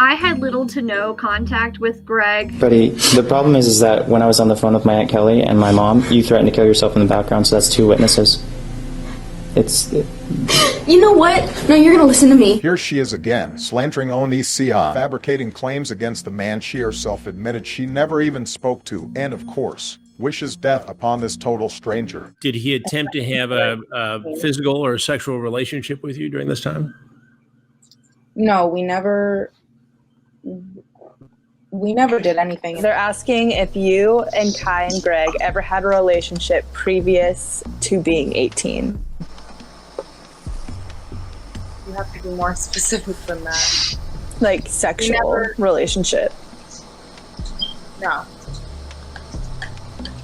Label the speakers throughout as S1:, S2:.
S1: I had little to no contact with Greg.
S2: Buddy, the problem is that when I was on the phone with my Aunt Kelly and my mom, you threatened to kill yourself in the background, so that's 2 witnesses.
S3: You know what? No, you're gonna listen to me.
S4: Here she is again, slandering Onision, fabricating claims against the man she herself admitted she never even spoke to, and of course, wishes death upon this total stranger.
S5: Did he attempt to have a physical or sexual relationship with you during this time?
S6: No, we never did anything.
S7: They're asking if you and Kai and Greg ever had a relationship previous to being 18.
S6: You have to be more specific than that.
S7: Like sexual relationship.
S6: No.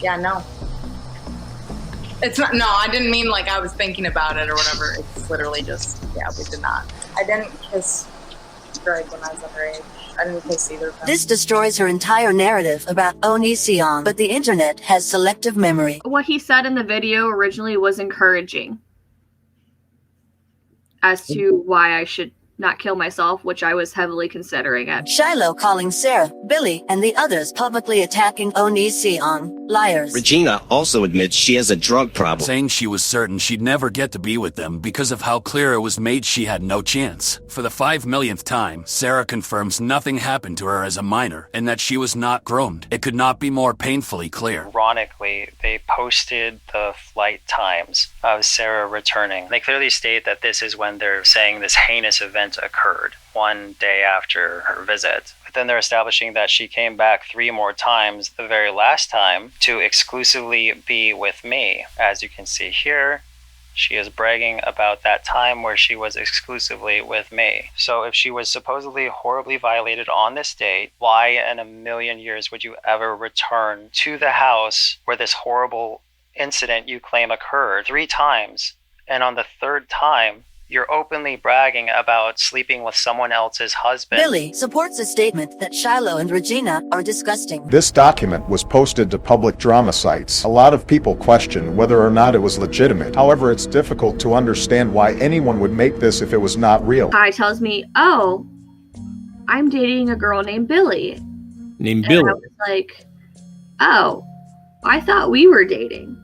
S6: Yeah, no. It's not, no, I didn't mean like I was thinking about it or whatever. It's literally just, yeah, we did not. I didn't kiss Greg when I was underage. I didn't kiss either of them.
S8: This destroys her entire narrative about Onision, but the internet has selective memory.
S1: What he said in the video originally was encouraging as to why I should not kill myself, which I was heavily considering it.
S8: Shiloh calling Sarah, Billy, and the others publicly attacking Onision. Liars.
S9: Regina also admits she has a drug problem,
S10: saying she was certain she'd never get to be with them because of how clear it was made she had no chance. For the 5 millionth time, Sarah confirms nothing happened to her as a minor and that she was not groomed. It could not be more painfully clear.
S11: Ironically, they posted the flight times of Sarah returning. They clearly state that this is when they're saying this heinous event occurred, 1 day after her visit. But then they're establishing that she came back 3 more times, the very last time, to exclusively be with me. As you can see here, she is bragging about that time where she was exclusively with me. So if she was supposedly horribly violated on this date, why in a million years would you ever return to the house where this horrible incident you claim occurred 3 times? And on the 3rd time, you're openly bragging about sleeping with someone else's husband.
S8: Billy supports a statement that Shiloh and Regina are disgusting.
S4: This document was posted to public drama sites. A lot of people question whether or not it was legitimate. However, it's difficult to understand why anyone would make this if it was not real.
S1: Kai tells me, oh, I'm dating a girl named Billy.
S5: Named Billy?
S1: And I was like, oh, I thought we were dating.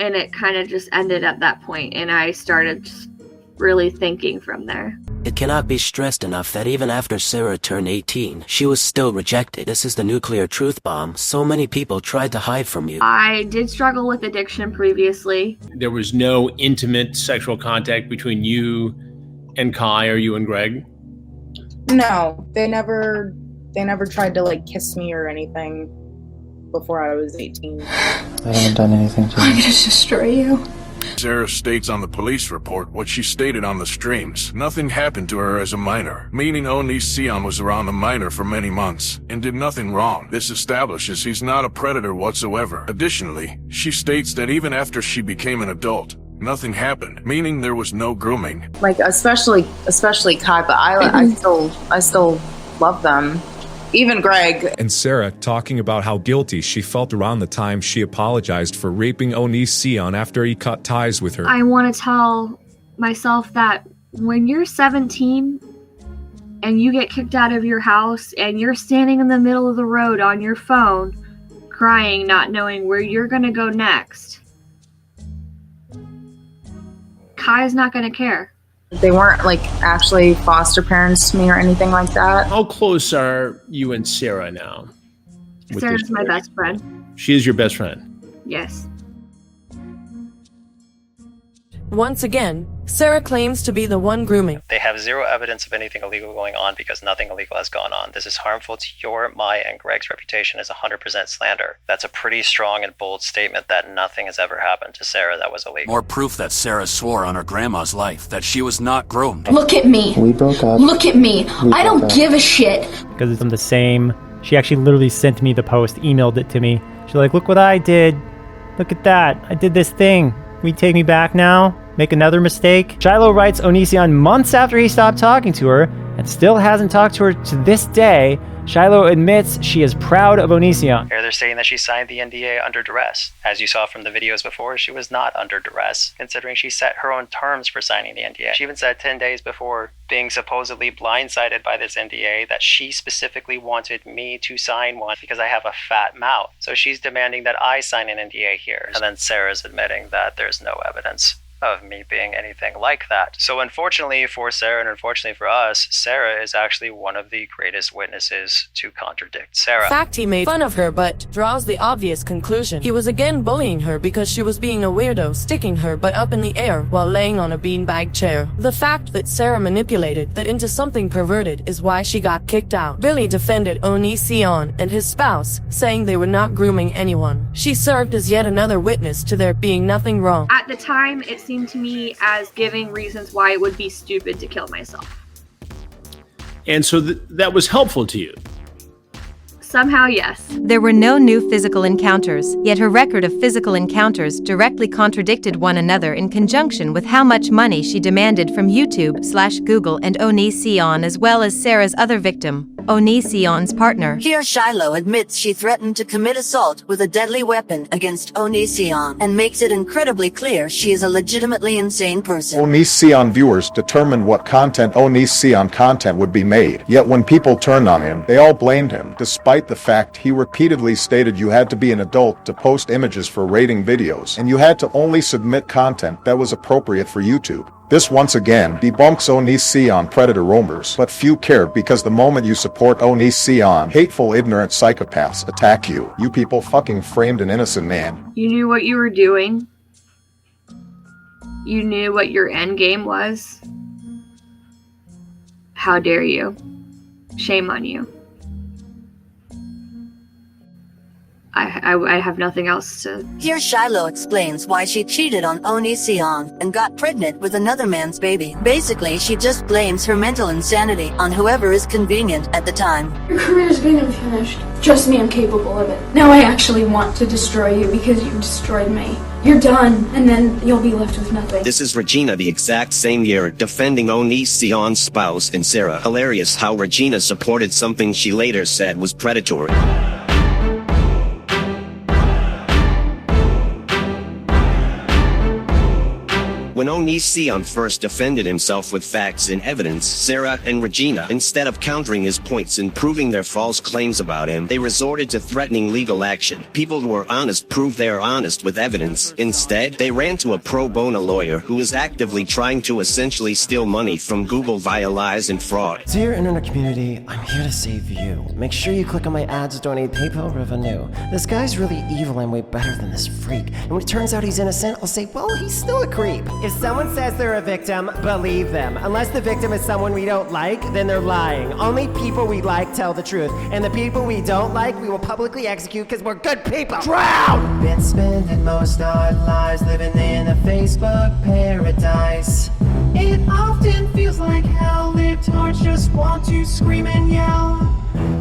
S1: And it kind of just ended at that point, and I started just really thinking from there.
S12: It cannot be stressed enough that even after Sarah turned 18, she was still rejected. This is the nuclear truth bomb. So many people tried to hide from you.
S1: I did struggle with addiction previously.
S5: There was no intimate sexual contact between you and Kai or you and Greg?
S6: No, they never tried to like kiss me or anything before I was 18.
S2: I haven't done anything to you.
S3: I'm gonna destroy you.
S13: Sarah states on the police report what she stated on the streams. Nothing happened to her as a minor, meaning Onision was around a minor for many months and did nothing wrong. This establishes he's not a predator whatsoever. Additionally, she states that even after she became an adult, nothing happened, meaning there was no grooming.
S6: Like especially Kai, but I still love them. Even Greg.
S14: And Sarah talking about how guilty she felt around the time she apologized for raping Onision after he cut ties with her.
S1: I want to tell myself that when you're 17 and you get kicked out of your house and you're standing in the middle of the road on your phone, crying, not knowing where you're going to go next, Kai's not going to care.
S6: They weren't like actually foster parents to me or anything like that.
S5: How close are you and Sarah now?
S1: Sarah's my best friend.
S5: She is your best friend?
S1: Yes.
S15: Once again, Sarah claims to be the one grooming.
S11: They have 0 evidence of anything illegal going on because nothing illegal has gone on. This is harmful to your, my, and Greg's reputation as 100% slander. That's a pretty strong and bold statement that nothing has ever happened to Sarah that was illegal.
S10: More proof that Sarah swore on her grandma's life that she was not groomed.
S3: Look at me.
S2: We broke up.
S3: Look at me. I don't give a shit.
S16: Because it's the same. She actually literally sent me the post, emailed it to me. She's like, look what I did. Look at that. I did this thing. Will you take me back now? make another mistake? Shiloh writes Onision months after he stopped talking to her and still hasn't talked to her to this day. Shiloh admits she is proud of Onision.
S11: Here they're saying that she signed the NDA under duress. As you saw from the videos before, she was not under duress, considering she set her own terms for signing the NDA. She even said 10 days before being supposedly blindsided by this NDA that she specifically wanted me to sign one because I have a fat mouth. So she's demanding that I sign an NDA here. And then Sarah's admitting that there's no evidence of me being anything like that. So unfortunately for Sarah and unfortunately for us, Sarah is actually one of the greatest witnesses to contradict Sarah.
S15: Fact, he made fun of her but draws the obvious conclusion. He was again bullying her because she was being a weirdo, sticking her butt up in the air while laying on a beanbag chair. The fact that Sarah manipulated that into something perverted is why she got kicked out. Billy defended Onision and his spouse, saying they were not grooming anyone. She served as yet another witness to there being nothing wrong.
S1: At the time, it seemed to me as giving reasons why it would be stupid to kill myself.
S5: And so that was helpful to you?
S1: Somehow, yes.
S17: There were no new physical encounters, yet her record of physical encounters directly contradicted one another in conjunction with how much money she demanded from YouTube/Google and Onision, as well as Sarah's other victim, Onision's partner.
S8: Here Shiloh admits she threatened to commit assault with a deadly weapon against Onision and makes it incredibly clear she is a legitimately insane person.
S4: Onision viewers determined what content Onision content would be made. Yet when people turned on him, they all blamed him, despite the fact he repeatedly stated you had to be an adult to post images for rating videos, and you had to only submit content that was appropriate for YouTube. This once again debunks Onision predator rumors, but few cared because the moment you support Onision, hateful ignorant psychopaths attack you. You people fucking framed an innocent man.
S1: You knew what you were doing. You knew what your end game was. How dare you? Shame on you. I have nothing else to...
S8: Here Shiloh explains why she cheated on Onision and got pregnant with another man's baby. Basically, she just blames her mental insanity on whoever is convenient at the time.
S3: Your career's been finished. Trust me, I'm capable of it. Now I actually want to destroy you because you destroyed me. You're done, and then you'll be left with nothing.
S9: This is Regina the exact same year defending Onision's spouse and Sarah. Hilarious how Regina supported something she later said was predatory. When Onision first defended himself with facts and evidence, Sarah and Regina, instead of countering his points and proving their false claims about him, they resorted to threatening legal action. People who are honest prove they are honest with evidence. Instead, they ran to a pro bono lawyer who is actively trying to essentially steal money from Google via lies and fraud.
S18: Dear internet community, I'm here to save you. Make sure you click on my ads to donate PayPal revenue. This guy's really evil and way better than this freak. And when it turns out he's innocent, I'll say, well, he's still a creep.
S19: If someone says they're a victim, believe them. Unless the victim is someone we don't like, then they're lying. Only people we like tell the truth. And the people we don't like, we will publicly execute because we're good people. Drown!
S18: Been spending most our lives living in a Facebook paradise. It often feels like hell. Libtards just want to scream and yell.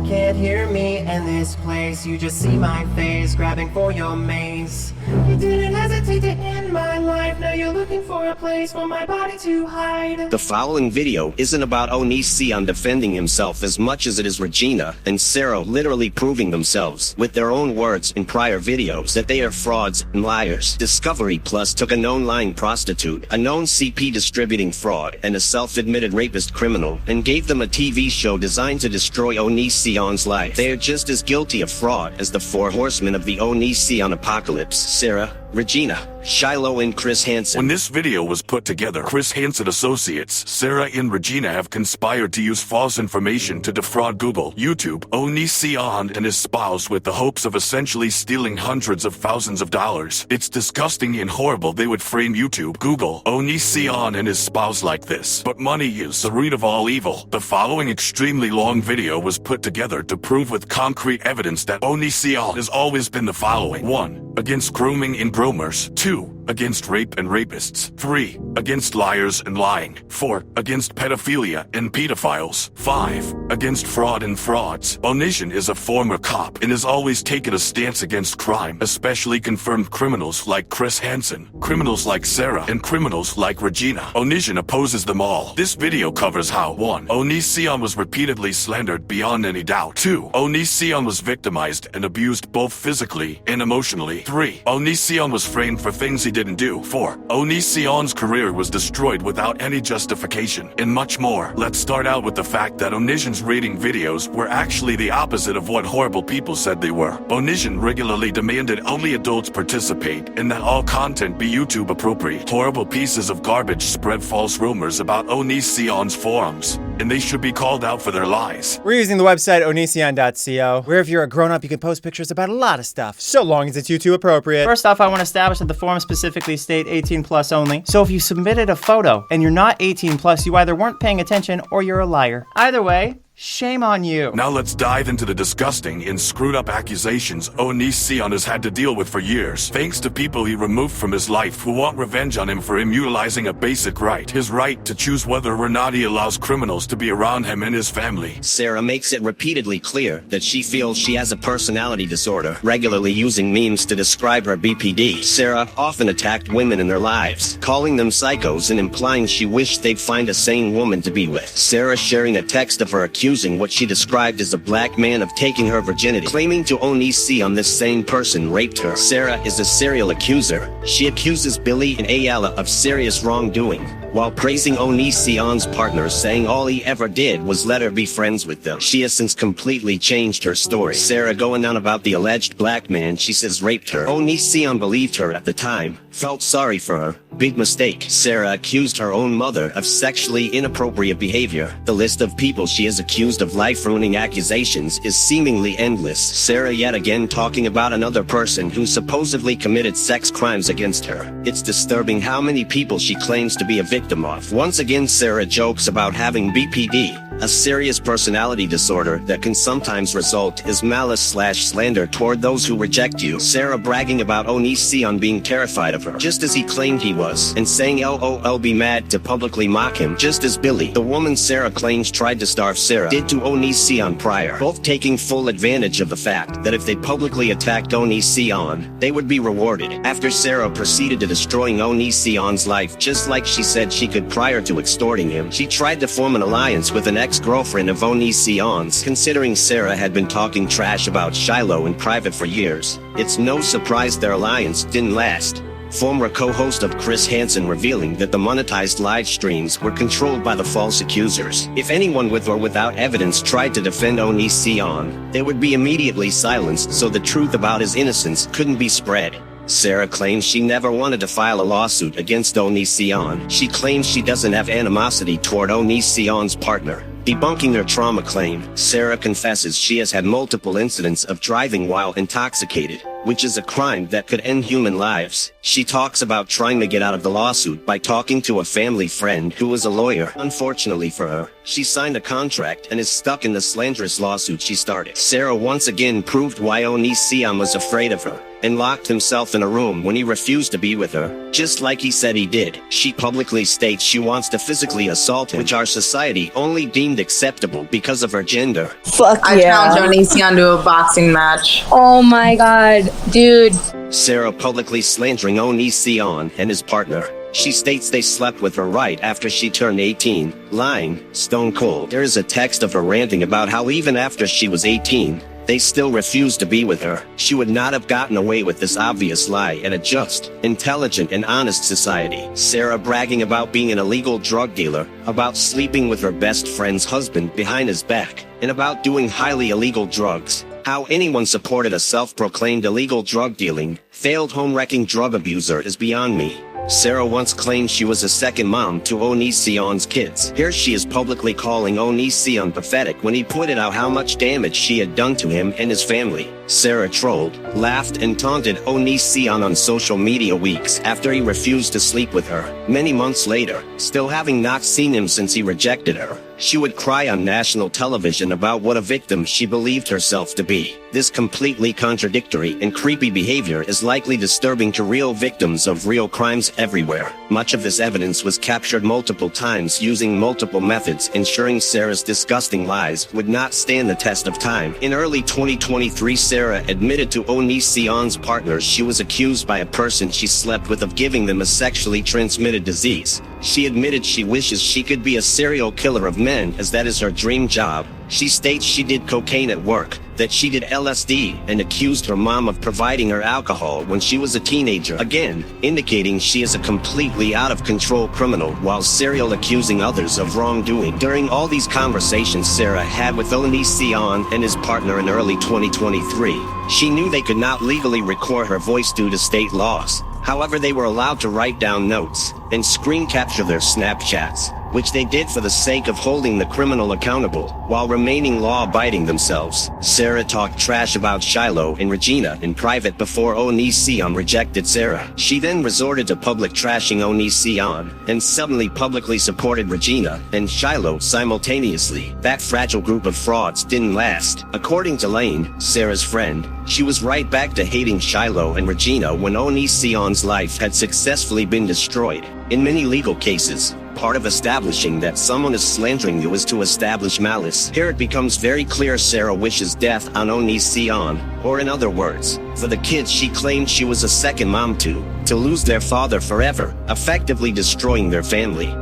S18: Can't hear me in this place. You just see my face grabbing for your mace. You didn't hesitate to end my life. Now you're looking for a place for my body to hide.
S9: The following video isn't about Onision defending himself as much as it is Regina and Sarah literally proving themselves, with their own words in prior videos, that they are frauds and liars. Discovery Plus took a known lying prostitute, a known CP distributing fraud, and a self-admitted rapist criminal, and gave them a TV show designed to destroy Onision's life. They are just as guilty of fraud as the four horsemen of the Onision apocalypse: Sarah, Regina, Shiloh, and Chris Hansen.
S13: When this video was put together, Chris Hansen Associates, Sarah and Regina have conspired to use false information to defraud Google, YouTube, Onision, and his spouse with the hopes of essentially stealing hundreds of thousands of dollars. It's disgusting and horrible they would frame YouTube, Google, Onision, and his spouse like this. But money is the root of all evil. The following extremely long video was put together to prove with concrete evidence that Onision has always been the following: 1. Against grooming and groomers. 2. against rape and rapists. 3. Against liars and lying. 4. Against pedophilia and pedophiles. 5. Against fraud and frauds. Onision is a former cop and has always taken a stance against crime, especially confirmed criminals like Chris Hansen, criminals like Sarah, and criminals like Regina. Onision opposes them all. This video covers how 1. Onision was repeatedly slandered beyond any doubt. 2. Onision was victimized and abused both physically and emotionally. 3. Onision was framed for things he didn't do. 4. Onision's career was destroyed without any justification, and much more. Let's start out with the fact that Onision's rating videos were actually the opposite of what horrible people said they were. Onision regularly demanded only adults participate and that all content be YouTube appropriate. Horrible pieces of garbage spread false rumors about Onision's forums, and they should be called out for their lies.
S16: We're using the website onision.co, where if you're a grown-up, you can post pictures about a lot of stuff, so long as it's YouTube appropriate. First off, I want to establish that the forums specifically state 18 plus only, so if you submitted a photo and you're not 18 plus, you either weren't paying attention or you're a liar. Either way, shame on you.
S13: Now let's dive into the disgusting and screwed up accusations Onision has had to deal with for years, thanks to people he removed from his life who want revenge on him for him utilizing a basic right, his right to choose whether or not he allows criminals to be around him and his family.
S9: Sarah makes it repeatedly clear that she feels she has a personality disorder, regularly using memes to describe her BPD. Sarah often attacked women in their lives, calling them psychos and implying she wished they'd find a sane woman to be with. Sarah sharing a text of her accusing what she described as a black man of taking her virginity, claiming to Onision this same person raped her. Sarah is a serial accuser. She accuses Billy and Ayala of serious wrongdoing, while praising Onision's partner, saying all he ever did was let her be friends with them. She has since completely changed her story. Sarah going on about the alleged black man she says raped her. Onision believed her at the time, felt sorry for her. Big mistake. Sarah accused her own mother of sexually inappropriate behavior. The list of people she is accused of life-ruining accusations is seemingly endless. Sarah yet again talking about another person who supposedly committed sex crimes against her. It's disturbing how many people she claims to be a victim of. Once again, Sarah jokes about having BPD, a serious personality disorder that can sometimes result as malice/slander toward those who reject you. Sarah bragging about Onision being terrified of her, just as he claimed he was, and saying LOL be mad to publicly mock him, just as Billy, the woman Sarah claims tried to starve Sarah, did to Onision prior, both taking full advantage of the fact that if they publicly attacked Onision, they would be rewarded. After Sarah proceeded to destroying Onision's life just like she said she could prior to extorting him, she tried to form an alliance with an ex-girlfriend of Onision's. Considering Sarah had been talking trash about Shiloh in private for years, it's no surprise their alliance didn't last. Former co-host of Chris Hansen revealing that the monetized live streams were controlled by the false accusers. If anyone with or without evidence tried to defend Onision, they would be immediately silenced so the truth about his innocence couldn't be spread. Sarah claims she never wanted to file a lawsuit against Onision. She claims she doesn't have animosity toward Onision's partner. Debunking her trauma claim, Sarah confesses she has had multiple incidents of driving while intoxicated, which is a crime that could end human lives. She talks about trying to get out of the lawsuit by talking to a family friend who is a lawyer. Unfortunately for her, she signed a contract and is stuck in the slanderous lawsuit she started. Sarah once again proved why Onision was afraid of her, and locked himself in a room when he refused to be with her, just like he said he did. She publicly states she wants to physically assault him, which our society only deemed acceptable because of her gender.
S7: Fuck
S6: I challenge Onision to a boxing match.
S7: Oh my god, dude.
S9: Sarah publicly slandering Onision and his partner. She states they slept with her right after she turned 18, lying, stone cold. There is a text of her ranting about how even after she was 18, they still refused to be with her. She would not have gotten away with this obvious lie in a just, intelligent, and honest society. Sarah bragging about being an illegal drug dealer, about sleeping with her best friend's husband behind his back, and about doing highly illegal drugs. How anyone supported a self-proclaimed illegal drug dealing, failed home-wrecking drug abuser is beyond me. Sarah once claimed she was a second mom to Onision's kids. Here she is publicly calling Onision pathetic when he pointed out how much damage she had done to him and his family. Sarah trolled, laughed, and taunted Onision on social media weeks after he refused to sleep with her. Many months later, still having not seen him since he rejected her, she would cry on national television about what a victim she believed herself to be. This completely contradictory and creepy behavior is likely disturbing to real victims of real crimes everywhere. Much of this evidence was captured multiple times using multiple methods, ensuring Sarah's disgusting lies would not stand the test of time. In early 2023, Sarah admitted to Onision's partners she was accused by a person she slept with of giving them a sexually transmitted disease. She admitted she wishes she could be a serial killer of men, as that is her dream job. She states she did cocaine at work, that she did LSD, and accused her mom of providing her alcohol when she was a teenager, again, indicating she is a completely out-of-control criminal while serial accusing others of wrongdoing. During all these conversations Sarah had with Onision and his partner in early 2023, she knew they could not legally record her voice due to state laws. However, they were allowed to write down notes and screen capture their Snapchats, which they did for the sake of holding the criminal accountable, while remaining law-abiding themselves. Sarah talked trash about Shiloh and Regina in private before Onision rejected Sarah. She then resorted to public trashing Onision, and suddenly publicly supported Regina and Shiloh simultaneously. That fragile group of frauds didn't last. According to Lane, Sarah's friend, she was right back to hating Shiloh and Regina when Onision's life had successfully been destroyed. In many legal cases, part of establishing that someone is slandering you is to establish malice. Here it becomes very clear Sarah wishes death on Onision, or in other words, for the kids she claimed she was a second mom to lose their father forever, effectively destroying their family.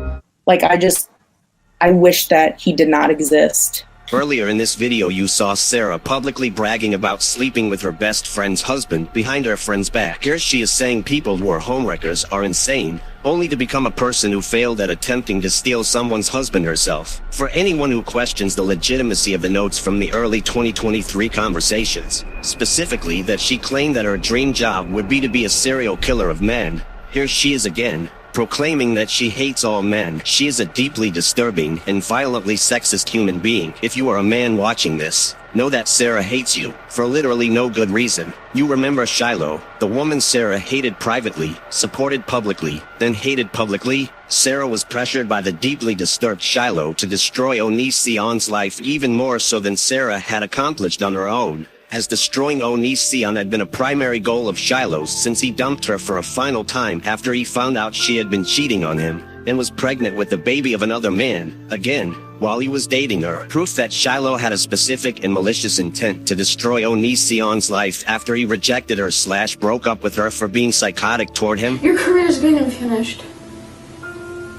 S20: Like, I wish that he did not exist.
S9: Earlier in this video you saw Sarah publicly bragging about sleeping with her best friend's husband behind her friend's back. Here she is saying people who are homewreckers are insane, only to become a person who failed at attempting to steal someone's husband herself. For anyone who questions the legitimacy of the notes from the early 2023 conversations, specifically that she claimed that her dream job would be to be a serial killer of men, here she is again, proclaiming that she hates all men. She is a deeply disturbing and violently sexist human being. If you are a man watching this, know that Sarah hates you, for literally no good reason. You remember Shiloh, the woman Sarah hated privately, supported publicly, then hated publicly? Sarah was pressured by the deeply disturbed Shiloh to destroy Onision's life even more so than Sarah had accomplished on her own, as destroying Onision had been a primary goal of Shiloh's since he dumped her for a final time after he found out she had been cheating on him and was pregnant with the baby of another man, again, while he was dating her. Proof that Shiloh had a specific and malicious intent to destroy Onision's life after he rejected her / broke up with her for being psychotic toward him.
S3: Your career's been unfinished.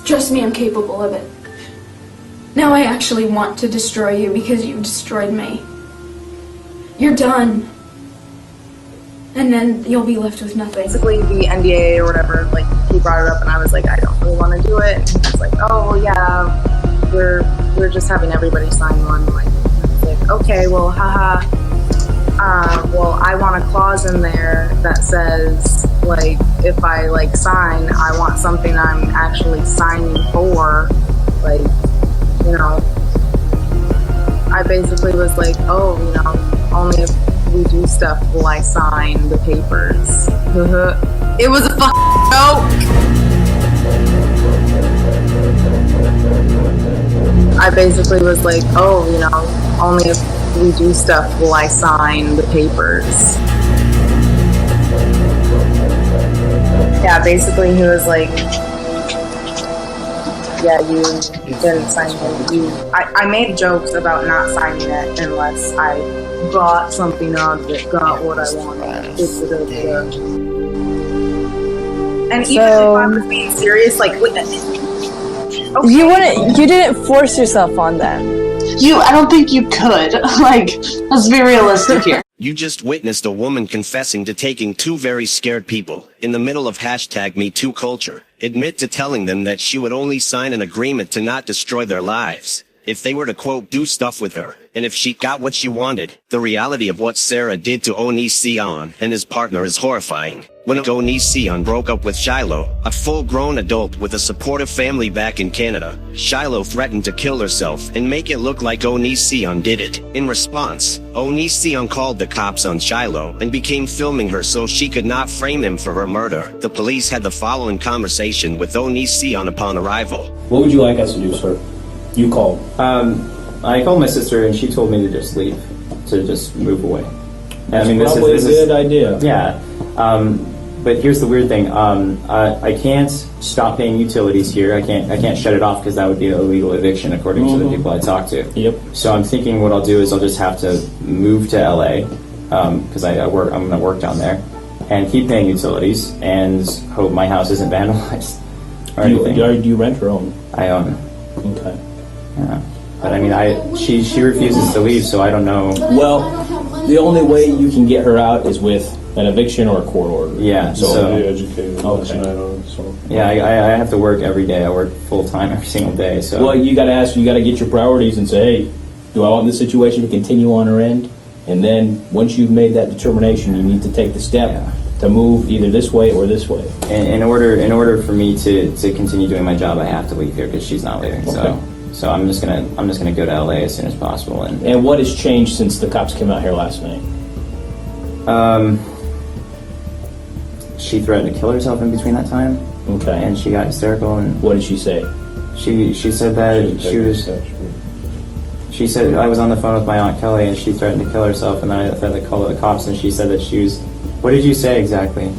S3: Trust me, I'm capable of it. Now I actually want to destroy you because you destroyed me. You're done. And then you'll be left with nothing.
S6: Basically, the NDA or whatever, like, he brought it up and I was like, I don't really want to do it. And he was like, oh, yeah, we're just having everybody sign one. Like, I was like, okay, well, haha. Well, I want a clause in there that says, like, if I, like, sign, I want something I'm actually signing for. Like, you know, I basically was like, oh, you know, only if we do stuff will I sign the papers. It was a fucking joke. I basically was like, oh, you know, only if we do stuff will I sign the papers. Yeah, basically he was like, yeah, you didn't sign it. I made jokes about not signing it unless I got something out of it, got what I wanted. And even if I was being serious, like, okay.
S7: You didn't force yourself on them.
S21: I don't think you could. Like, let's be realistic here.
S9: You just witnessed a woman confessing to taking two very scared people, in the middle of #MeToo culture, admit to telling them that she would only sign an agreement to not destroy their lives if they were to, quote, do stuff with her, and if she got what she wanted. The reality of what Sarah did to Onision and his partner is horrifying. When Onision broke up with Shiloh, a full-grown adult with a supportive family back in Canada, Shiloh threatened to kill herself and make it look like Onision did it. In response, Onision called the cops on Shiloh and began filming her so she could not frame him for her murder. The police had the following conversation with Onision upon arrival.
S12: What would you like us to do, sir? You called.
S2: I called my sister and she told me to just leave, to just move away. And,
S12: That's
S2: I mean,
S12: probably a good idea.
S2: Yeah. But here's the weird thing. I can't stop paying utilities here. I can't shut it off because that would be an illegal eviction according to the people I talked to.
S12: Yep.
S2: So I'm thinking what I'll do is I'll just have to move to LA because I'm going to work down there and keep paying utilities and hope my house isn't vandalized or anything.
S12: Do you rent or own?
S2: I own.
S12: Okay.
S2: Yeah. But I mean, she refuses to leave, so I don't know.
S12: Well, the only way you can get her out is with an eviction or a court order.
S2: Yeah, so
S12: educated. Okay.
S2: Yeah, I have to work every day. I work full time every single day. So
S12: well, you got to get your priorities and say, hey, do I want this situation to continue on her end? And then once you've made that determination, you need to take the step to move either this way or this way.
S2: In order for me to continue doing my job, I have to leave here because she's not leaving.
S12: Okay.
S2: So I'm just gonna go to LA as soon as possible.
S12: And what has changed since the cops came out here last night?
S2: She threatened to kill herself in between that time.
S12: Okay.
S2: And she got hysterical. And
S12: what did she say?
S2: She said that she said I was on the phone with my Aunt Kelly and she threatened to kill herself, and then I threatened to call the cops, and she said that she was. What did you say exactly?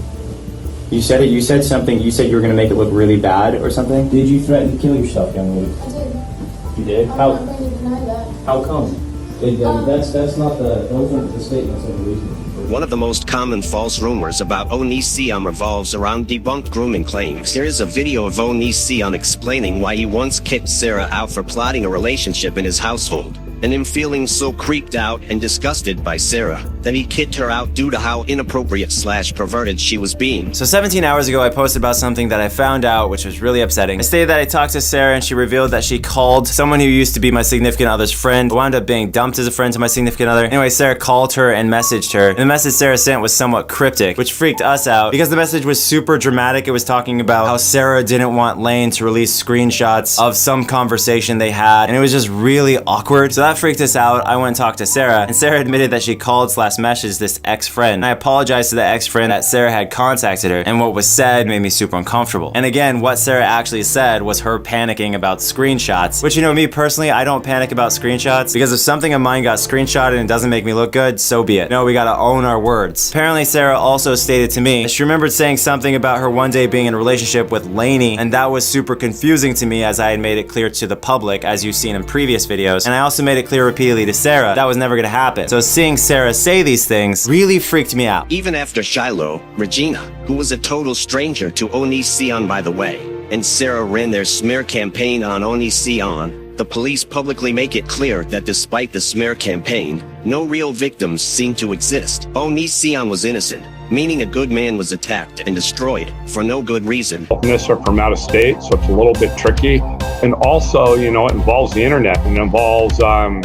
S2: You said it. You said something. You said you were going to make it look really bad or something.
S12: Did you threaten to kill yourself, young lady?
S22: I did.
S12: You did? How?
S22: I'm not going to deny that.
S12: How come? That's not those aren't the statements of the reason.
S9: One of the most common false rumors about Onision revolves around debunked grooming claims. Here is a video of Onision explaining why he once kicked Sarah out for plotting a relationship in his household, and him feeling so creeped out and disgusted by Sarah that he kicked her out due to how inappropriate/perverted she was being.
S16: So 17 hours ago, I posted about something that I found out, which was really upsetting. I stated that I talked to Sarah and she revealed that she called someone who used to be my significant other's friend, who wound up being dumped as a friend to my significant other. Anyway, Sarah called her and messaged her. And the message Sarah sent was somewhat cryptic, which freaked us out because the message was super dramatic. It was talking about how Sarah didn't want Lane to release screenshots of some conversation they had, and it was just really awkward. So that freaked us out. I went and talked to Sarah, and Sarah admitted that she called / messaged this ex-friend. I apologized to the ex-friend that Sarah had contacted her, and what was said made me super uncomfortable. And again, what Sarah actually said was her panicking about screenshots, which, you know, me personally, I don't panic about screenshots because if something of mine got screenshotted and it doesn't make me look good, so be it. No, we gotta own our words. Apparently, Sarah also stated to me that she remembered saying something about her one day being in a relationship with Lainey, and that was super confusing to me as I had made it clear to the public, as you've seen in previous videos, and I also made it clear repeatedly to Sarah that was never gonna happen. So seeing Sarah say these things really freaked me out.
S9: Even after Shiloh, Regina, who was a total stranger to Onision by the way, and Sarah ran their smear campaign on Onision, the police publicly make it clear that despite the smear campaign, no real victims seem to exist. Onision was innocent, meaning a good man was attacked and destroyed for no good reason.
S23: Are from out of state, so it's a little bit tricky. And also, you know, it involves the internet and it involves a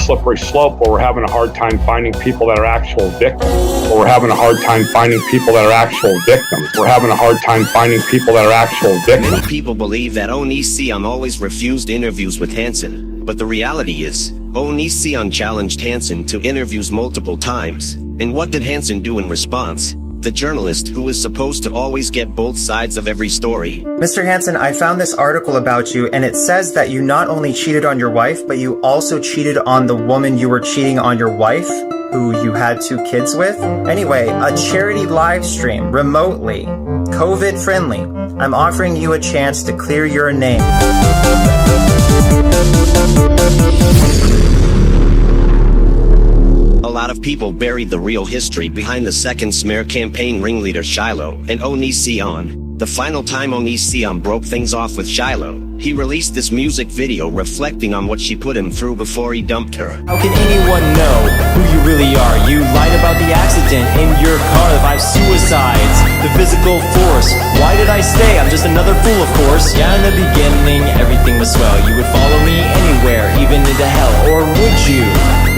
S23: slippery slope where we're having a hard time finding people that are actual victims. We're having a hard time finding people that are actual victims. We're having a hard time finding people that are actual victims.
S9: Many people believe that Onision always refused interviews with Hansen, but the reality is, Onision challenged Hansen to interviews multiple times. And what did Hansen do in response? The journalist who is supposed to always get both sides of every story.
S16: Mr. Hansen, I found this article about you, and it says that you not only cheated on your wife, but you also cheated on the woman you were cheating on your wife, who you had 2 kids with. Anyway, a charity live stream, remotely, COVID friendly. I'm offering you a chance to clear your name.
S9: A lot of people buried the real history behind the second smear campaign ringleader Shiloh and Onision. The final time Onision broke things off with Shiloh, he released this music video reflecting on what she put him through before he dumped her.
S16: How can anyone know who you really are? You lied about the accident in your car, the 5 suicides, the physical force. Why did I stay? I'm just another fool, of course. Yeah, in the beginning, everything was swell. You would follow me anywhere, even into hell. Or would you?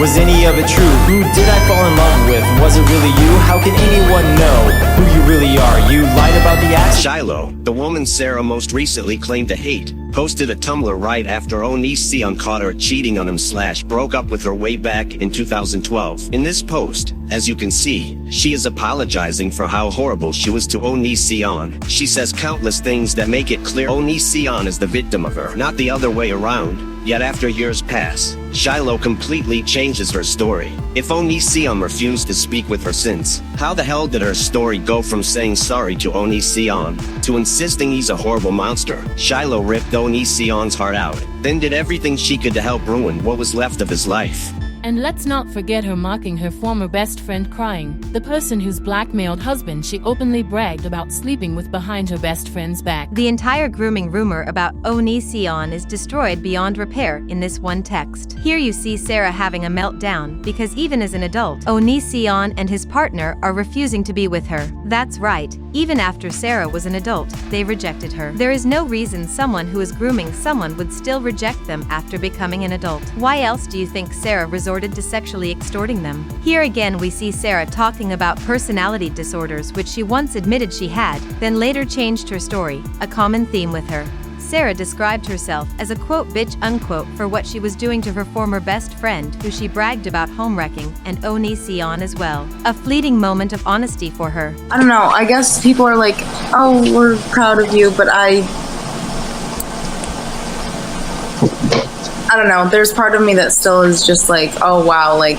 S16: Was any of it true? Who did I fall in love with?
S19: with. Was it really you? How can anyone know who you really are? You lied about the accident.
S9: Shiloh, the woman Sarah most recently claimed to hate, posted a Tumblr right after Onision caught her cheating on him / broke up with her way back in 2012. In this post, as you can see, she is apologizing for how horrible she was to Onision. She says countless things that make it clear Onision is the victim of her, not the other way around. Yet after years pass, Shiloh completely changes her story. If Onision refused to speak with her since, how the hell did her story go from saying sorry to Onision to insisting he's a horrible monster? Shiloh ripped Onision's heart out, then did everything she could to help ruin what was left of his life.
S10: And let's not forget her mocking her former best friend crying, the person whose blackmailed husband she openly bragged about sleeping with behind her best friend's back.
S17: The entire grooming rumor about Onision is destroyed beyond repair in this one text. Here you see Sarah having a meltdown because even as an adult, Onision and his partner are refusing to be with her. That's right, even after Sarah was an adult, they rejected her. There is no reason someone who is grooming someone would still reject them after becoming an adult. Why else do you think Sarah resorted to sexually extorting them? Here again we see Sarah talking about personality disorders which she once admitted she had, then later changed her story, a common theme with her. Sarah described herself as a quote bitch unquote for what she was doing to her former best friend who she bragged about homewrecking, and Onision as well. A fleeting moment of honesty for her.
S6: I don't know, I guess people are like, oh, we're proud of you, but I don't know, there's part of me that still is just like, oh wow, like,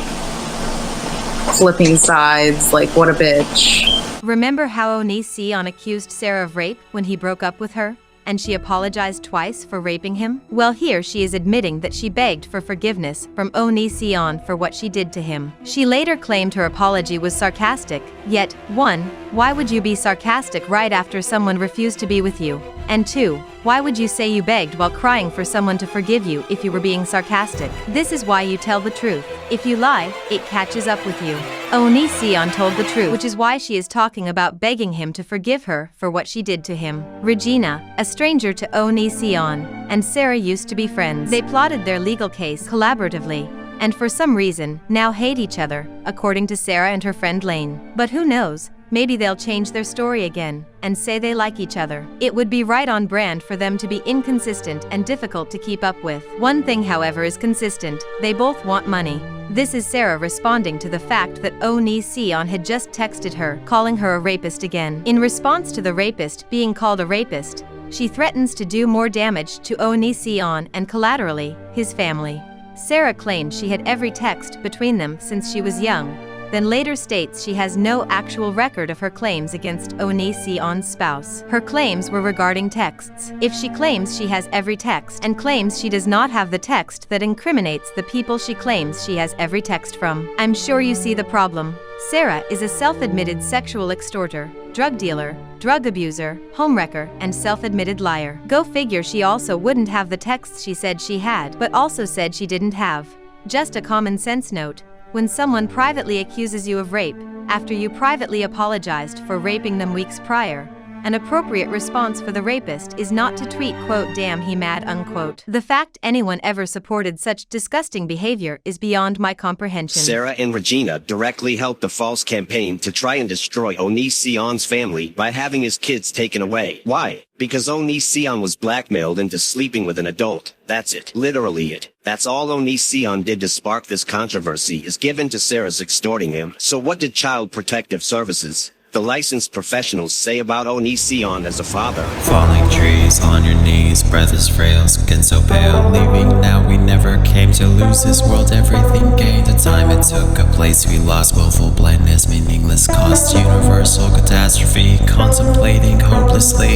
S6: flipping sides, like, what a bitch.
S17: Remember how Onision accused Sarah of rape when he broke up with her? And she apologized twice for raping him? Well, here she is admitting that she begged for forgiveness from Onision for what she did to him. She later claimed her apology was sarcastic, yet, 1, why would you be sarcastic right after someone refused to be with you? And 2, why would you say you begged while crying for someone to forgive you if you were being sarcastic? This is why you tell the truth. If you lie, it catches up with you. Onision told the truth, which is why she is talking about begging him to forgive her for what she did to him. Regina, a stranger to Onision, and Sarah used to be friends. They plotted their legal case collaboratively, and for some reason, now hate each other, according to Sarah and her friend Lane. But who knows? Maybe they'll change their story again and say they like each other. It would be right on brand for them to be inconsistent and difficult to keep up with. One thing, however, is consistent. They both want money. This is Sarah responding to the fact that Onision had just texted her, calling her a rapist again. In response to the rapist being called a rapist, she threatens to do more damage to Onision and collaterally, his family. Sarah claimed she had every text between them since she was young, then later states she has no actual record of her claims against Onision's spouse. Her claims were regarding texts. If she claims she has every text and claims she does not have the text that incriminates the people she claims she has every text from, I'm sure you see the problem. Sarah is a self-admitted sexual extorter, drug dealer, drug abuser, homewrecker, and self-admitted liar. Go figure, she also wouldn't have the texts she said she had, but also said she didn't have. Just a common sense note. When someone privately accuses you of rape, after you privately apologized for raping them weeks prior, an appropriate response for the rapist is not to tweet quote damn he mad unquote. The fact anyone ever supported such disgusting behavior is beyond my comprehension.
S9: Sarah and Regina directly helped the false campaign to try and destroy Onision's family by having his kids taken away. Why? Because Onision was blackmailed into sleeping with an adult. That's it. Literally it. That's all Onision did to spark this controversy is given to Sarah's extorting him. So what did Child Protective Services, the licensed professionals, say about Onision as a father?
S11: Falling trees on your knees, breath is frail, skin so pale. Leaving now, we never came to lose this world, everything gained. The time it took, a place we lost, willful blindness, meaningless cost, universal catastrophe, contemplating hopelessly.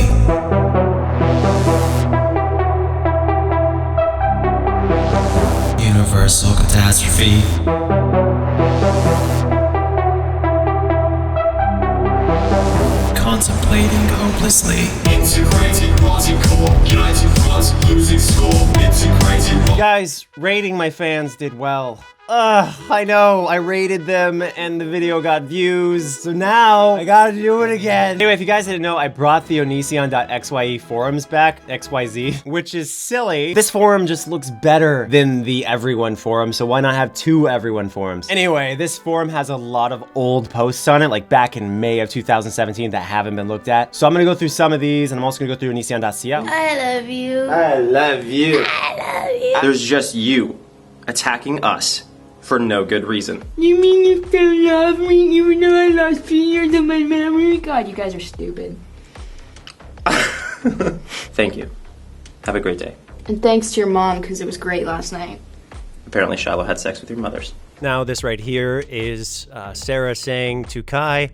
S11: Universal catastrophe. Contemplating hopelessly.
S14: Integrating multi-core, united front, losing score. Integrating.
S19: Guys, rating my fans did well. I know, I rated them and the video got views, so now I gotta do it again. Anyway, if you guys didn't know, I brought the Onision.xye forums back, XYZ, which is silly. This forum just looks better than the Everyone forum, so why not have two Everyone forums? Anyway, this forum has a lot of old posts on it, like back in May of 2017 that haven't been looked at. So I'm gonna go through some of these, and I'm also gonna go through Onision.co.
S4: I love you.
S5: I love you.
S4: I love you.
S5: There's just you attacking us for no good reason.
S4: You mean you still love me even though I lost 3 years of my memory? God, you guys are stupid.
S5: Thank you. Have a great day.
S3: And thanks to your mom, because it was great last night.
S5: Apparently Shiloh had sex with your mothers.
S19: Now this right here is Sarah saying to Kai,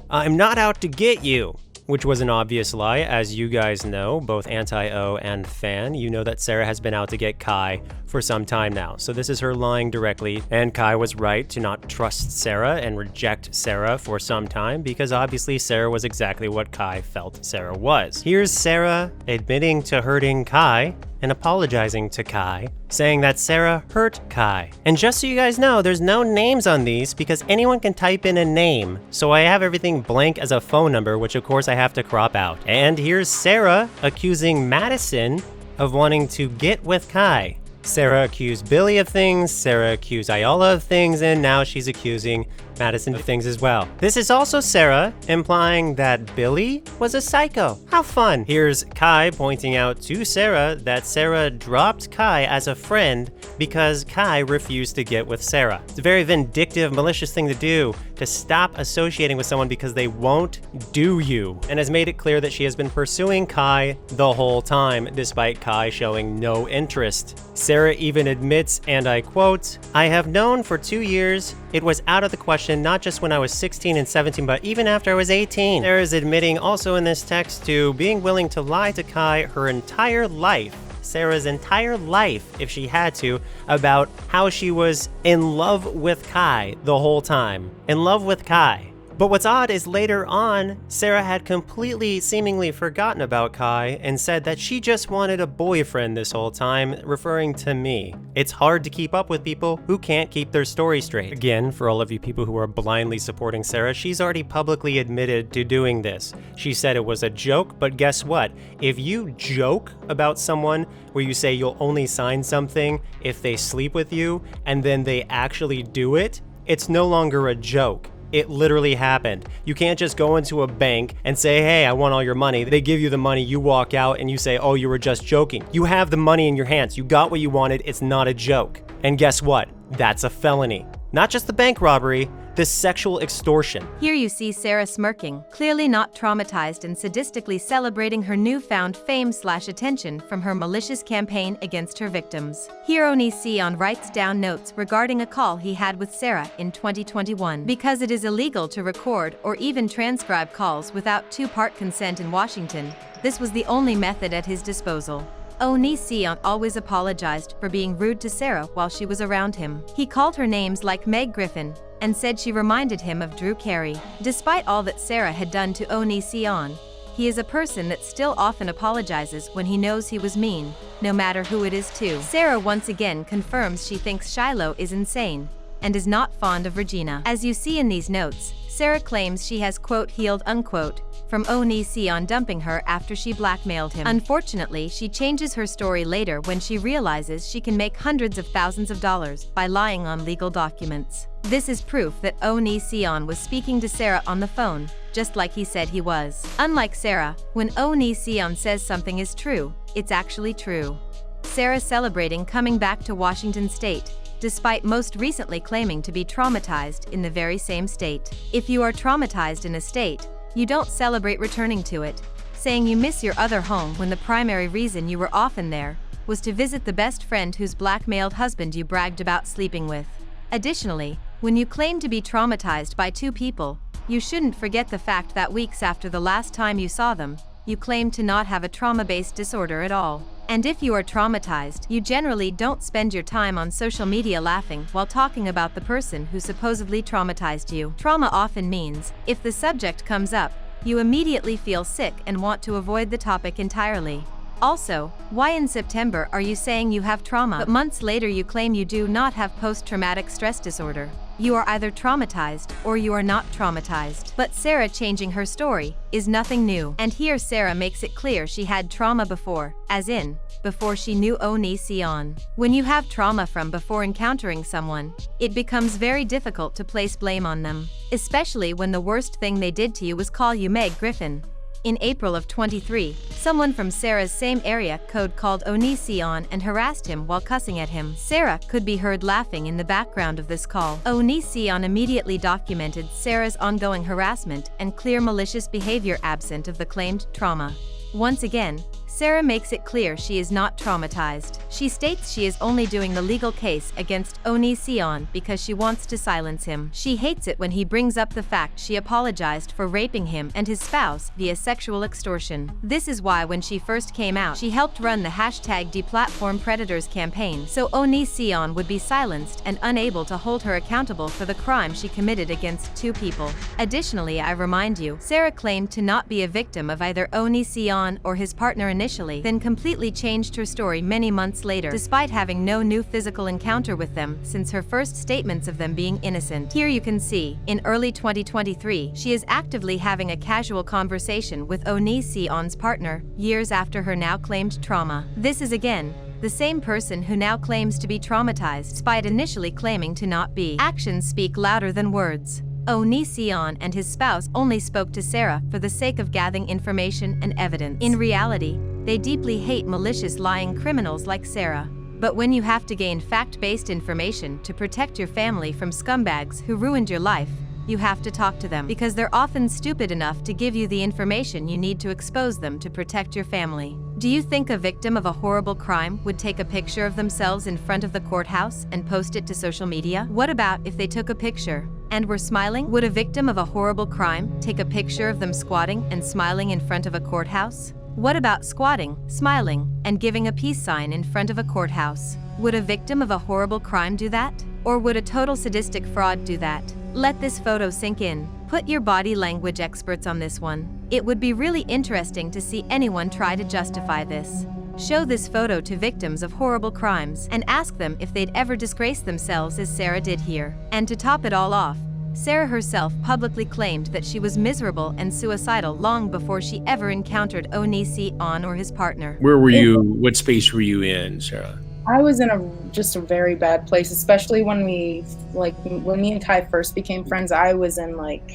S19: "I'm not out to get you," which was an obvious lie. As you guys know, both anti-O and fan, you know that Sarah has been out to get Kai for some time now. So this is her lying directly, and Kai was right to not trust Sarah and reject Sarah for some time, because obviously Sarah was exactly what Kai felt Sarah was. Here's Sarah admitting to hurting Kai and apologizing to Kai, saying that Sarah hurt Kai. And just so you guys know, there's no names on these because anyone can type in a name. So I have everything blank as a phone number, which of course I have to crop out. And here's Sarah accusing Madison of wanting to get with Kai. Sarah accused Billy of things, Sarah accused Ayala of things, and now she's accusing Madison of things as well. This is also Sarah implying that Billy was a psycho. How fun. Here's Kai pointing out to Sarah that Sarah dropped Kai as a friend because Kai refused to get with Sarah. It's a very vindictive, malicious thing to do, to stop associating with someone because they won't do you, and has made it clear that she has been pursuing Kai the whole time, despite Kai showing no interest. Sarah even admits, and I quote, "I have known for 2 years it was out of the question, not just when I was 16 and 17, but even after I was 18. Sarah is admitting also in this text to being willing to lie to Kai her entire life, Sarah's entire life, if she had to, about how she was in love with Kai the whole time. In love with Kai. But what's odd is later on, Sarah had completely seemingly forgotten about Kai and said that she just wanted a boyfriend this whole time, referring to me. It's hard to keep up with people who can't keep their story straight. Again, for all of you people who are blindly supporting Sarah, she's already publicly admitted to doing this. She said it was a joke, but guess what? If you joke about someone where you say you'll only sign something if they sleep with you, and then they actually do it, it's no longer a joke. It literally happened. You can't just go into a bank and say, hey, I want all your money. They give you the money, you walk out and you say, oh, you were just joking. You have the money in your hands. You got what you wanted. It's not a joke. And guess what? That's a felony. Not just the bank robbery, the sexual extortion.
S17: Here you see Sarah smirking, clearly not traumatized and sadistically celebrating her newfound fame/attention from her malicious campaign against her victims. Here Onision writes down notes regarding a call he had with Sarah in 2021. Because it is illegal to record or even transcribe calls without two-part consent in Washington, this was the only method at his disposal. Onision always apologized for being rude to Sarah while she was around him. He called her names like Meg Griffin and said she reminded him of Drew Carey. Despite all that Sarah had done to Onision, he is a person that still often apologizes when he knows he was mean, no matter who it is to. Sarah once again confirms she thinks Shiloh is insane and is not fond of Regina. As you see in these notes, Sarah claims she has quote healed unquote from Onision dumping her after she blackmailed him. Unfortunately, she changes her story later when she realizes she can make hundreds of thousands of dollars by lying on legal documents. This is proof that Onision was speaking to Sarah on the phone, just like he said he was. Unlike Sarah, when Onision says something is true, it's actually true. Sarah celebrating coming back to Washington State, despite most recently claiming to be traumatized in the very same state. If you are traumatized in a state, you don't celebrate returning to it, saying you miss your other home when the primary reason you were often there was to visit the best friend whose blackmailed husband you bragged about sleeping with. Additionally, when you claim to be traumatized by two people, you shouldn't forget the fact that weeks after the last time you saw them, you claim to not have a trauma-based disorder at all. And if you are traumatized, you generally don't spend your time on social media laughing while talking about the person who supposedly traumatized you. Trauma often means, if the subject comes up, you immediately feel sick and want to avoid the topic entirely. Also, why in September are you saying you have trauma, but months later you claim you do not have post-traumatic stress disorder? You are either traumatized or you are not traumatized. But Sarah changing her story is nothing new. And here Sarah makes it clear she had trauma before, as in, before she knew Onision. When you have trauma from before encountering someone, it becomes very difficult to place blame on them, especially when the worst thing they did to you was call you Meg Griffin. In April of 23, someone from Sarah's same area code called Onision and harassed him while cussing at him. Sarah could be heard laughing in the background of this call. Onision immediately documented Sarah's ongoing harassment and clear malicious behavior absent of the claimed trauma. Once again, Sarah makes it clear she is not traumatized. She states she is only doing the legal case against Onision because she wants to silence him. She hates it when he brings up the fact she apologized for raping him and his spouse via sexual extortion. This is why when she first came out, she helped run the hashtag Deplatform Predators campaign so Onision would be silenced and unable to hold her accountable for the crime she committed against two people. Additionally, I remind you, Sarah claimed to not be a victim of either Onision or his partner initially, then completely changed her story many months later, despite having no new physical encounter with them since her first statements of them being innocent. Here you can see, in early 2023, she is actively having a casual conversation with Onision's partner, years after her now claimed trauma. This is again the same person who now claims to be traumatized, despite initially claiming to not be. Actions speak louder than words. Onision and his spouse only spoke to Sarah for the sake of gathering information and evidence. In reality, they deeply hate malicious lying criminals like Sarah. But when you have to gain fact-based information to protect your family from scumbags who ruined your life, you have to talk to them because they're often stupid enough to give you the information you need to expose them to protect your family. Do you think a victim of a horrible crime would take a picture of themselves in front of the courthouse and post it to social media? What about if they took a picture and were smiling? Would a victim of a horrible crime take a picture of them squatting and smiling in front of a courthouse? What about squatting, smiling, and giving a peace sign in front of a courthouse? Would a victim of a horrible crime do that? Or would a total sadistic fraud do that? Let this photo sink in. Put your body language experts on this one. It would be really interesting to see anyone try to justify this. Show this photo to victims of horrible crimes and ask them if they'd ever disgrace themselves as Sarah did here. And to top it all off, Sarah herself publicly claimed that she was miserable and suicidal long before she ever encountered Onision or his partner.
S1: Where were you? What space were you in, Sarah?
S6: I was in just a very bad place, especially when me and Kai first became friends. I was in I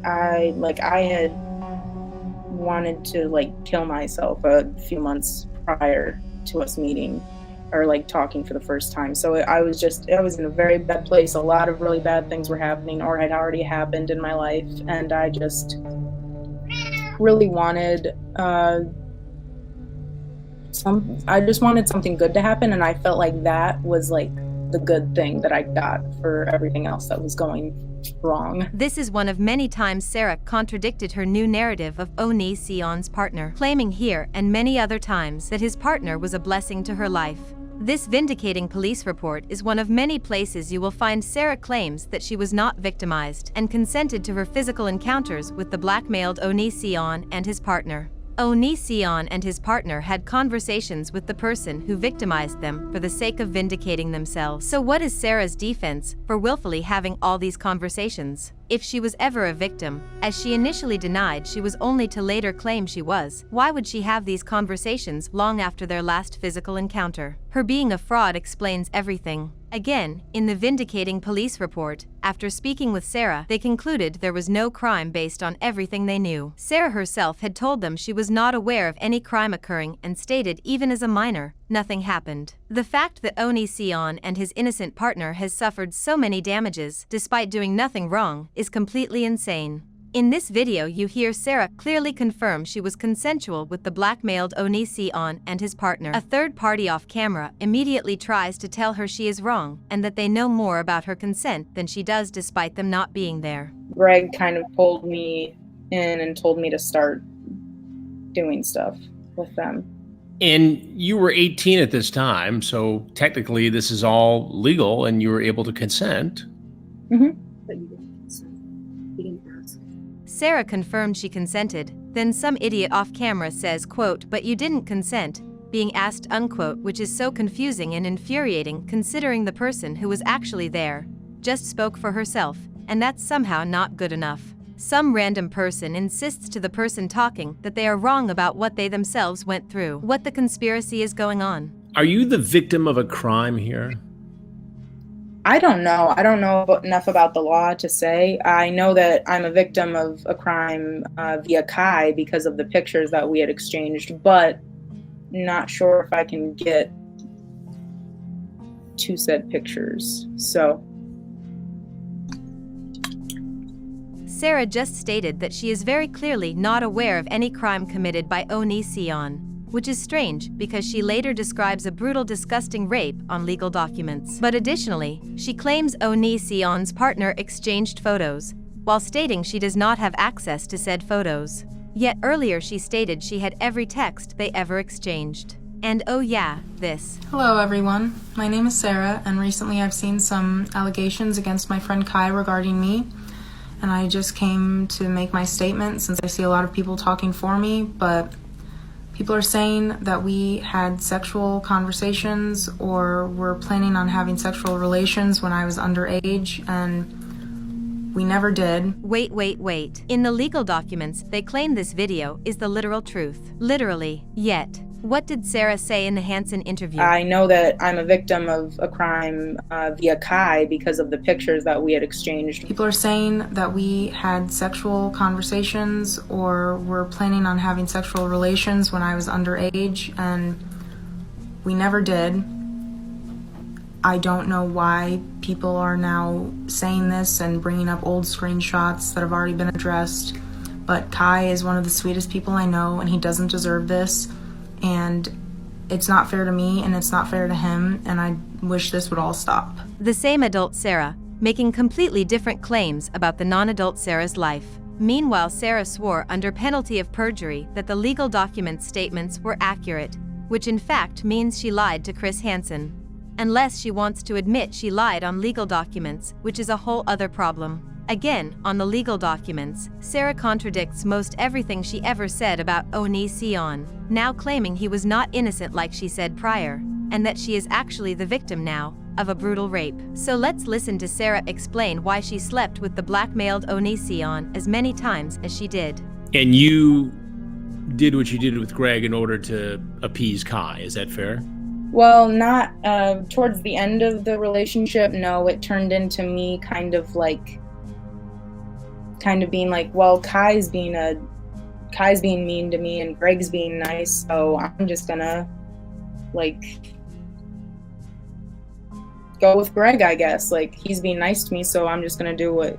S6: had wanted to kill myself a few months prior to us meeting or talking for the first time. So I was in a very bad place. A lot of really bad things were happening or had already happened in my life, and I just really wanted I just wanted something good to happen, and I felt like that was the good thing that I got for everything else that was going wrong.
S17: This is one of many times Sarah contradicted her new narrative of Onision's partner, claiming here and many other times that his partner was a blessing to her life. This vindicating police report is one of many places you will find Sarah claims that she was not victimized and consented to her physical encounters with the blackmailed Onision and his partner. Onision and his partner had conversations with the person who victimized them for the sake of vindicating themselves. So what is Sarah's defense for willfully having all these conversations? If she was ever a victim, as she initially denied she was only to later claim she was, why would she have these conversations long after their last physical encounter? Her being a fraud explains everything. Again, in the vindicating police report, after speaking with Sarah, they concluded there was no crime based on everything they knew. Sarah herself had told them she was not aware of any crime occurring and stated even as a minor, nothing happened. The fact that Onision and his innocent partner has suffered so many damages, despite doing nothing wrong, is completely insane. In this video you hear Sarah clearly confirm she was consensual with the blackmailed Onision and his partner. A third party off camera immediately tries to tell her she is wrong and that they know more about her consent than she does despite them not being there.
S6: Greg kind of pulled me in and told me to start doing stuff with them.
S1: And you were 18 at this time, so technically this is all legal and you were able to consent.
S6: Mm-hmm.
S17: Sarah confirmed she consented, Then some idiot off camera says, quote, "But you didn't consent," being asked, unquote, which is so confusing and infuriating considering the person who was actually there just spoke for herself, and that's somehow not good enough. Some random person insists to the person talking that they are wrong about what they themselves went through. What the conspiracy is going on?
S1: Are you the victim of a crime here?
S20: I don't know. I don't know enough about the law to say. I know that I'm a victim of a crime via Kai because of the pictures that we had exchanged, but not sure if I can get to said pictures. So
S17: Sarah just stated that she is very clearly not aware of any crime committed by Onision, which is strange because she later describes a brutal, disgusting rape on legal documents. But additionally, she claims Onision's partner exchanged photos, while stating she does not have access to said photos. Yet earlier she stated she had every text they ever exchanged. And oh yeah, this.
S8: Hello everyone, my name is Sarah, and recently I've seen some allegations against my friend Kai regarding me. And I just came to make my statement since I see a lot of people talking for me, but people are saying that we had sexual conversations or were planning on having sexual relations when I was underage, and we never did.
S17: Wait. In the legal documents, they claim this video is the literal truth. Literally. Yet, what did Sarah say in the Hansen interview?
S20: I know that I'm a victim of a crime via Kai because of the pictures that we had exchanged.
S8: People are saying that we had sexual conversations or were planning on having sexual relations when I was underage, and we never did. I don't know why people are now saying this and bringing up old screenshots that have already been addressed, but Kai is one of the sweetest people I know, and he doesn't deserve this. And it's not fair to me, and it's not fair to him, and I wish this would all stop.
S17: The same adult Sarah, making completely different claims about the non-adult Sarah's life. Meanwhile, Sarah swore under penalty of perjury that the legal documents statements were accurate, which in fact means she lied to Chris Hansen. Unless she wants to admit she lied on legal documents, which is a whole other problem. Again, on the legal documents, Sarah contradicts most everything she ever said about Onision, now claiming he was not innocent like she said prior, and that she is actually the victim now of a brutal rape. So let's listen to Sarah explain why she slept with the blackmailed Onision as many times as she did.
S1: And you did what you did with Greg in order to appease Kai, is that fair?
S20: Well, not towards the end of the relationship, no. It turned into me kind of being like, well, Kai's being mean to me and Greg's being nice, so I'm just gonna go with Greg, I guess. He's being nice to me, so I'm just gonna do what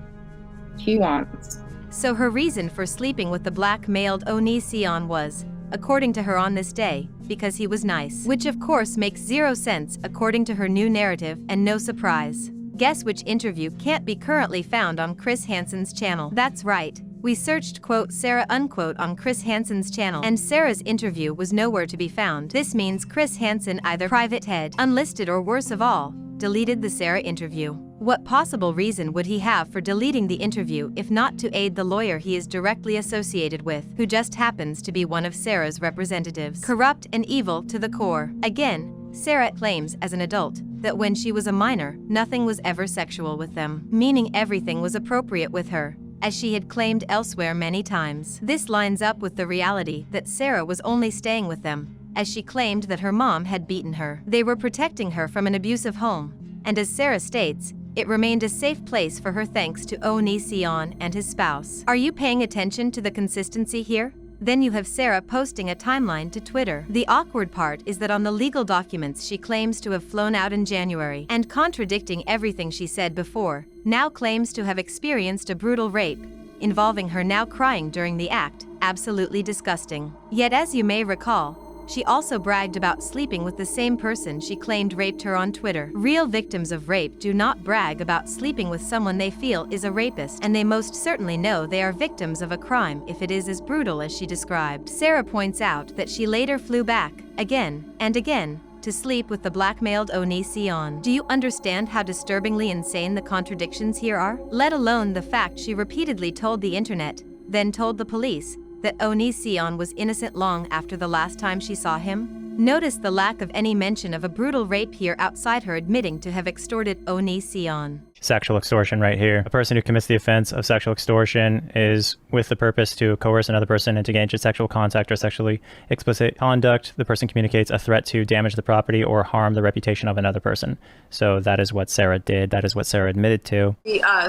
S20: he wants.
S17: So her reason for sleeping with the blackmailed Onision was, according to her on this day, because he was nice. Which of course makes zero sense according to her new narrative, and no surprise. Guess which interview can't be currently found on Chris Hansen's channel? That's right. We searched quote Sarah unquote on Chris Hansen's channel, and Sarah's interview was nowhere to be found. This means Chris Hansen either private head, unlisted, or worse of all, deleted the Sarah interview. What possible reason would he have for deleting the interview if not to aid the lawyer he is directly associated with, who just happens to be one of Sarah's representatives? Corrupt and evil to the core. Again, Sarah claims as an adult that when she was a minor, nothing was ever sexual with them, meaning everything was appropriate with her, as she had claimed elsewhere many times. This lines up with the reality that Sarah was only staying with them, as she claimed that her mom had beaten her. They were protecting her from an abusive home, and as Sarah states, it remained a safe place for her thanks to Onision and his spouse. Are you paying attention to the consistency here? Then you have Sarah posting a timeline to Twitter. The awkward part is that on the legal documents she claims to have flown out in January, and contradicting everything she said before, now claims to have experienced a brutal rape, involving her now crying during the act. Absolutely disgusting. Yet as you may recall, she also bragged about sleeping with the same person she claimed raped her on Twitter. Real victims of rape do not brag about sleeping with someone they feel is a rapist, and they most certainly know they are victims of a crime if it is as brutal as she described. Sarah points out that she later flew back, again and again, to sleep with the blackmailed Onision. Do you understand how disturbingly insane the contradictions here are? Let alone the fact she repeatedly told the internet, then told the police, that Onision was innocent long after the last time she saw him? Notice the lack of any mention of a brutal rape here outside her admitting to have extorted Onision.
S16: Sexual extortion right here. A person who commits the offense of sexual extortion is with the purpose to coerce another person into engage in sexual contact or sexually explicit conduct. The person communicates a threat to damage the property or harm the reputation of another person. So that is what Sarah did. That is what Sarah admitted to.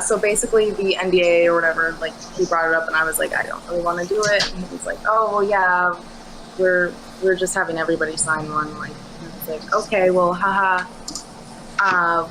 S6: So basically the NDA or whatever, like he brought it up and I was like, I don't really want to do it. And he was like, oh, well, yeah, we're just having everybody sign one. Like, and I was like, okay, well, haha.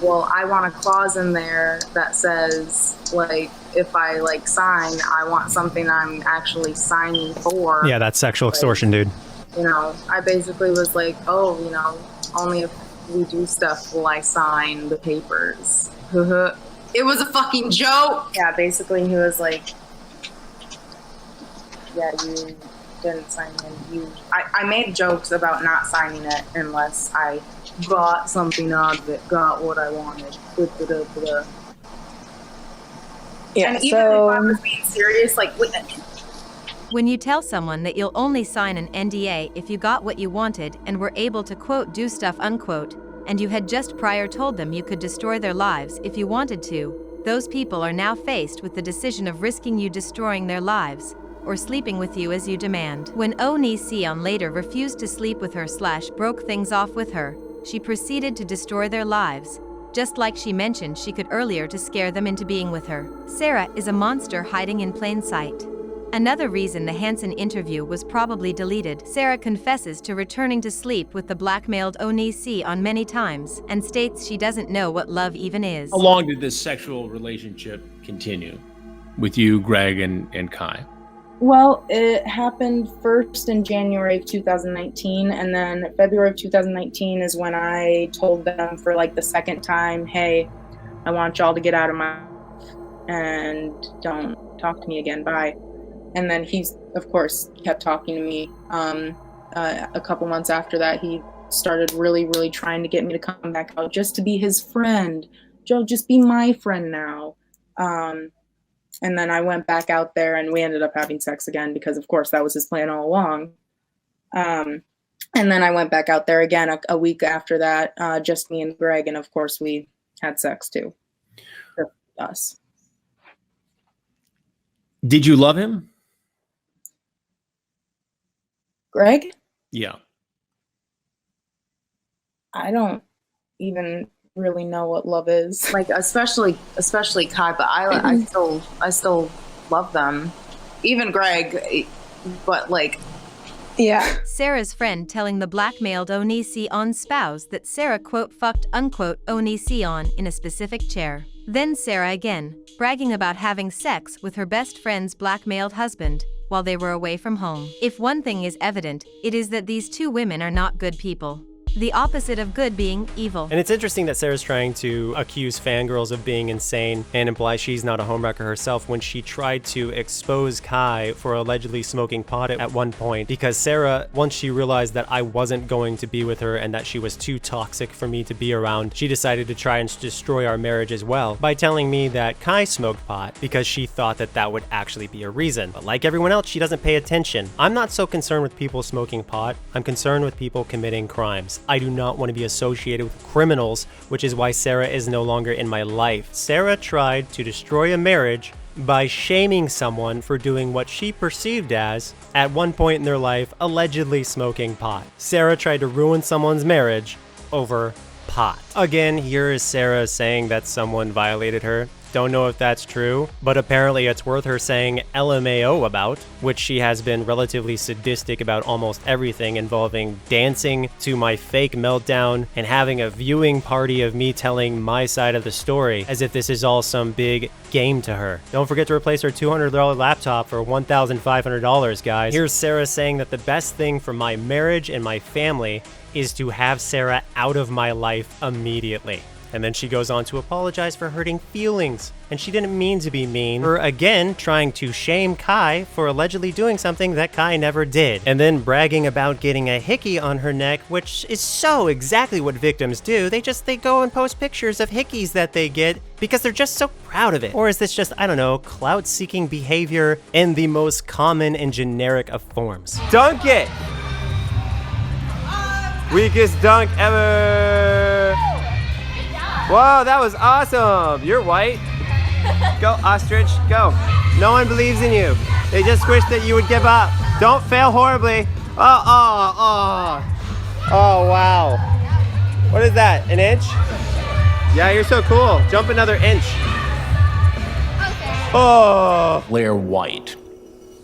S6: Well, I want a clause in there that says, like, if I, like, sign, I want something I'm actually signing for.
S16: Yeah, that's sexual extortion, dude.
S6: You know, I basically was like, oh, you know, only if we do stuff will I sign the papers. It was a fucking joke! Yeah, basically he was like, yeah, you didn't sign it. I made jokes about not signing it unless I got something out of it, got what I wanted.
S7: Yeah,
S6: and even if I was being serious, like,
S17: When you tell someone that you'll only sign an NDA if you got what you wanted and were able to quote do stuff unquote, and you had just prior told them you could destroy their lives if you wanted to, those people are now faced with the decision of risking you destroying their lives or sleeping with you as you demand. When Onision later refused to sleep with her / broke things off with her, she proceeded to destroy their lives, just like she mentioned she could earlier to scare them into being with her. Sarah is a monster hiding in plain sight. Another reason the Hansen interview was probably deleted. Sarah confesses to returning to sleep with the blackmailed Onision many times and states she doesn't know what love even is.
S1: How long did this sexual relationship continue with you, Greg, and Kai?
S20: Well, it happened first in January of 2019, and then February of 2019 is when I told them for like the second time, hey, I want y'all to get out of my life and don't talk to me again, bye. And then he's, of course, kept talking to me. A couple months after that, he started really trying to get me to come back out just to be his friend. Joe, just be my friend now. And then I went back out there and we ended up having sex again because, of course, that was his plan all along. And then I went back out there again a week after that, just me and Greg. And, of course, we had sex, too. Just us.
S1: Did you love him?
S20: Greg?
S1: Yeah.
S20: I don't even really know what love is.
S6: Like, especially Kai, but I still love them. Even Greg, but like,
S20: yeah.
S17: Sarah's friend telling the blackmailed Onision's spouse that Sarah quote fucked unquote Onision in a specific chair. Then Sarah again, bragging about having sex with her best friend's blackmailed husband while they were away from home. If one thing is evident, it is that these two women are not good people. The opposite of good being evil.
S13: And it's interesting that Sarah's trying to accuse fangirls of being insane and imply she's not a homewrecker herself when she tried to expose Kai for allegedly smoking pot at one point, because Sarah, once she realized that I wasn't going to be with her and that she was too toxic for me to be around, she decided to try and destroy our marriage as well by telling me that Kai smoked pot because she thought that that would actually be a reason. But like everyone else, she doesn't pay attention. I'm not so concerned with people smoking pot. I'm concerned with people committing crimes. I do not want to be associated with criminals, which is why Sarah is no longer in my life. Sarah tried to destroy a marriage by shaming someone for doing what she perceived as, at one point in their life, allegedly smoking pot. Sarah tried to ruin someone's marriage over pot. Again, here is Sarah saying that someone violated her. Don't know if that's true, but apparently it's worth her saying LMAO about, which she has been relatively sadistic about almost everything involving dancing to my fake meltdown and having a viewing party of me telling my side of the story as if this is all some big game to her. Don't forget to replace her $200 laptop for $1,500, guys. Here's Sarah saying that the best thing for my marriage and my family is to have Sarah out of my life immediately. And then she goes on to apologize for hurting feelings. And she didn't mean to be mean. Her again trying to shame Kai for allegedly doing something that Kai never did. And then bragging about getting a hickey on her neck, which is so exactly what victims do. They go and post pictures of hickeys that they get because they're just so proud of it. Or is this just, I don't know, clout-seeking behavior in the most common and generic of forms?
S16: Dunk it! Weakest dunk ever! Whoa, that was awesome! You're white. Go, ostrich, go. No one believes in you. They just wish that you would give up. Don't fail horribly. Oh, wow. What is that, an inch? Yeah, you're so cool. Jump another inch. Oh.
S1: Blair White.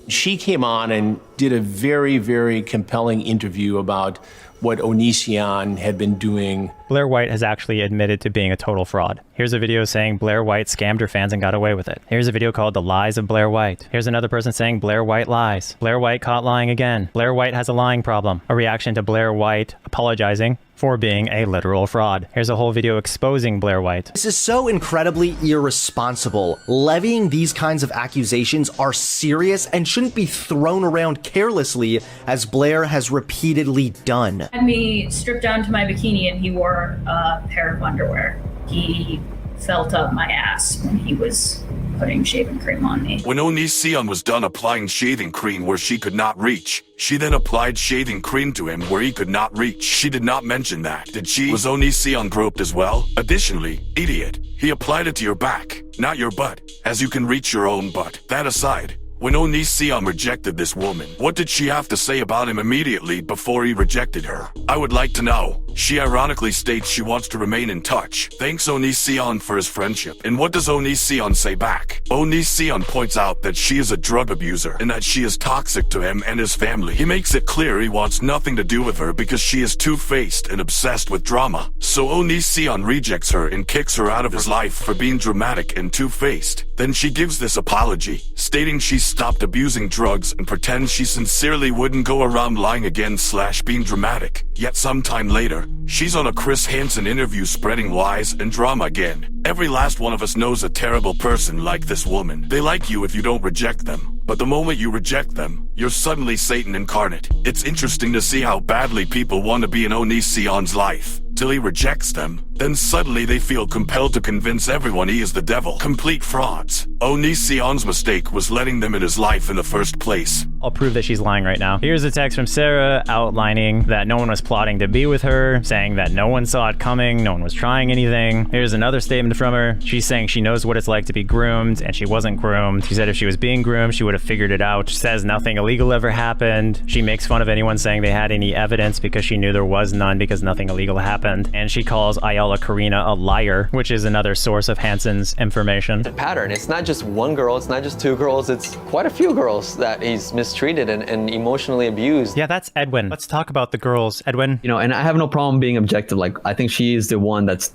S1: She came on and did a very, very compelling interview about what Onision had been doing.
S13: Blair White has actually admitted to being a total fraud. Here's a video saying Blair White scammed her fans and got away with it. Here's a video called The Lies of Blair White. Here's another person saying Blair White lies. Blair White caught lying again. Blair White has a lying problem. A reaction to Blair White apologizing for being a literal fraud. Here's a whole video exposing Blair White.
S15: This is so incredibly irresponsible. Levying these kinds of accusations are serious and shouldn't be thrown around carelessly, as Blair has repeatedly done.
S18: Had me stripped down to my bikini and he wore a pair of underwear. He felt up my ass when he was putting shaving cream on me.
S21: When Onision was done applying shaving cream where she could not reach, she then applied shaving cream to him where he could not reach. She did not mention that, did she? Was Onision groped as well? Additionally, idiot, he applied it to your back, not your butt, as you can reach your own butt. That aside, when Onision rejected this woman, what did she have to say about him immediately before he rejected her? I would like to know. She ironically states she wants to remain in touch. Thanks Onision for his friendship. And what does Onision say back? Onision points out that she is a drug abuser and that she is toxic to him and his family. He makes it clear he wants nothing to do with her because she is two-faced and obsessed with drama. So Onision rejects her and kicks her out of his life for being dramatic and two-faced. Then she gives this apology, stating she stopped abusing drugs and pretends she sincerely wouldn't go around lying again / being dramatic. Yet sometime later, she's on a Chris Hansen interview spreading lies and drama again. Every last one of us knows a terrible person like this woman. They like you if you don't reject them. But the moment you reject them, you're suddenly Satan incarnate. It's interesting to see how badly people want to be in Onision's life. Till he rejects them, then suddenly they feel compelled to convince everyone he is the devil. Complete frauds. Onision's mistake was letting them in his life in the first place.
S13: I'll prove that she's lying right now. Here's a text from Sarah outlining that no one was plotting to be with her, saying that no one saw it coming, no one was trying anything. Here's another statement from her. She's saying she knows what it's like to be groomed, and she wasn't groomed. She said if she was being groomed, she would have figured it out. She says nothing illegal ever happened. She makes fun of anyone saying they had any evidence because she knew there was none because nothing illegal happened. And she calls Ayala Karina a liar, which is another source of Hansen's information.
S24: The pattern, it's not just one girl, it's not just two girls, it's quite a few girls that he's mistreated and emotionally abused.
S13: Yeah, that's Edwin. Let's talk about the girls. Edwin?
S25: You know, and I have no problem being objective. Like, I think she is the one that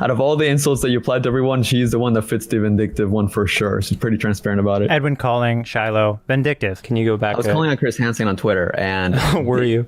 S25: out of all the insults that you applied to everyone, she's the one that fits the vindictive one for sure. She's pretty transparent about it.
S13: Edwin calling Shiloh vindictive. Can you go back
S25: I was calling out Chris Hansen on Twitter and...
S13: Were you?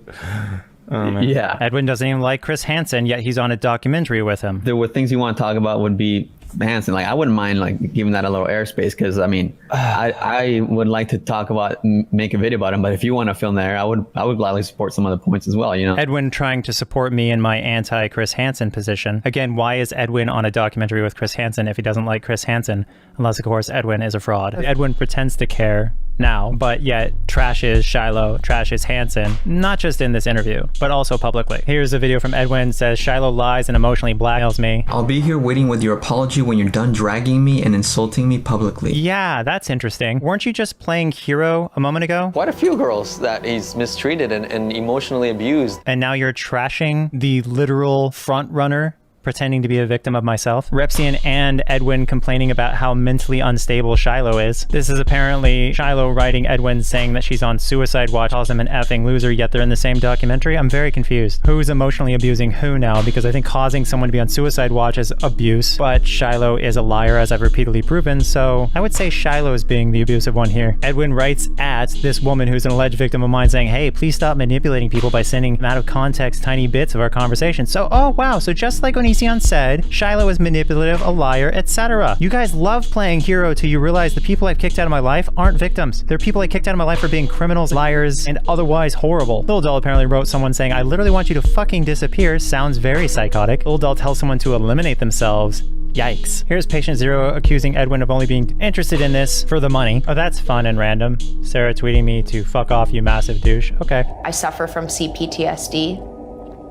S13: Oh, man.
S25: Yeah.
S13: Edwin doesn't even like Chris Hansen, yet he's on a documentary with him.
S25: There were things you want to talk about would be Hansen. Like, I wouldn't mind like giving that a little airspace because I mean, I would like to talk about, make a video about him. But if you want to film there, I would gladly support some other points as well. You know,
S13: Edwin trying to support me in my anti-Chris Hansen position. Again, why is Edwin on a documentary with Chris Hansen if he doesn't like Chris Hansen? Unless, of course, Edwin is a fraud. Edwin pretends to care now, but yet trashes Shiloh, trashes Hansen, not just in this interview, but also publicly. Here's a video from Edwin, says Shiloh lies and emotionally blackmails me.
S26: I'll be here waiting with your apology when you're done dragging me and insulting me publicly.
S13: Yeah, that's interesting. Weren't you just playing hero a moment ago?
S24: Quite a few girls that he's mistreated and emotionally abused.
S13: And now you're trashing the literal front runner, pretending to be a victim of myself. Repsian and Edwin complaining about how mentally unstable Shiloh is. This is apparently Shiloh writing Edwin saying that she's on suicide watch, calls him an effing loser, yet they're in the same documentary. I'm very confused. Who's emotionally abusing who now? Because I think causing someone to be on suicide watch is abuse, but Shiloh is a liar, as I've repeatedly proven, so I would say Shiloh is being the abusive one here. Edwin writes at this woman who's an alleged victim of mine saying, hey, please stop manipulating people by sending out of context tiny bits of our conversation. So, oh wow, so just like when he
S16: Onision said Shiloh is manipulative, a liar, etc. You guys love playing hero till you realize the people I've kicked out of my life aren't victims. They're people I kicked out of my life for being criminals, liars, and otherwise horrible. Little Doll apparently wrote someone saying, I literally want you to fucking disappear. Sounds very psychotic. Little Doll tells someone to eliminate themselves. Yikes. Here's Patient Zero accusing Edwin of only being interested in this for the money. Oh, that's fun and random. Sarah tweeting me to fuck off, you massive douche. Okay.
S2: I suffer from CPTSD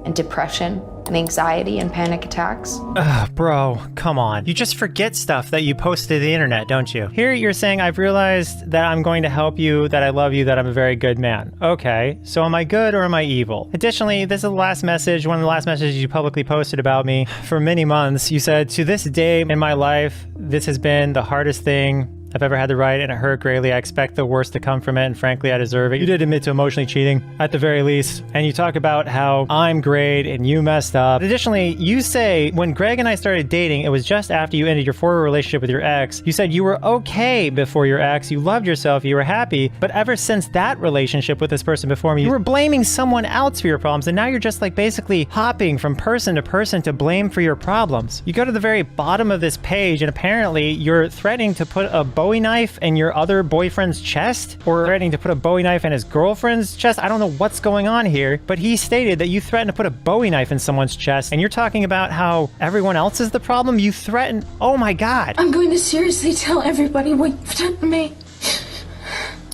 S2: and depression and anxiety and panic attacks.
S16: Ugh, bro, come on. You just forget stuff that you post to the internet, don't you? Here you're saying, I've realized that I'm going to help you, that I love you, that I'm a very good man. Okay, so am I good or am I evil? Additionally, this is the last message, one of the last messages you publicly posted about me. For many months, you said, to this day in my life, this has been the hardest thing I've ever had to write, and it hurt greatly. I expect the worst to come from it, and frankly, I deserve it. You did admit to emotionally cheating, at the very least, and you talk about how I'm great and you messed up. Additionally, you say, when Greg and I started dating, it was just after you ended your 4-year relationship with your ex. You said you were okay before your ex, you loved yourself, you were happy, but ever since that relationship with this person before me, you were blaming someone else for your problems, and now you're just like basically hopping from person to person to blame for your problems. You go to the very bottom of this page, and apparently you're threatening to put a Bowie knife in your other boyfriend's chest, or threatening to put a Bowie knife in his girlfriend's chest. I don't know what's going on here, but he stated that you threatened to put a Bowie knife in someone's chest, and you're talking about how everyone else is the problem. You threatened. Oh my god.
S3: I'm going to seriously tell everybody what you've done to me.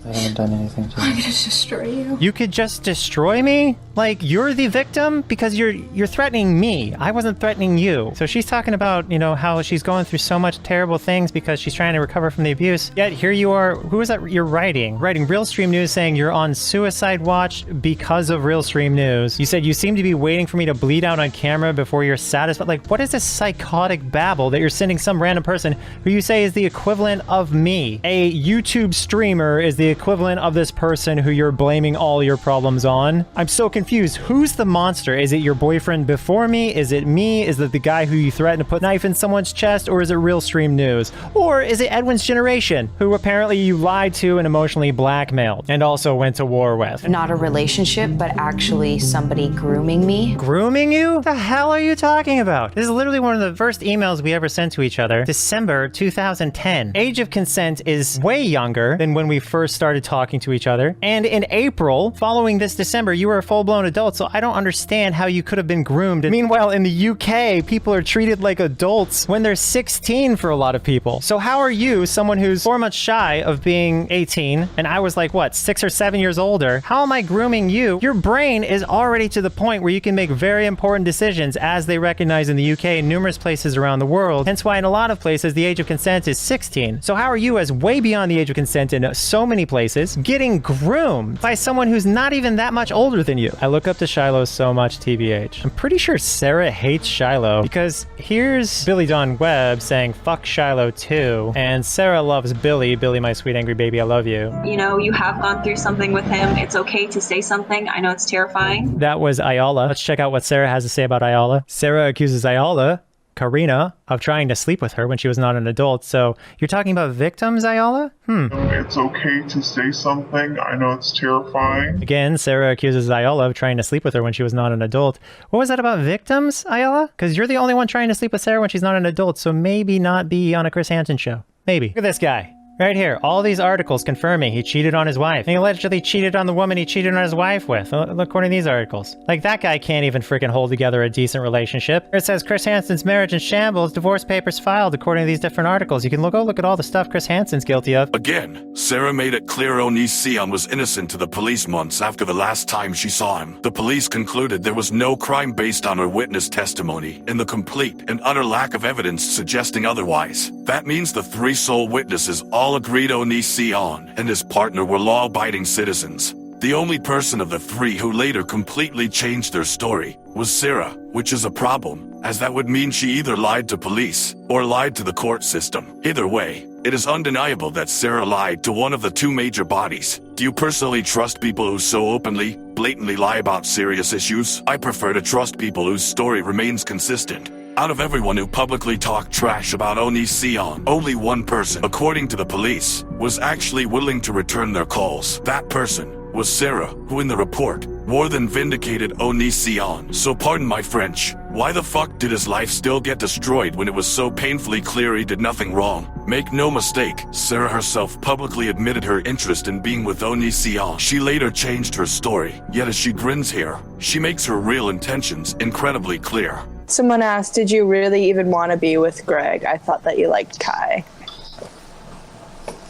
S26: I haven't done anything to you.
S3: I'm gonna destroy you.
S16: You could just destroy me? Like, you're the victim? Because you're threatening me. I wasn't threatening you. So she's talking about, you know, how she's going through so much terrible things because she's trying to recover from the abuse. Yet here you are. Who is that you're writing? Writing Real Stream News saying you're on suicide watch because of Real Stream News. You said you seem to be waiting for me to bleed out on camera before you're satisfied. Like, what is this psychotic babble that you're sending some random person who you say is the equivalent of me? A YouTube streamer is the equivalent of this person who you're blaming all your problems on. I'm so confused. Who's the monster? Is it your boyfriend before me? Is it me? Is it the guy who you threatened to put a knife in someone's chest? Or is it Real Stream News? Or is it Edwin's generation, who apparently you lied to and emotionally blackmailed and also went to war with?
S2: Not a relationship, but actually somebody grooming me.
S16: Grooming you? What the hell are you talking about? This is literally one of the first emails we ever sent to each other. December 2010. Age of consent is way younger than when we first started talking to each other. And in April, following this December, you were a full-blown adult, so I don't understand how you could have been groomed. And meanwhile, in the UK, people are treated like adults when they're 16 for a lot of people. So how are you, someone who's 4 months shy of being 18, and I was like, what, 6 or 7 years older? How am I grooming you? Your brain is already to the point where you can make very important decisions, as they recognize in the UK and numerous places around the world. Hence why in a lot of places, the age of consent is 16. So how are you, as way beyond the age of consent in so many places, getting groomed by someone who's not even that much older than you? I look up to Shiloh so much, TBH. I'm pretty sure Sarah hates Shiloh, because here's Billy Dawn Webb saying fuck Shiloh too, and Sarah loves Billy. Billy, my sweet angry baby, I love you.
S9: You know, you have gone through something with him. It's okay to say something. I know it's terrifying.
S16: That was Ayala. Let's check out what Sarah has to say about Ayala. Sarah accuses Ayala, Karina, of trying to sleep with her when she was not an adult. So you're talking about victims, Ayala?
S10: It's okay to say something. I know it's terrifying.
S16: Again, Sarah accuses Ayala of trying to sleep with her when she was not an adult. What was that about victims, Ayala? Because you're the only one trying to sleep with Sarah when she's not an adult, so maybe not be on a Chris Hansen show. Maybe. Look at this guy. Right here, all these articles confirming he cheated on his wife. And he allegedly cheated on the woman he cheated on his wife with, according to these articles. Like, that guy can't even freaking hold together a decent relationship. It says Chris Hansen's marriage in shambles, divorce papers filed, according to these different articles. You can go look at all the stuff Chris Hansen's guilty of.
S21: Again, Sarah made it clear Onision was innocent to the police months after the last time she saw him. The police concluded there was no crime based on her witness testimony and the complete and utter lack of evidence suggesting otherwise. That means the 3 sole witnesses all agreed Onision and his partner were law-abiding citizens. The only person of the 3 who later completely changed their story was Sarah, which is a problem, as that would mean she either lied to police or lied to the court system. Either way, it is undeniable that Sarah lied to one of the 2 major bodies. Do you personally trust people who so openly, blatantly lie about serious issues? I prefer to trust people whose story remains consistent. Out of everyone who publicly talked trash about Onision, only one person, according to the police, was actually willing to return their calls. That person was Sarah, who in the report more than vindicated Onision. So pardon my French, why the fuck did his life still get destroyed when it was so painfully clear he did nothing wrong? Make no mistake, Sarah herself publicly admitted her interest in being with Onision. She later changed her story, yet as she grins here, she makes her real intentions incredibly clear.
S7: Someone asked, did you really even want to be with Greg? I thought that you liked Kai.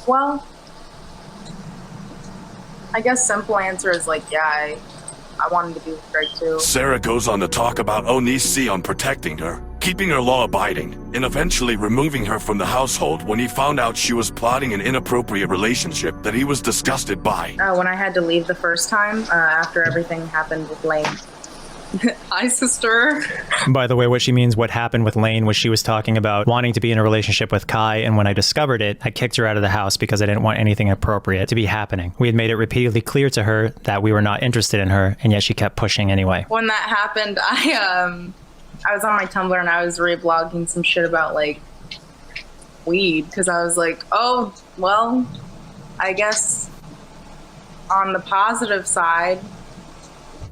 S6: Well, I guess simple answer is like, yeah, I wanted to be with Greg too.
S21: Sarah goes on to talk about Onision protecting her, keeping her law-abiding, and eventually removing her from the household when he found out she was plotting an inappropriate relationship that he was disgusted by.
S6: When I had to leave the first time, after everything happened with Lane. Hi, sister.
S13: By the way, what she means, what happened with Lane, was she was talking about wanting to be in a relationship with Kai, and when I discovered it, I kicked her out of the house because I didn't want anything appropriate to be happening. We had made it repeatedly clear to her that we were not interested in her, and yet she kept pushing anyway.
S6: When that happened, I was on my Tumblr and I was reblogging some shit about, like, weed, because I was like, oh, well, I guess on the positive side,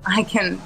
S6: I can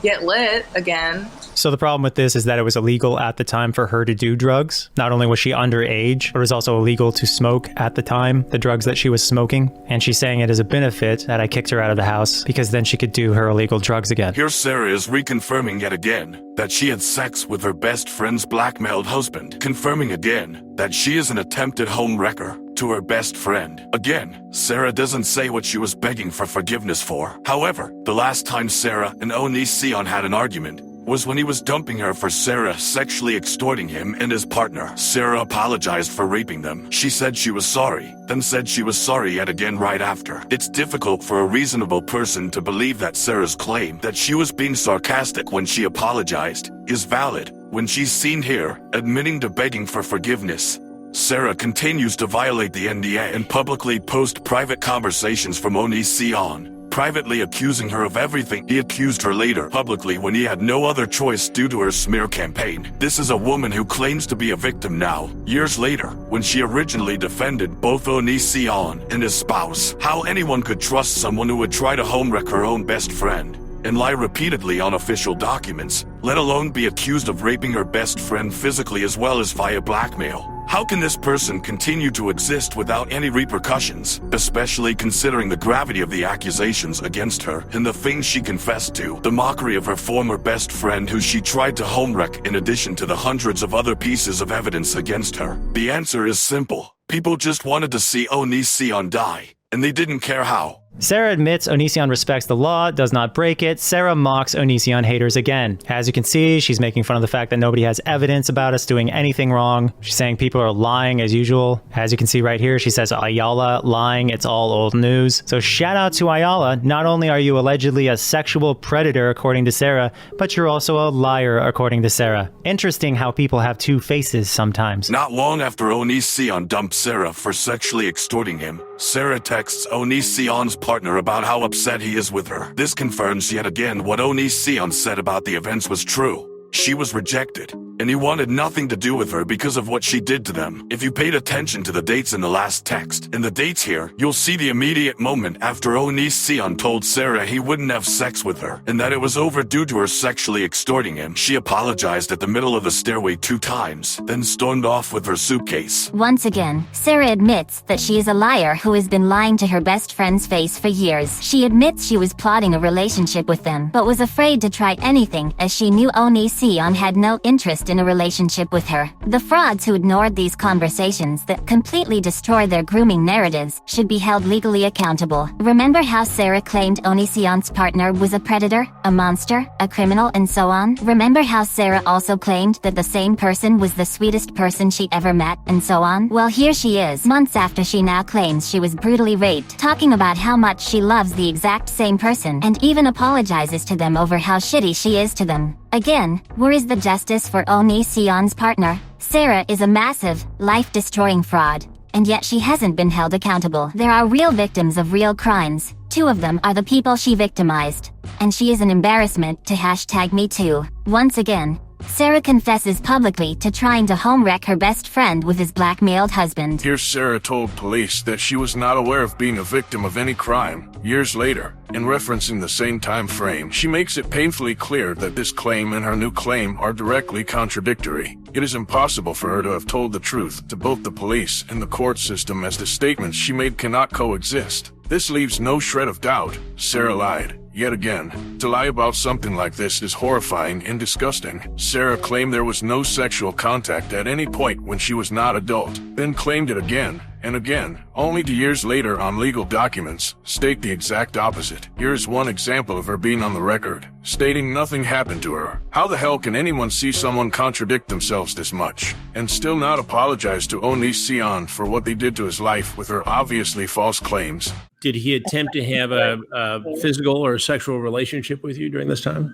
S6: get lit again.
S13: So the problem with this is that it was illegal at the time for her to do drugs. Not only was she underage, but it was also illegal to smoke at the time, the drugs that she was smoking. And she's saying it as a benefit that I kicked her out of the house because then she could do her illegal drugs again.
S21: Here Sarah is reconfirming yet again that she had sex with her best friend's blackmailed husband, confirming again that she is an attempted home wrecker to her best friend. Again, Sarah doesn't say what she was begging for forgiveness for. However, the last time Sarah and Onision had an argument was when he was dumping her for Sarah sexually extorting him and his partner. Sarah apologized for raping them. She said she was sorry, then said she was sorry yet again right after. It's difficult for a reasonable person to believe that Sarah's claim that she was being sarcastic when she apologized is valid when she's seen here admitting to begging for forgiveness. Sarah continues to violate the NDA and publicly post private conversations from Onision, privately accusing her of everything he accused her later publicly when he had no other choice due to her smear campaign. This is a woman who claims to be a victim now, years later, when she originally defended both Onision and his spouse. How anyone could trust someone who would try to homewreck her own best friend and lie repeatedly on official documents, let alone be accused of raping her best friend physically as well as via blackmail. How can this person continue to exist without any repercussions, especially considering the gravity of the accusations against her and the things she confessed to, the mockery of her former best friend who she tried to homewreck in addition to the hundreds of other pieces of evidence against her? The answer is simple. People just wanted to see Onision die, and they didn't care how.
S13: Sarah admits Onision respects the law, does not break it. Sarah mocks Onision haters again. As you can see, she's making fun of the fact that nobody has evidence about us doing anything wrong. She's saying people are lying as usual. As you can see right here, she says Ayala lying, it's all old news. So shout out to Ayala. Not only are you allegedly a sexual predator according to Sarah, but you're also a liar according to Sarah. Interesting how people have two faces sometimes.
S21: Not long after Onision dumped Sarah for sexually extorting him, Sarah texts Onision's partner about how upset he is with her. This confirms yet again what Onision said about the events was true. She was rejected, and he wanted nothing to do with her because of what she did to them. If you paid attention to the dates in the last text, in the dates here, you'll see the immediate moment after Onision told Sarah he wouldn't have sex with her, and that it was over due to her sexually extorting him. She apologized at the middle of the stairway 2 times, then stormed off with her suitcase.
S4: Once again, Sarah admits that she is a liar who has been lying to her best friend's face for years. She admits she was plotting a relationship with them, but was afraid to try anything as she knew Onision had no interest in a relationship with her. The frauds who ignored these conversations that completely destroy their grooming narratives should be held legally accountable. Remember how Sarah claimed Onision's partner was a predator, a monster, a criminal, and so on? Remember how Sarah also claimed that the same person was the sweetest person she ever met, and so on? Well, here she is, months after she now claims she was brutally raped, talking about how much she loves the exact same person, and even apologizes to them over how shitty she is to them. Again, where is the justice for Onision's partner? Sarah is a massive, life-destroying fraud, and yet she hasn't been held accountable. There are real victims of real crimes. 2 of them are the people she victimized, and she is an embarrassment to #MeToo. Once again, Sarah confesses publicly to trying to homewreck her best friend with his blackmailed husband.
S21: Here Sarah told police that she was not aware of being a victim of any crime. Years later, in referencing the same time frame, she makes it painfully clear that this claim and her new claim are directly contradictory. It is impossible for her to have told the truth to both the police and the court system, as the statements she made cannot coexist. This leaves no shred of doubt. Sarah lied. Yet again, to lie about something like this is horrifying and disgusting. Sarah claimed there was no sexual contact at any point when she was not adult, then claimed it again and again, only to years later on legal documents state the exact opposite. Here's one example of her being on the record, stating nothing happened to her. How the hell can anyone see someone contradict themselves this much, and still not apologize to Onision for what they did to his life with her obviously false claims?
S1: Did he attempt to have a physical or sexual relationship with you during this time?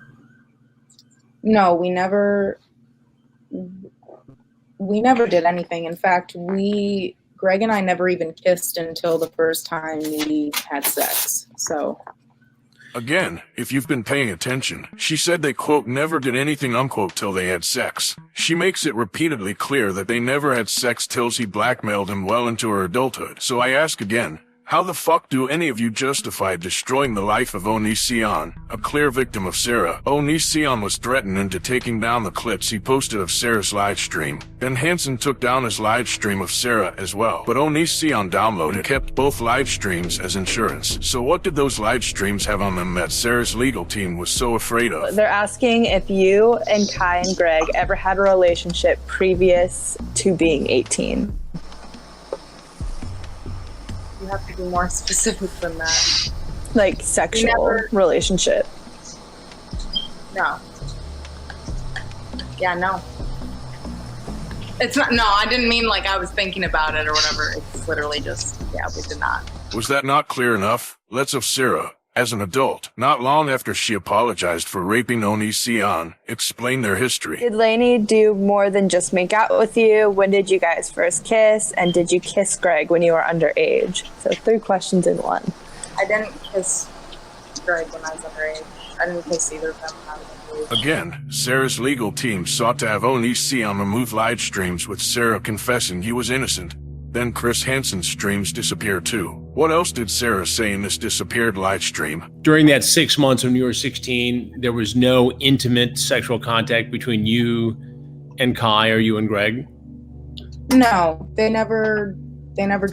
S20: No, we never did anything. In fact, Greg and I never even kissed until the first time we had sex. So
S21: again, if you've been paying attention, she said they, quote, never did anything, unquote, till they had sex. She makes it repeatedly clear that they never had sex till she blackmailed him well into her adulthood. So I ask again, how the fuck do any of you justify destroying the life of Onision, a clear victim of Sarah? Onision was threatened into taking down the clips he posted of Sarah's live stream. Then Hansen took down his live stream of Sarah as well. But Onision downloaded and kept both live streams as insurance. So what did those live streams have on them that Sarah's legal team was so afraid of?
S7: They're asking if you and Kai and Greg ever had a relationship previous to being 18.
S6: You have to be more specific than that.
S7: Like sexual relationship.
S6: No. Yeah, no. It's not, no, I didn't mean like I was thinking about it or whatever. It's literally just, yeah, we did not.
S21: Was that not clear enough? Let's of Sarah, as an adult, not long after she apologized for raping Onision, explain their history.
S7: Did Lainey do more than just make out with you? When did you guys first kiss? And did you kiss Greg when you were underage? So 3 questions in one.
S6: I didn't kiss Greg when I was underage. I didn't kiss either of them when I was underage.
S21: Again, Sarah's legal team sought to have Onision remove live streams with Sarah confessing he was innocent. Then Chris Hansen's streams disappeared too. What else did Sarah say in this disappeared live stream?
S1: During that 6 months when you were 16, there was no intimate sexual contact between you and Kai or you and Greg?
S20: no, they never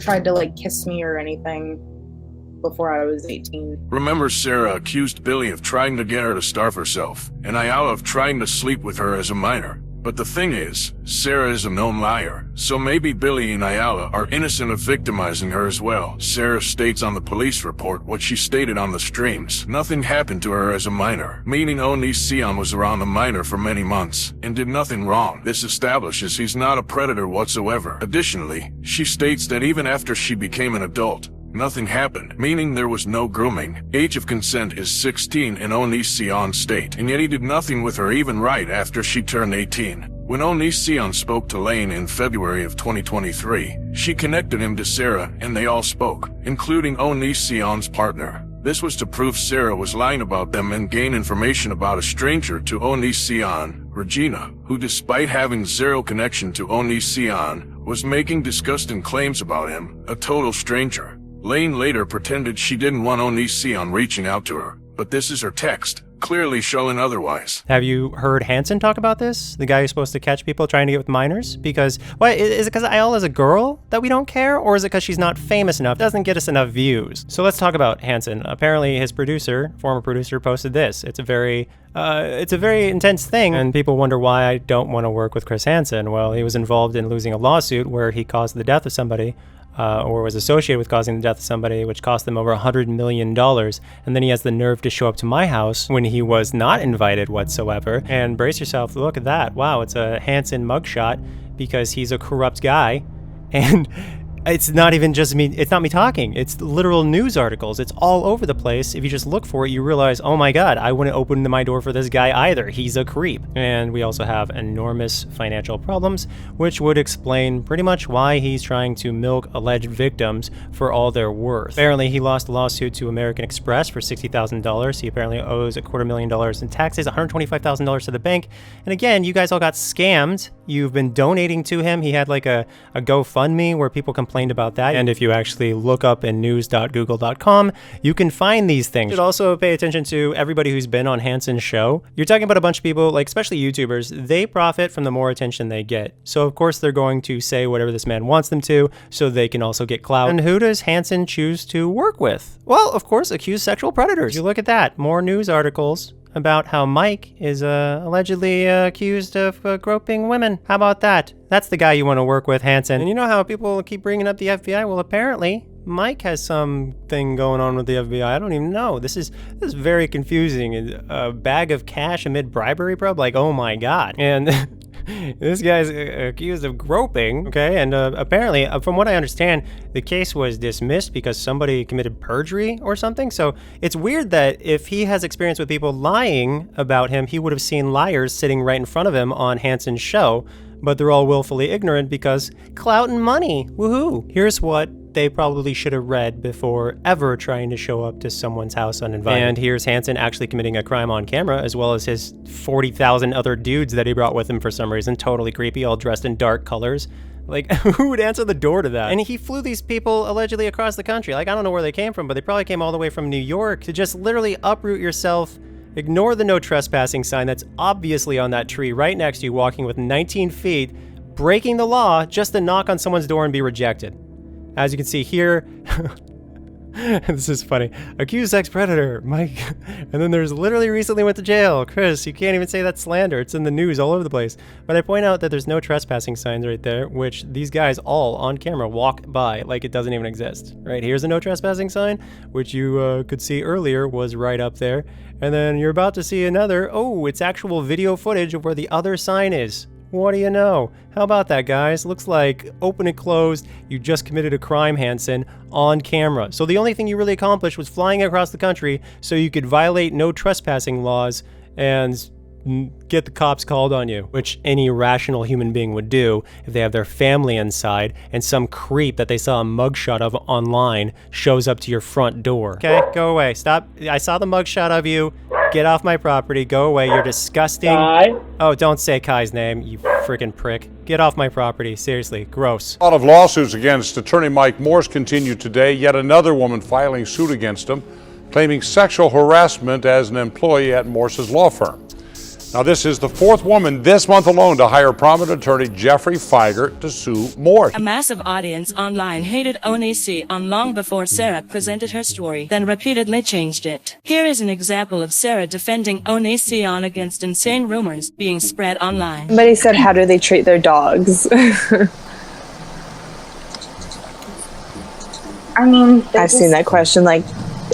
S20: tried to like kiss me or anything before I was 18.
S21: Remember, Sarah accused Billy of trying to get her to starve herself, and Ayala of trying to sleep with her as a minor. But the thing is, Sarah is a known liar, so maybe Billy and Ayala are innocent of victimizing her as well. Sarah states on the police report what she stated on the streams. Nothing happened to her as a minor, meaning Onision was around a minor for many months and did nothing wrong. This establishes he's not a predator whatsoever. Additionally, she states that even after she became an adult, nothing happened, meaning there was no grooming. Age of consent is 16 in Onision's state, and yet he did nothing with her even right after she turned 18. When Onision spoke to Lane in February of 2023, she connected him to Sarah and they all spoke, including Onision's partner. This was to prove Sarah was lying about them and gain information about a stranger to Onision, Regina, who despite having zero connection to Onision, was making disgusting claims about him, a total stranger. Lane later pretended she didn't want Onision reaching out to her, but this is her text, clearly showing otherwise.
S13: Have you heard Hansen talk about this? The guy who's supposed to catch people trying to get with minors? Because, what, is it because Ayala's a girl that we don't care? Or is it because she's not famous enough, doesn't get us enough views? So let's talk about Hansen. Apparently his producer, former producer, posted this. It's a very intense thing, and people wonder why I don't want to work with Chris Hansen. Well, he was involved in losing a lawsuit where he caused the death of somebody, or was associated with causing the death of somebody, which cost them over $100 million. And then he has the nerve to show up to my house when he was not invited whatsoever. And brace yourself, look at that. Wow, it's a Hansen mugshot because he's a corrupt guy. And It's not even just me, it's not me talking, it's literal news articles. It's all over the place. If you just look for it, you realize, oh my god, I wouldn't open my door for this guy either. He's a creep. And we also have enormous financial problems, which would explain pretty much why he's trying to milk alleged victims for all their worth. Apparently, he lost a lawsuit to American Express for $60,000. He apparently owes $250,000 in taxes, $125,000 to the bank. And again, you guys all got scammed. You've been donating to him. He had like a GoFundMe where people complained about that. And if you actually look up in news.google.com, you can find these things. You should also pay attention to everybody who's been on Hanson's show. You're talking about a bunch of people, like especially YouTubers, they profit from the more attention they get. So of course they're going to say whatever this man wants them to, so they can also get clout. And who does Hanson choose to work with? Well, of course, accused sexual predators. You look at that, more news articles about how Mike is allegedly accused of groping women. How about that? That's the guy you want to work with, Hanson. And you know how people keep bringing up the FBI? Well, apparently, Mike has something going on with the FBI. I don't even know. This is very confusing. A bag of cash amid bribery probe? Like, oh my god. And this guy's accused of groping, okay? And apparently, from what I understand, the case was dismissed because somebody committed perjury or something. So it's weird that if he has experience with people lying about him, he would have seen liars sitting right in front of him on Hanson's show, but they're all willfully ignorant because clout and money, woohoo. Here's what they probably should have read before ever trying to show up to someone's house uninvited. And here's Hanson actually committing a crime on camera, as well as his 40,000 other dudes that he brought with him for some reason, totally creepy, all dressed in dark colors. Like, who would answer the door to that? And he flew these people allegedly across the country. Like, I don't know where they came from, but they probably came all the way from New York to just literally uproot yourself. Ignore the no trespassing sign that's obviously on that tree right next to you, walking with 19 feet, breaking the law just to knock on someone's door and be rejected. As you can see here, this is funny. Accused sex predator, Mike. And then there's literally recently went to jail. Chris, you can't even say that's slander. It's in the news all over the place. But I point out that there's no trespassing signs right there, which these guys all on camera walk by like it doesn't even exist. Right, here's a no trespassing sign, which you could see earlier was right up there. And then you're about to see another. Oh, it's actual video footage of where the other sign is. What do you know? How about that, guys? Looks like open and closed. You just committed a crime, Hanson, on camera. So the only thing you really accomplished was flying across the country so you could violate no trespassing laws and get the cops called on you, which any rational human being would do if they have their family inside and some creep that they saw a mugshot of online shows up to your front door. Okay, go away. Stop. I saw the mugshot of you. Get off my property. Go away. You're disgusting. Kai? Oh, don't say Kai's name, you freaking prick. Get off my property. Seriously, gross.
S5: A lot of lawsuits against attorney Mike Morse continue today. Yet another woman filing suit against him, claiming sexual harassment as an employee at Morse's law firm. Now, this is the fourth woman this month alone to hire prominent attorney Jeffrey Feiger to sue Morse.
S11: A massive audience online hated Onision long before Sarah presented her story, then repeatedly changed it. Here is an example of Sarah defending Onision against insane rumors being spread online.
S7: Somebody said, how do they treat their dogs?
S20: I mean,
S7: I've seen that question like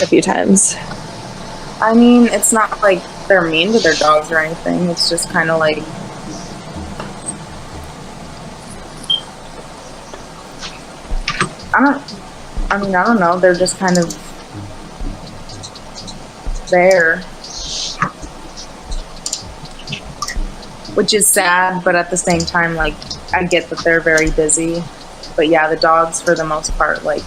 S7: a few times.
S20: I mean, it's not like they're mean to their dogs or anything. It's just kind of like, I don't know. They're just kind of there, which is sad, but at the same time, like, I get that they're very busy. But yeah, the dogs, for the most part, like,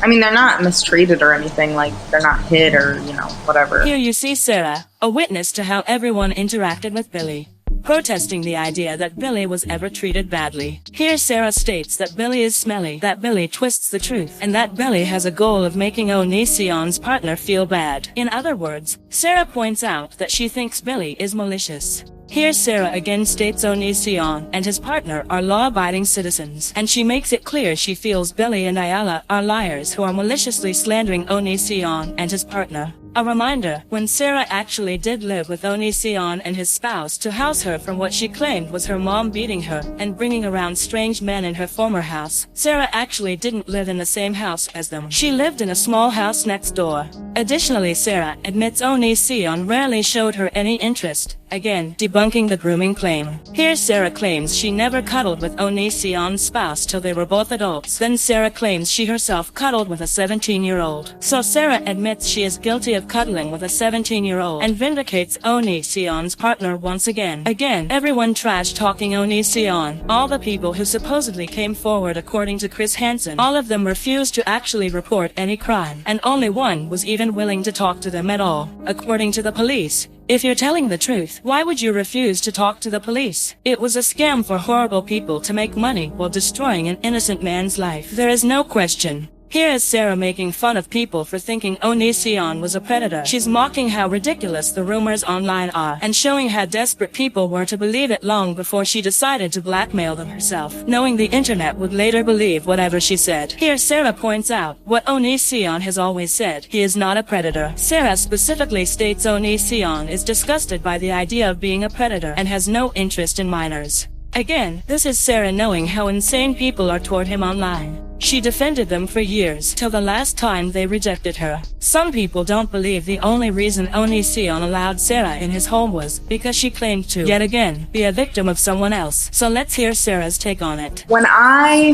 S20: I mean, they're not mistreated or anything, like, they're not hit or, you know, whatever.
S11: Here you see Sarah, a witness to how everyone interacted with Billy, protesting the idea that Billy was ever treated badly. Here Sarah states that Billy is smelly, that Billy twists the truth, and that Billy has a goal of making Onision's partner feel bad. In other words, Sarah points out that she thinks Billy is malicious. Here Sarah again states Onision and his partner are law-abiding citizens, and she makes it clear she feels Billy and Ayala are liars who are maliciously slandering Onision and his partner. A reminder, when Sarah actually did live with Onision and his spouse to house her from what she claimed was her mom beating her and bringing around strange men in her former house, Sarah actually didn't live in the same house as them. She lived in a small house next door. Additionally, Sarah admits Onision rarely showed her any interest, again debunking the grooming claim. Here Sarah claims she never cuddled with Onision's spouse till they were both adults. Then Sarah claims she herself cuddled with a 17-year-old. So Sarah admits she is guilty of cuddling with a 17-year-old and vindicates Onision's partner once again. Again, everyone trash-talking Onision. All the people who supposedly came forward according to Chris Hansen, all of them refused to actually report any crime, and only one was even willing to talk to them at all. According to the police, if you're telling the truth, why would you refuse to talk to the police? It was a scam for horrible people to make money while destroying an innocent man's life. There is no question. Here is Sarah making fun of people for thinking Onision was a predator. She's mocking how ridiculous the rumors online are and showing how desperate people were to believe it long before she decided to blackmail them herself, knowing the internet would later believe whatever she said. Here Sarah points out what Onision has always said: he is not a predator. Sarah specifically states Onision is disgusted by the idea of being a predator and has no interest in minors. Again, this is Sarah knowing how insane people are toward him online. She defended them for years, till the last time they rejected her. Some people don't believe the only reason Onision allowed Sarah in his home was because she claimed to, yet again, be a victim of someone else. So let's hear Sarah's take on it.
S20: When I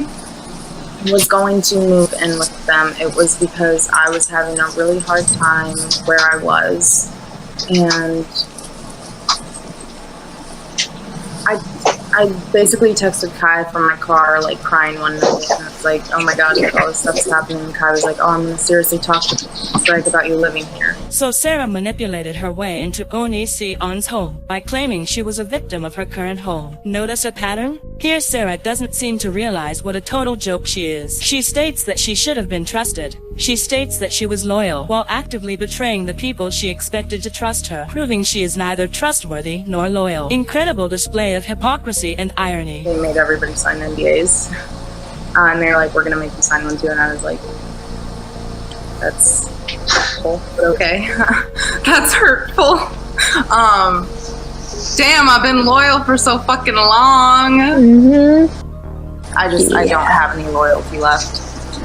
S20: was going to move in with them, it was because I was having a really hard time where I was, and I basically texted Kai from my car, like, crying one night, and it's like, oh my god, all this stuff's happening, and Kai was like, oh, I'm gonna seriously talk to Greg about you living here.
S11: So Sarah manipulated her way into Onision's home by claiming she was a victim of her current home. Notice a pattern? Here Sarah doesn't seem to realize what a total joke she is. She states that she should have been trusted. She states that she was loyal, while actively betraying the people she expected to trust her, proving she is neither trustworthy nor loyal. Incredible display of hypocrisy and irony.
S20: They made everybody sign NDAs, and they're like, we're gonna make you sign one too, and I was like, that's hurtful, but okay. That's hurtful. Damn, I've been loyal for so fucking long. I don't have any loyalty left.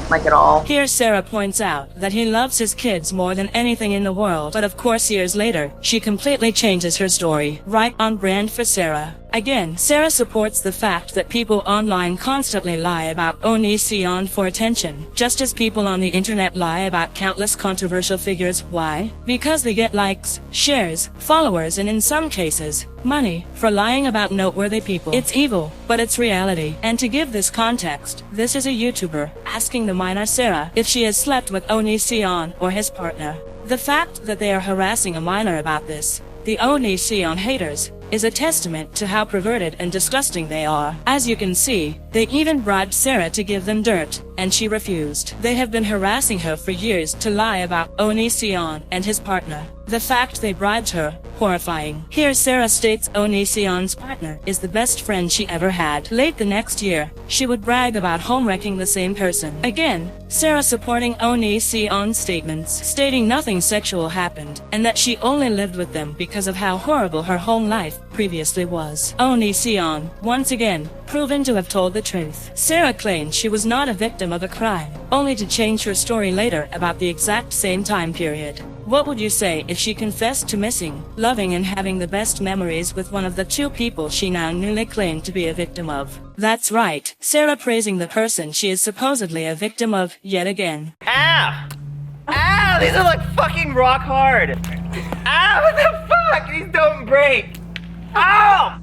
S20: Like at all.
S11: Here Sarah points out that he loves his kids more than anything in the world, but of course years later, she completely changes her story. Right on brand for Sarah. Again, Sarah supports the fact that people online constantly lie about Onision for attention, just as people on the internet lie about countless controversial figures. Why? Because they get likes, shares, followers, and in some cases, money for lying about noteworthy people. It's evil, but it's reality. And to give this context, this is a YouTuber asking the minor Sarah if she has slept with Onision or his partner. The fact that they are harassing a minor about this, the Onision haters, is a testament to how perverted and disgusting they are. As you can see, they even bribed Sarah to give them dirt, and she refused. They have been harassing her for years to lie about Onision and his partner. The fact they bribed her, horrifying. Here Sarah states Onision's partner is the best friend she ever had. Late the next year, she would brag about home-wrecking the same person. Again, Sarah supporting Onision's statements, stating nothing sexual happened, and that she only lived with them because of how horrible her home life previously was. Onision, once again, proven to have told the truth. Sarah claimed she was not a victim of a crime, only to change her story later about the exact same time period. What would you say if she confessed to missing, loving, and having the best memories with one of the two people she now newly claimed to be a victim of? That's right, Sarah praising the person she is supposedly a victim of yet again.
S16: Ow! Ow! These are like fucking rock hard! Ow! What the fuck? These don't break! Ow!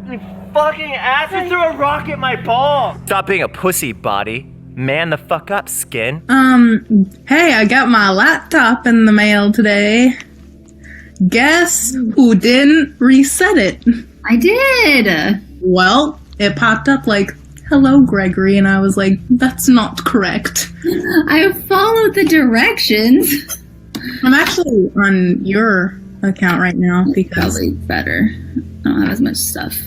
S16: You fucking ass! You threw a rock at my ball! Stop being a pussy, body. Man the fuck up, skin.
S8: Hey, I got my laptop in the mail today. Guess who didn't reset it?
S12: I did!
S8: Well, it popped up like, hello, Gregory, and I was like, that's not correct.
S12: I followed the directions.
S8: I'm actually on your account right now because...
S12: Probably better. I don't have as much stuff.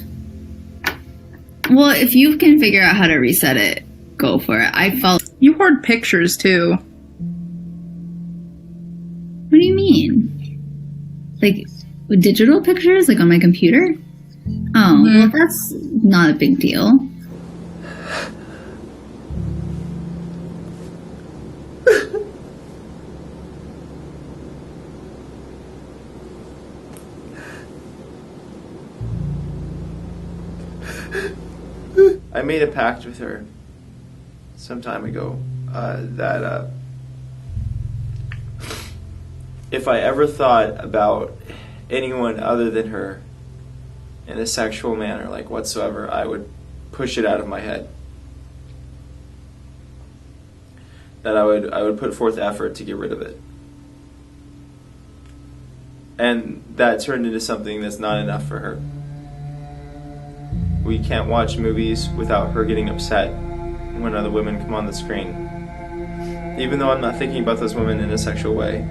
S12: Well, if you can figure out how to reset it, go for it. I felt...
S8: You hoard pictures, too.
S12: What do you mean? Like, digital pictures, like on my computer? Oh, well, that's not a big deal.
S14: I made a pact with her some time ago that if I ever thought about anyone other than her in a sexual manner, like whatsoever, I would push it out of my head. That I would put forth effort to get rid of it. And that turned into something that's not enough for her. We can't watch movies without her getting upset when other women come on the screen. Even though I'm not thinking about those women in a sexual way,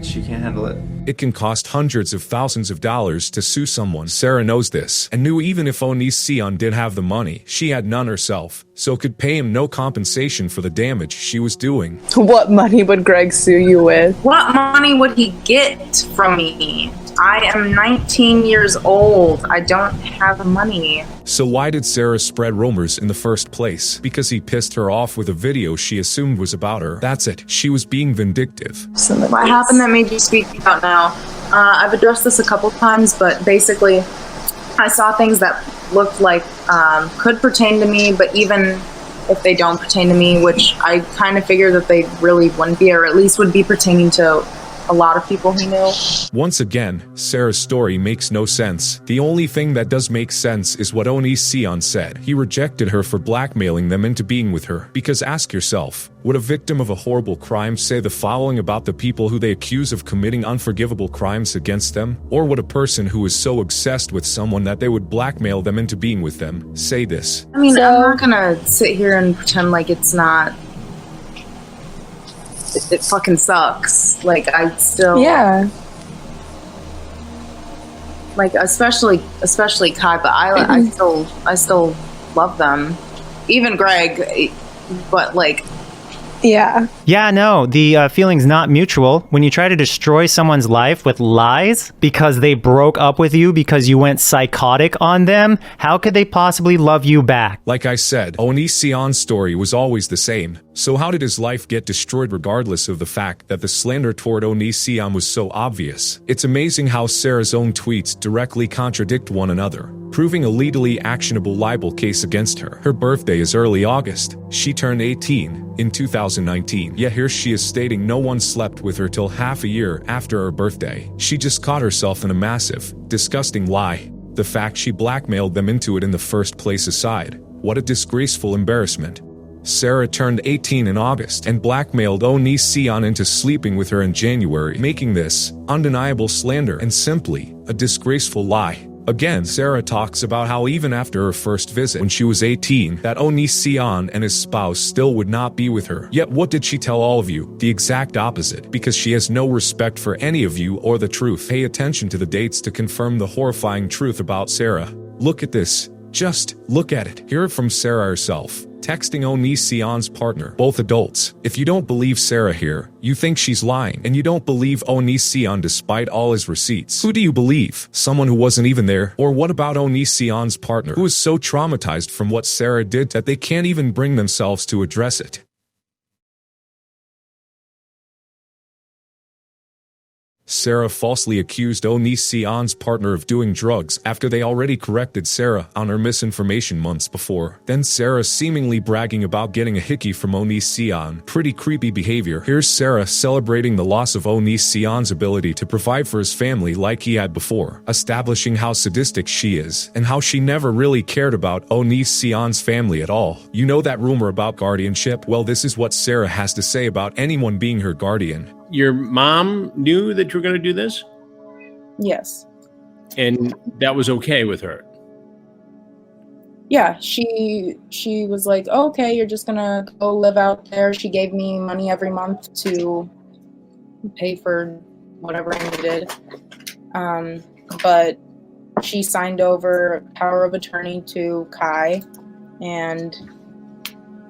S14: she can't handle it.
S15: It can cost hundreds of thousands of dollars to sue someone. Sarah knows this, and knew even if Onision did have the money, she had none herself, so could pay him no compensation for the damage she was doing.
S7: What money would Greg sue you with?
S6: What money would he get from me? I am 19 years old. I don't have money.
S15: So why did Sarah spread rumors in the first place? Because he pissed her off with a video she assumed was about her. That's it. She was being vindictive.
S6: What happened that made you speak out now? I've addressed this a couple times, but basically I saw things that looked like could pertain to me, but even if they don't pertain to me, which I kind of figured that they really wouldn't be, or at least would be pertaining to a lot of people he knew.
S15: Once again, Sarah's story makes no sense. The only thing that does make sense is what Onision said. He rejected her for blackmailing them into being with her. Because ask yourself, would a victim of a horrible crime say the following about the people who they accuse of committing unforgivable crimes against them? Or would a person who is so obsessed with someone that they would blackmail them into being with them say this?
S6: I mean, I'm not gonna sit here and pretend like it's not. It fucking sucks. Like, I still...
S7: Yeah.
S6: Like, especially Kai, but I still love them. Even Greg, but like...
S7: Yeah.
S16: Yeah, no, the feeling's not mutual. When you try to destroy someone's life with lies because they broke up with you because you went psychotic on them, how could they possibly love you back?
S15: Like I said, Onision's story was always the same. So how did his life get destroyed regardless of the fact that the slander toward Onision was so obvious? It's amazing how Sarah's own tweets directly contradict one another, proving a legally actionable libel case against her. Her birthday is early August. She turned 18 in 2019. Yet here she is stating no one slept with her till half a year after her birthday. She just caught herself in a massive, disgusting lie. The fact she blackmailed them into it in the first place aside, what a disgraceful embarrassment. Sarah turned 18 in August and blackmailed Onision into sleeping with her in January, making this undeniable slander and simply a disgraceful lie. Again, Sarah talks about how even after her first visit when she was 18, that Onision and his spouse still would not be with her. Yet what did she tell all of you? The exact opposite, because she has no respect for any of you or the truth. Pay attention to the dates to confirm the horrifying truth about Sarah. Look at this. Just look at it. Hear it from Sarah herself, texting Onision's partner, both adults. If you don't believe Sarah here, you think she's lying, and you don't believe Onision despite all his receipts. Who do you believe? Someone who wasn't even there? Or what about Onision's partner, who is so traumatized from what Sarah did that they can't even bring themselves to address it? Sarah falsely accused Onision's partner of doing drugs after they already corrected Sarah on her misinformation months before. Then Sarah seemingly bragging about getting a hickey from Onision. Pretty creepy behavior. Here's Sarah celebrating the loss of Onision's ability to provide for his family like he had before, establishing how sadistic she is and how she never really cared about Onision's family at all. You know that rumor about guardianship? Well, this is what Sarah has to say about anyone being her guardian.
S1: Your mom knew that you were going to do this?
S20: Yes.
S1: And that was okay with her?
S20: Yeah, she was like, oh, okay, you're just gonna go live out there. She gave me money every month to pay for whatever I needed. But she signed over power of attorney to Kai, and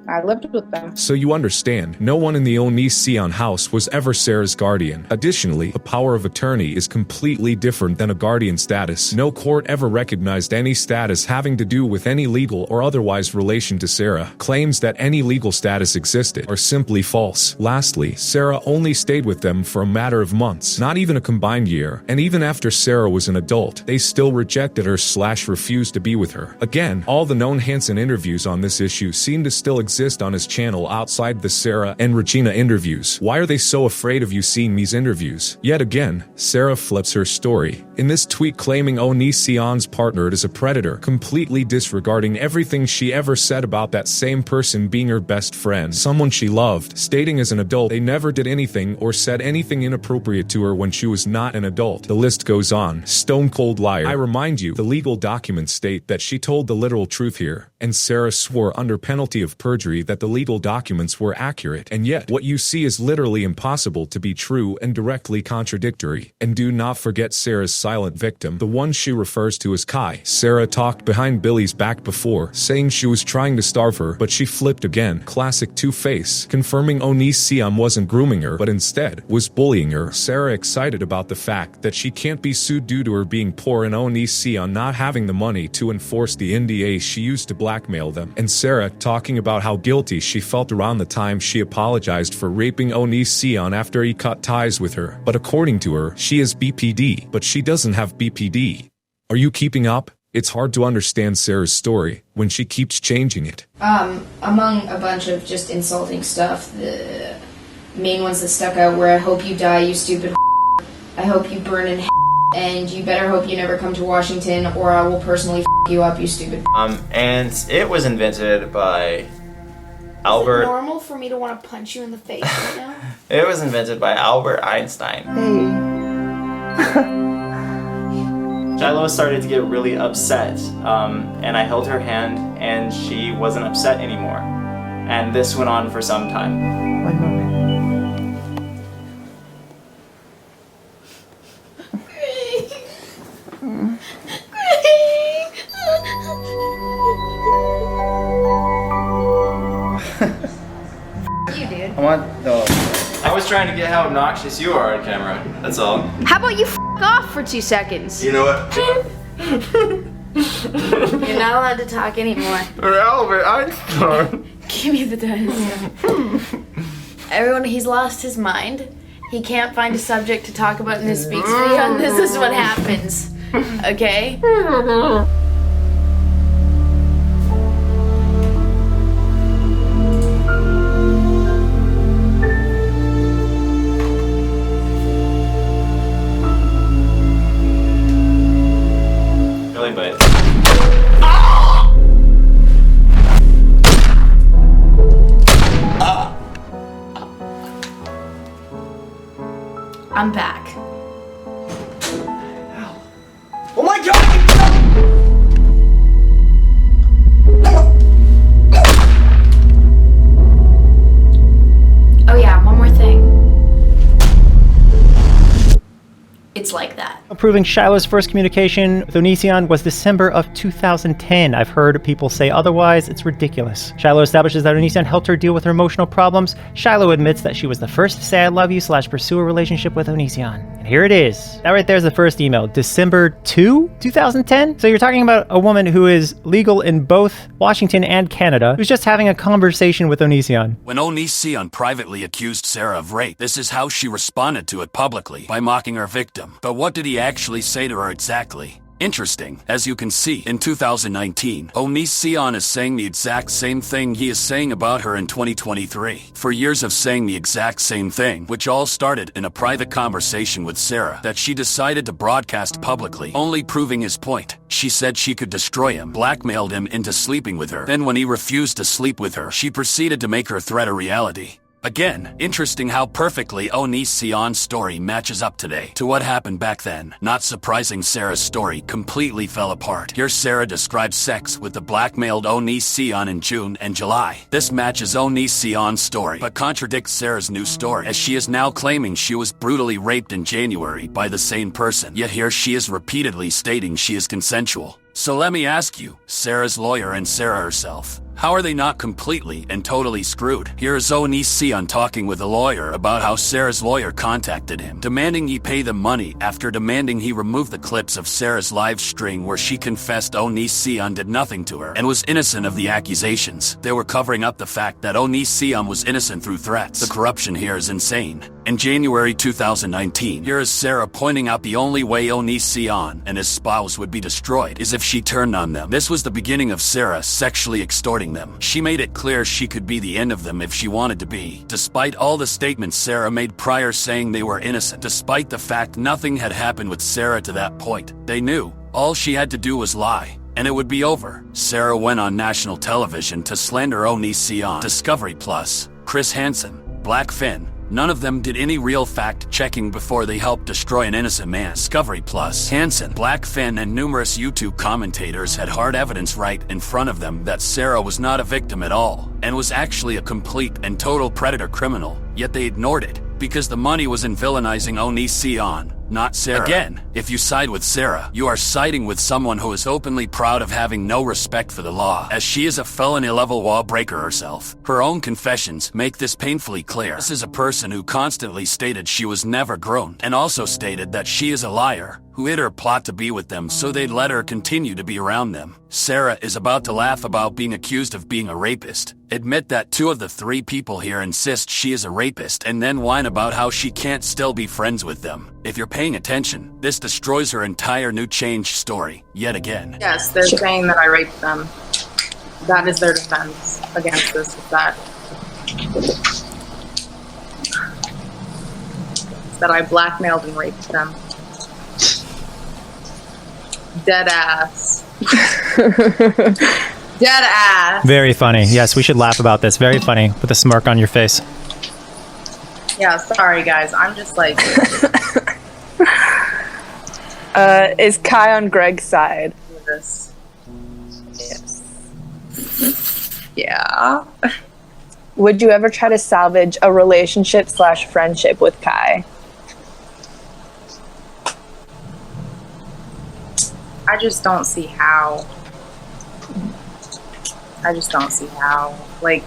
S20: I lived with them.
S15: So you understand, no one in the Onision house was ever Sarah's guardian. Additionally, a power of attorney is completely different than a guardian status. No court ever recognized any status having to do with any legal or otherwise relation to Sarah. Claims that any legal status existed are simply false. Lastly, Sarah only stayed with them for a matter of months, not even a combined year, and even after Sarah was an adult, they still rejected her / refused to be with her. Again, all the known Hansen interviews on this issue seem to still exist on his channel outside the Sarah and Regina interviews. Why are they so afraid of you seeing these interviews? Yet again, Sarah flips her story. In this tweet claiming Onision's partner is a predator, completely disregarding everything she ever said about that same person being her best friend, someone she loved, stating as an adult they never did anything or said anything inappropriate to her when she was not an adult. The list goes on. Stone cold liar. I remind you, the legal documents state that she told the literal truth here, and Sarah swore under penalty of perjury that the legal documents were accurate, and yet what you see is literally impossible to be true and directly contradictory. And do not forget Sarah's silent victim, the one she refers to as Kai. Sarah talked behind Billy's back before, saying she was trying to starve her, but she flipped again. Classic two-face, confirming Onision wasn't grooming her, but instead was bullying her. Sarah excited about the fact that she can't be sued due to her being poor and Onision not having the money to enforce the NDA she used to blackmail them. And Sarah talking about how guilty she felt around the time she apologized for raping Onision after he cut ties with her. But according to her, she is BPD, but she doesn't have BPD. Are you keeping up? It's hard to understand Sarah's story when she keeps changing it.
S2: Among a bunch of just insulting stuff, the main ones that stuck out were, I hope you die, you stupid I hope you burn in and you better hope you never come to Washington or I will personally you up, you stupid
S16: And it was invented by Albert.
S3: Is it normal for me to want to punch you in the face right now?
S16: It was invented by Albert Einstein. Shiloh started to get really upset, and I held her hand, and she wasn't upset anymore. And this went on for some time. One moment.
S2: You, dude.
S16: I was trying to get how obnoxious you are on camera. That's all.
S2: How about you off for 2 seconds?
S16: You know what?
S2: You're not allowed to talk anymore.
S16: Albert Einstein.
S2: Give me the dinosaur. Everyone, he's lost his mind. He can't find a subject to talk about in his speaks video, and this is what happens. Okay?
S16: Really, but
S2: I'm back.
S16: oh my god!
S2: Oh yeah, one more thing. It's like that.
S16: Proving Shiloh's first communication with Onision was December of 2010. I've heard people say otherwise. It's ridiculous. Shiloh establishes that Onision helped her deal with her emotional problems. Shiloh admits that she was the first to say I love you / pursue a relationship with Onision. And here it is. That right there is the first email. December 2, 2010? So you're talking about a woman who is legal in both Washington and Canada, who's just having a conversation with Onision.
S21: When Onision privately accused Sarah of rape, this is how she responded to it publicly, by mocking her victim. But what did he actually say to her exactly? Interesting. As you can see, in 2019, Onision is saying the exact same thing he is saying about her in 2023. For years of saying the exact same thing, which all started in a private conversation with Sarah that she decided to broadcast publicly, only proving his point. She said she could destroy him, blackmailed him into sleeping with her. Then when he refused to sleep with her, she proceeded to make her threat a reality. Again, interesting how perfectly Onision's story matches up today to what happened back then. Not surprising, Sarah's story completely fell apart. Here Sarah describes sex with the blackmailed Onision in June and July. This matches Onision's story, but contradicts Sarah's new story, as she is now claiming she was brutally raped in January by the same person. Yet here she is repeatedly stating she is consensual. So let me ask you, Sarah's lawyer and Sarah herself, How are they not completely and totally screwed? Here is Onision talking with a lawyer about how Sarah's lawyer contacted him, demanding he pay them money after demanding he remove the clips of Sarah's live stream where she confessed Onision did nothing to her and was innocent of the accusations. They were covering up the fact that Onision was innocent through threats. The corruption here is insane. In January 2019, here is Sarah pointing out the only way Onision and his spouse would be destroyed is if she turned on them. This was the beginning of Sarah sexually extorting them. She made it clear she could be the end of them if she wanted to be. Despite all the statements Sarah made prior saying they were innocent, despite the fact nothing had happened with Sarah to that point, they knew all she had to do was lie, and it would be over. Sarah went on national television to slander Onision, Discovery Plus, Chris Hansen, Black Finn. None of them did any real fact-checking before they helped destroy an innocent man. Discovery Plus, Hansen, Black Finn, and numerous YouTube commentators had hard evidence right in front of them that Sarah was not a victim at all, and was actually a complete and total predator criminal, yet they ignored it, because the money was in villainizing Onision, not Sarah. Again, if you side with Sarah, you are siding with someone who is openly proud of having no respect for the law, as she is a felony-level lawbreaker herself. Her own confessions make this painfully clear. This is a person who constantly stated she was never grown, and also stated that she is a liar, who hid her plot to be with them so they'd let her continue to be around them. Sarah is about to laugh about being accused of being a rapist, admit that 2 of the 3 people here insist she is a rapist, and then whine about how she can't still be friends with them. If you're paying attention, this destroys her entire new changed story, yet again.
S6: Yes, they're saying that I raped them. That is their defense against this, is that I blackmailed and raped them. Dead ass. Dead ass.
S16: Very funny. Yes, we should laugh about this. Very funny, with a smirk on your face.
S6: Yeah, sorry guys. I'm just like...
S7: Is Kai on Greg's side?
S6: This. Yes. Yeah.
S7: Would you ever try to salvage a relationship/friendship with Kai?
S6: I just don't see how. I just don't see how. Like,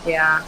S6: yeah.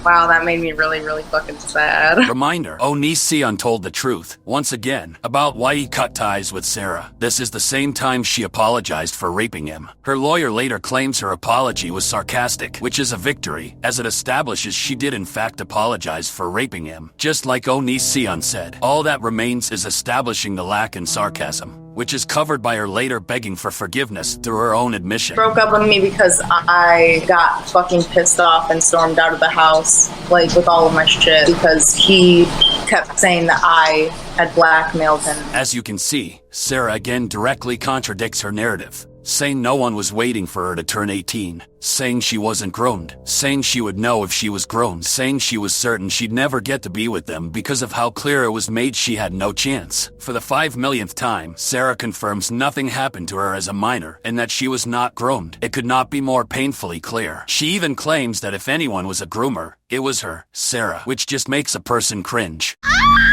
S6: Wow, that made me really, really fucking sad.
S21: Reminder, Onision told the truth, once again, about why he cut ties with Sarah. This is the same time she apologized for raping him. Her lawyer later claims her apology was sarcastic, which is a victory, as it establishes she did in fact apologize for raping him. Just like Onision said, all that remains is establishing the lack in sarcasm, which is covered by her later begging for forgiveness through her own admission.
S6: Broke up with me because I got fucking pissed off and stormed out of the house, like, with all of my shit, because he kept saying that I had blackmailed him.
S21: As you can see, Sarah again directly contradicts her narrative, saying no one was waiting for her to turn 18, saying she wasn't grown, saying she would know if she was grown, saying she was certain she'd never get to be with them because of how clear it was made she had no chance. For the 5 millionth time, Sarah confirms nothing happened to her as a minor and that she was not groomed. It could not be more painfully clear. She even claims that if anyone was a groomer, it was her, Sarah, which just makes a person cringe.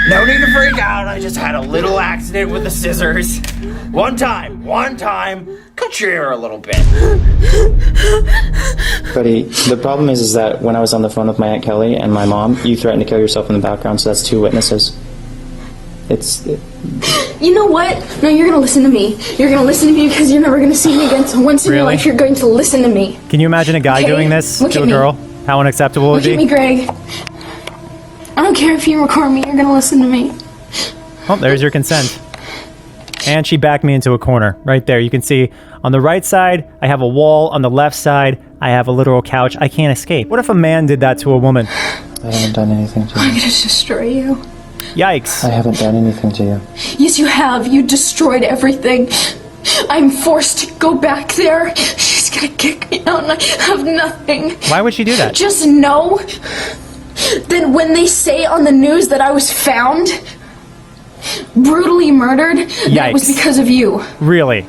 S17: No need to freak out, I just had a little accident with the scissors. One time, cut your ear a little bit.
S18: Buddy, the problem is that when I was on the phone with my Aunt Kelly and my mom, you threatened to kill yourself in the background, so that's 2 witnesses.
S3: You know what? No, you're gonna listen to me. You're gonna listen to me because you're never gonna see me again, so once in your life you're going to listen to me.
S16: Can you imagine a guy
S3: Okay,
S16: doing this
S3: look
S16: to
S3: at
S16: a
S3: me.
S16: girl? How unacceptable would
S3: Look
S16: it
S3: at
S16: be?
S3: me, Greg. I don't care if you record me, you're gonna listen to me.
S16: Oh, there's your consent. And she backed me into a corner. Right there. You can see on the right side, I have a wall. On the left side, I have a literal couch. I can't escape. What if a man did that to a woman?
S18: I haven't done anything to
S3: I'm
S18: you.
S3: gonna destroy you.
S16: Yikes.
S18: I haven't done anything to you.
S3: Yes, you have. You destroyed everything. I'm forced to go back there. She's gonna kick me out and I have nothing.
S16: Why would she do that?
S3: Just know that when they say on the news that I was found brutally murdered, that was
S16: Yikes.
S3: because of you.
S16: Really?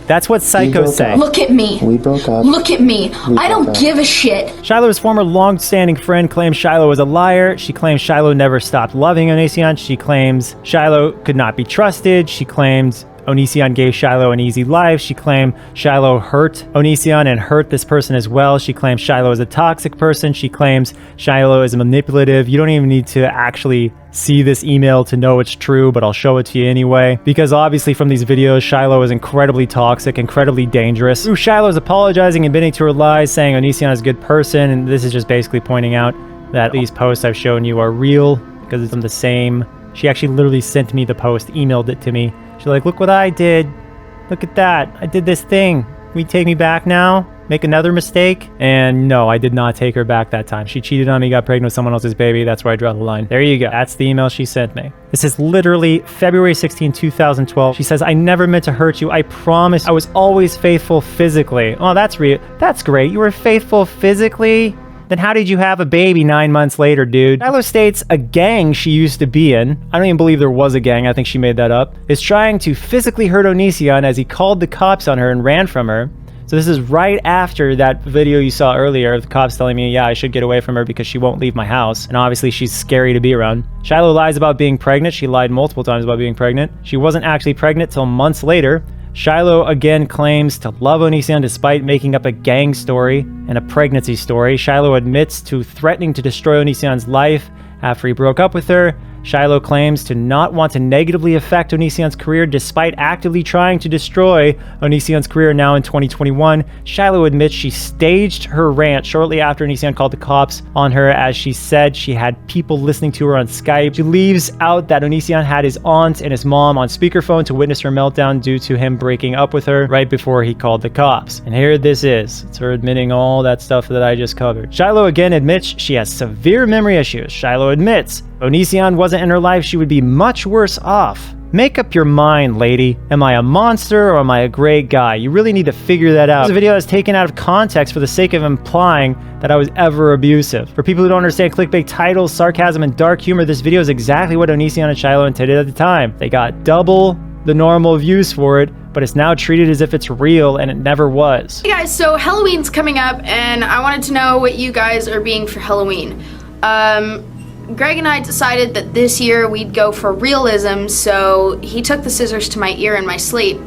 S16: That's what psychos say.
S3: Look at me.
S18: We broke up.
S3: Look at me. I don't
S18: broke up.
S3: give a shit.
S16: Shiloh's former long-standing friend claims Shiloh was a liar. She claims Shiloh never stopped loving Onision. She claims Shiloh could not be trusted. She claims Onision gave Shiloh an easy life. She claimed Shiloh hurt Onision and hurt this person as well. She claims Shiloh is a toxic person. She claims Shiloh is manipulative. You don't even need to actually see this email to know it's true, but I'll show it to you anyway. Because obviously from these videos, Shiloh is incredibly toxic, incredibly dangerous. Ooh, Shiloh is apologizing, admitting to her lies, saying Onision is a good person, and this is just basically pointing out that these posts I've shown you are real because it's the same. She actually literally sent me the post, emailed it to me. She's like, look what I did. Look at that. I did this thing. Will you take me back now? Make another mistake? And no, I did not take her back that time. She cheated on me, got pregnant with someone else's baby. That's where I draw the line. There you go. That's the email she sent me. This is literally February 16, 2012. She says, I never meant to hurt you. I promise I was always faithful physically. Oh, that's real. That's great. You were faithful physically? Then how did you have a baby 9 months later, dude? Shiloh states a gang she used to be in, I don't even believe there was a gang, I think she made that up, is trying to physically hurt Onision as he called the cops on her and ran from her. So this is right after that video you saw earlier of the cops telling me, yeah, I should get away from her because she won't leave my house. And obviously she's scary to be around. Shiloh lies about being pregnant. She lied multiple times about being pregnant. She wasn't actually pregnant till months later. Shiloh again claims to love Onision despite making up a gang story and a pregnancy story. Shiloh admits to threatening to destroy Onision's life after he broke up with her. Shiloh claims to not want to negatively affect Onision's career despite actively trying to destroy Onision's career now in 2021. Shiloh admits she staged her rant shortly after Onision called the cops on her, as she said she had people listening to her on Skype. She leaves out that Onision had his aunt and his mom on speakerphone to witness her meltdown due to him breaking up with her right before he called the cops. And here this is. It's her admitting all that stuff that I just covered. Shiloh again admits she has severe memory issues. Shiloh admits if Onision wasn't in her life, she would be much worse off. Make up your mind, lady. Am I a monster or am I a great guy? You really need to figure that out. This video is taken out of context for the sake of implying that I was ever abusive. For people who don't understand clickbait titles, sarcasm, and dark humor, this video is exactly what Onision and Shiloh intended at the time. They got double the normal views for it, but it's now treated as if it's real, and it never was.
S3: Hey guys, so Halloween's coming up, and I wanted to know what you guys are being for Halloween. Greg and I decided that this year we'd go for realism, so he took the scissors to my ear in my sleep,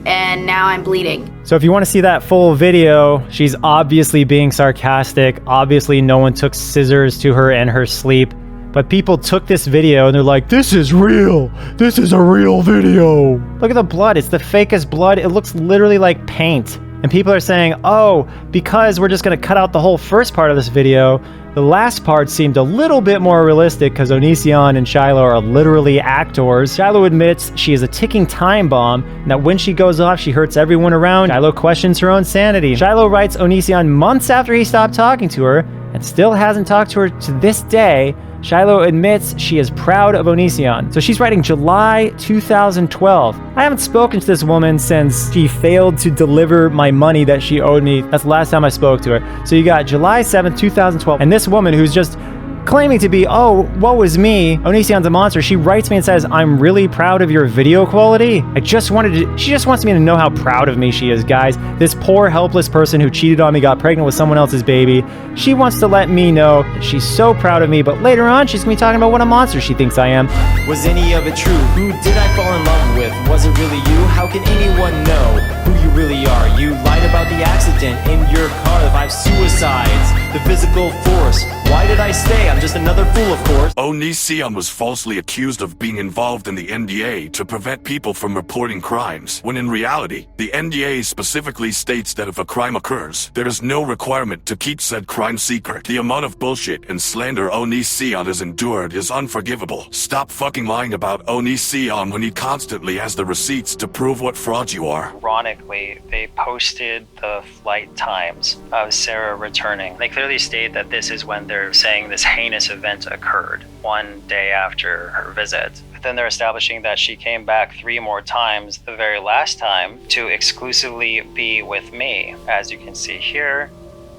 S3: and now I'm bleeding.
S16: So if you want to see that full video, she's obviously being sarcastic. Obviously no one took scissors to her in her sleep, but people took this video and they're like, this is real. This is a real video. Look at the blood. It's the fakest blood. It looks literally like paint. And people are saying, oh, because we're just going to cut out the whole first part of this video, the last part seemed a little bit more realistic because Onision and Shiloh are literally actors. Shiloh admits she is a ticking time bomb and that when she goes off, she hurts everyone around. Shiloh questions her own sanity. Shiloh writes Onision months after he stopped talking to her and still hasn't talked to her to this day. Shiloh admits she is proud of Onision. So she's writing July 2012. I haven't spoken to this woman since she failed to deliver my money that she owed me. That's the last time I spoke to her. So you got July 7th, 2012. And this woman who's just claiming to be, oh, woe is me, Onision's a monster, she writes me and says, I'm really proud of your video quality. She just wants me to know how proud of me she is, guys. This poor, helpless person who cheated on me, got pregnant with someone else's baby. She wants to let me know that she's so proud of me, but later on, she's gonna be talking about what a monster she thinks I am.
S19: Was any of it true? Who did I fall in love with? Was it really you? How can anyone know who you really are? You lied about the accident in your car, the 5 suicides, the physical force. Why did I stay? I'm just another fool, of course.
S21: Onision was falsely accused of being involved in the NDA to prevent people from reporting crimes, when in reality, the NDA specifically states that if a crime occurs, there is no requirement to keep said crime secret. The amount of bullshit and slander Onision has endured is unforgivable. Stop fucking lying about Onision when he constantly has the receipts to prove what fraud you are.
S22: Ironically, they posted the flight times of Sarah returning. They clearly state that this is when they're saying this heinous event occurred, 1 day after her visit. But then they're establishing that she came back 3 more times, the very last time, to exclusively be with me. As you can see here,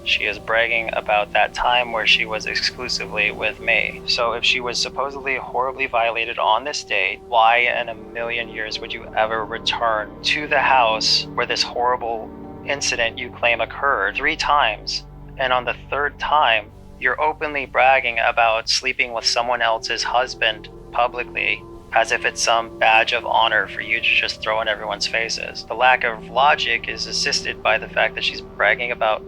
S22: She is bragging about that time where she was exclusively with me. So if she was supposedly horribly violated on this date, why in a million years would you ever return to the house where this horrible incident you claim occurred 3 times? And on the 3rd time, you're openly bragging about sleeping with someone else's husband publicly, as if it's some badge of honor for you to just throw in everyone's faces. The lack of logic is assisted by the fact that she's bragging about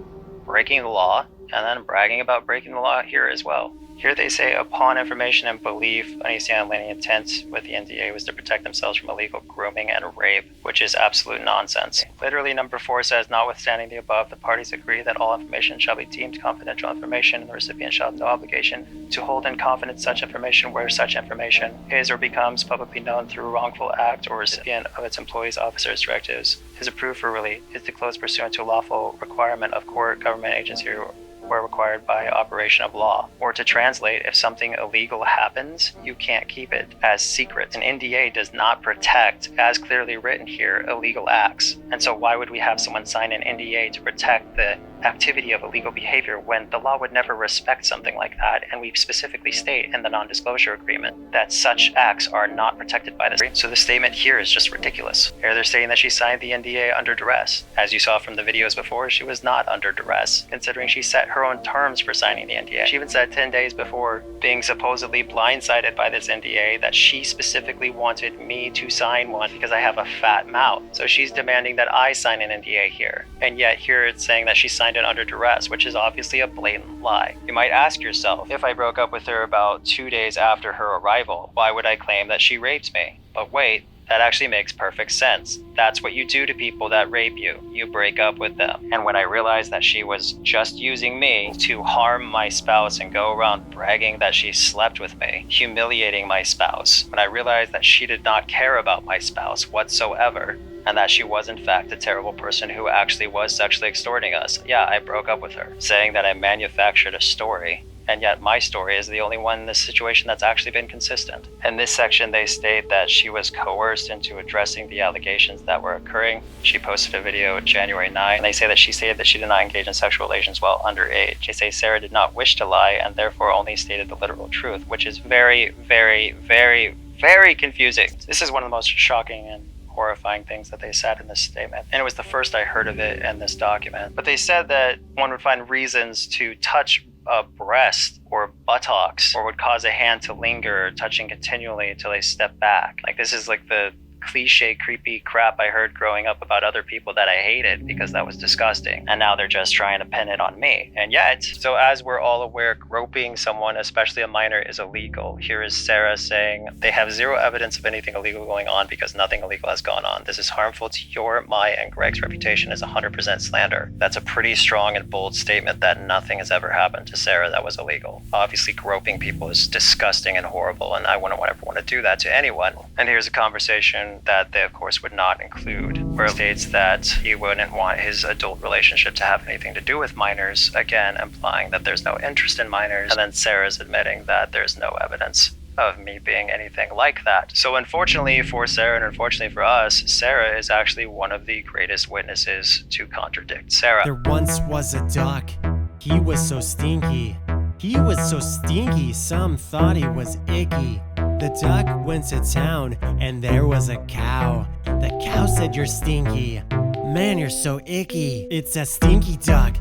S22: breaking the law, and then bragging about breaking the law here as well. Here they say, upon information and belief, Onision and Lenny intent with the NDA was to protect themselves from illegal grooming and rape, which is absolute nonsense. Literally, number 4 says, notwithstanding the above, the parties agree that all information shall be deemed confidential information, and the recipient shall have no obligation to hold in confidence such information where such information is or becomes publicly known through wrongful act or recipient of its employees, officers, directives, is approved for really, is disclosed pursuant to lawful requirement of court, government agency, or where required by operation of law. Or to translate, if something illegal happens, you can't keep it as secret. An NDA does not protect, as clearly written here, illegal acts. And so why would we have someone sign an NDA to protect the activity of illegal behavior when the law would never respect something like that? And we specifically state in the non-disclosure agreement that such acts are not protected by this. So the statement here is just ridiculous. Here they're saying that she signed the NDA under duress. As you saw from the videos before, she was not under duress, considering she set her own terms for signing the NDA. She even said 10 days before being supposedly blindsided by this NDA that she specifically wanted me to sign one because I have a fat mouth. So she's demanding that I sign an NDA here. And yet here it's saying that she signed it under duress, which is obviously a blatant lie. You might ask yourself, if I broke up with her about 2 days after her arrival, why would I claim that she raped me? But wait, that actually makes perfect sense. That's what you do to people that rape you. You break up with them. And when I realized that she was just using me to harm my spouse and go around bragging that she slept with me, humiliating my spouse, when I realized that she did not care about my spouse whatsoever, and that she was in fact a terrible person who actually was sexually extorting us, yeah, I broke up with her, saying that I manufactured a story. And yet my story is the only one in this situation that's actually been consistent. In this section, they state that she was coerced into addressing the allegations that were occurring. She posted a video January 9, and they say that she stated that she did not engage in sexual relations while underage. They say Sarah did not wish to lie and therefore only stated the literal truth, which is very, very, very, very confusing. This is one of the most shocking and horrifying things that they said in this statement. And it was the first I heard of it in this document. But they said that one would find reasons to touch a breast or buttocks, or would cause a hand to linger, touching continually until they step back. Like, this is like the cliche, creepy crap I heard growing up about other people that I hated because that was disgusting. And now they're just trying to pin it on me. And yet, so as we're all aware, groping someone, especially a minor, is illegal. Here is Sarah saying they have zero evidence of anything illegal going on because nothing illegal has gone on. This is harmful to your, my, and Greg's reputation as 100% slander. That's a pretty strong and bold statement that nothing has ever happened to Sarah that was illegal. Obviously, groping people is disgusting and horrible, and I wouldn't ever want to do that to anyone. And here's a conversation that they of course would not include, where it states that he wouldn't want his adult relationship to have anything to do with minors, again implying that there's no interest in minors, and then Sarah's admitting that there's no evidence of me being anything like that. So unfortunately for Sarah and unfortunately for us, Sarah is actually one of the greatest witnesses to contradict Sarah.
S9: There once was a duck. He was so stinky. He was so stinky, some thought he was icky. The duck went to town, and there was a cow. The cow said, "You're stinky. Man, you're so icky." It says, stinky duck,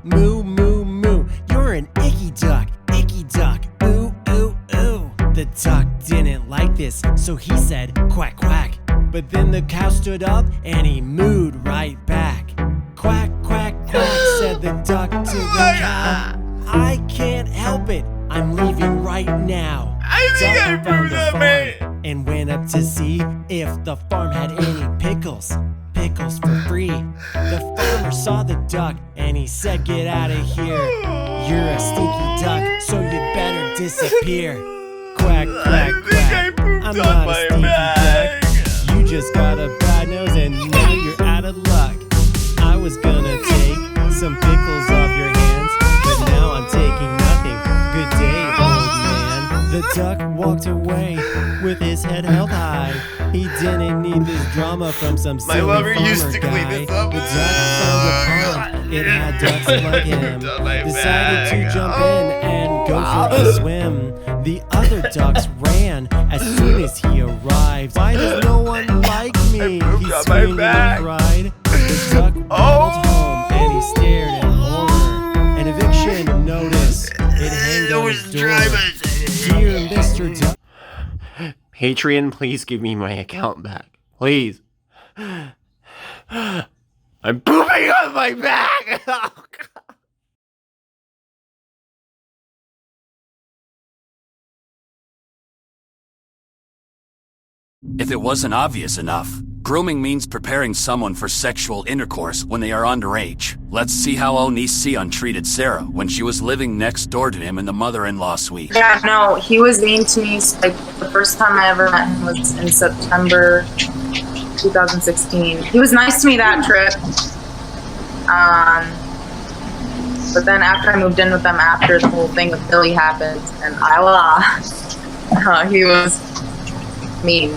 S9: moo, moo, moo. You're an icky duck, ooh, ooh, ooh. The duck didn't like this, so he said, quack, quack. But then the cow stood up, and he mooed right back. Quack, quack, quack, said the duck to the cow. I can't help it, I'm leaving right now. Duck found the farm and went up to see if the farm had any pickles for free. The farmer saw the duck and he said, "Get out of here. You're a stinky duck, so you'd better disappear." Quack, quack, quack. I'm not a stinky duck. You just got a bad nose and now you're out of luck. I was gonna take some pickles off your hands, but now I'm taking nothing. Good day, old man. The duck walked away with his head held high. He didn't need this drama from some silly
S17: lover
S9: farmer
S17: used to
S9: guy.
S17: clean this up.
S9: The duck found a pond, it had ducks like him. Decided to jump in and go for a swim. The other ducks ran as soon as he arrived. Why does no one like me? He screamed and cried. The duck waddled home and he stared in horror. An eviction notice, it hanged on his door. Dear Mr. Duck.
S17: Patreon, please give me my account back. Please. I'm pooping on my back! Oh, God.
S21: If it wasn't obvious enough, grooming means preparing someone for sexual intercourse when they are underage. Let's see how Onision treated Sarah when she was living next door to him in the mother-in-law suite.
S20: Yeah, no, he was mean to me. Like, the first time I ever met him was in September 2016. He was nice to me that trip. But then after I moved in with them, after the whole thing with Billy happened, and he was mean.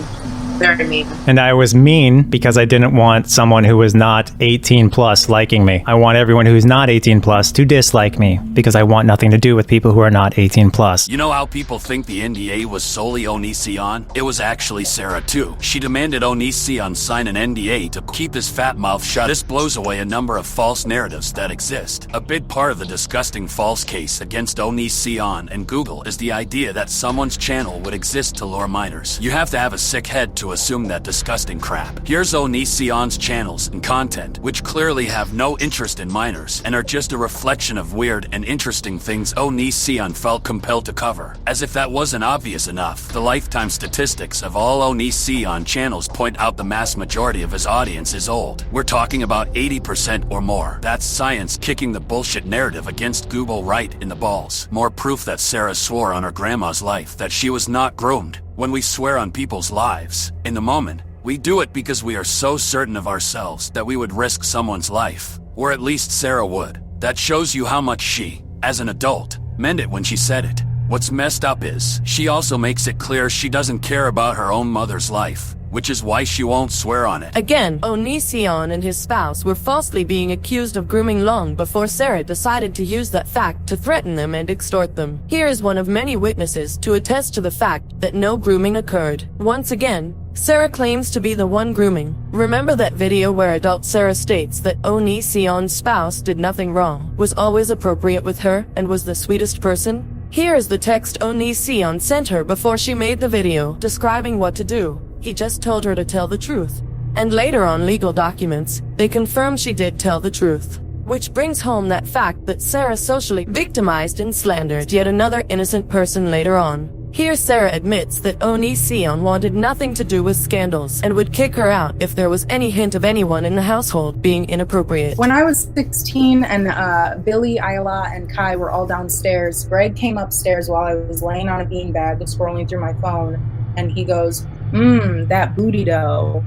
S20: Very mean.
S16: And I was mean because I didn't want someone who was not 18 plus liking me. I want everyone who's not 18 plus to dislike me because I want nothing to do with people who are not 18 plus.
S21: You know how people think the NDA was solely Onision? It was actually Sarah too. She demanded Onision sign an NDA to keep his fat mouth shut. This blows away a number of false narratives that exist. A big part of the disgusting false case against Onision and Google is the idea that someone's channel would exist to lure minors. You have to have a sick head to assume that disgusting crap. Here's Onision's channels and content, which clearly have no interest in minors and are just a reflection of weird and interesting things Onision felt compelled to cover. As if that wasn't obvious enough, the lifetime statistics of all Onision channels point out the mass majority of his audience is old. We're talking about 80% or more. That's science kicking the bullshit narrative against Google right in the balls. More proof that Sarah swore on her grandma's life that she was not groomed. When we swear on people's lives, in the moment, we do it because we are so certain of ourselves that we would risk someone's life. Or at least Sarah would. That shows you how much she, as an adult, meant it when she said it. What's messed up is, she also makes it clear she doesn't care about her own mother's life, which is why she won't swear on it.
S11: Again, Onision and his spouse were falsely being accused of grooming long before Sarah decided to use that fact to threaten them and extort them. Here is one of many witnesses to attest to the fact that no grooming occurred. Once again, Sarah claims to be the one grooming. Remember that video where adult Sarah states that Onision's spouse did nothing wrong, was always appropriate with her, and was the sweetest person? Here is the text Onision sent her before she made the video, describing what to do. He just told her to tell the truth. And later on legal documents, they confirm she did tell the truth. Which brings home that fact that Sarah socially victimized and slandered yet another innocent person later on. Here Sarah admits that Onision wanted nothing to do with scandals and would kick her out if there was any hint of anyone in the household being inappropriate.
S20: When I was 16 and Billy, Isla, and Kai were all downstairs, Greg came upstairs while I was laying on a beanbag scrolling through my phone, and he goes, that booty dough.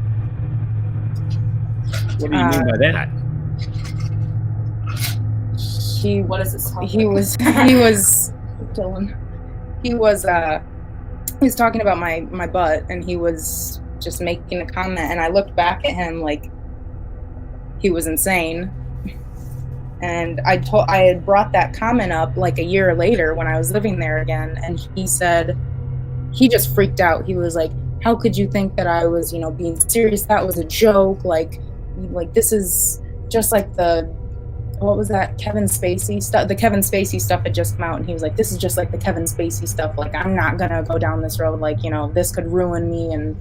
S1: What do you mean by that?
S20: What is this? He was Dylan. He was talking about my butt, and he was just making a comment, and I looked back at him like he was insane. And I had brought that comment up like a year later when I was living there again, and he said, he just freaked out. He was like, how could you think that I was, being serious? That was a joke. Like this is just like what was that Kevin Spacey stuff? The Kevin Spacey stuff had just come out, and he was like, this is just like the Kevin Spacey stuff. Like, I'm not gonna go down this road. Like, this could ruin me, and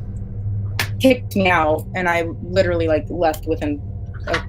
S20: kicked me out. And I literally left within a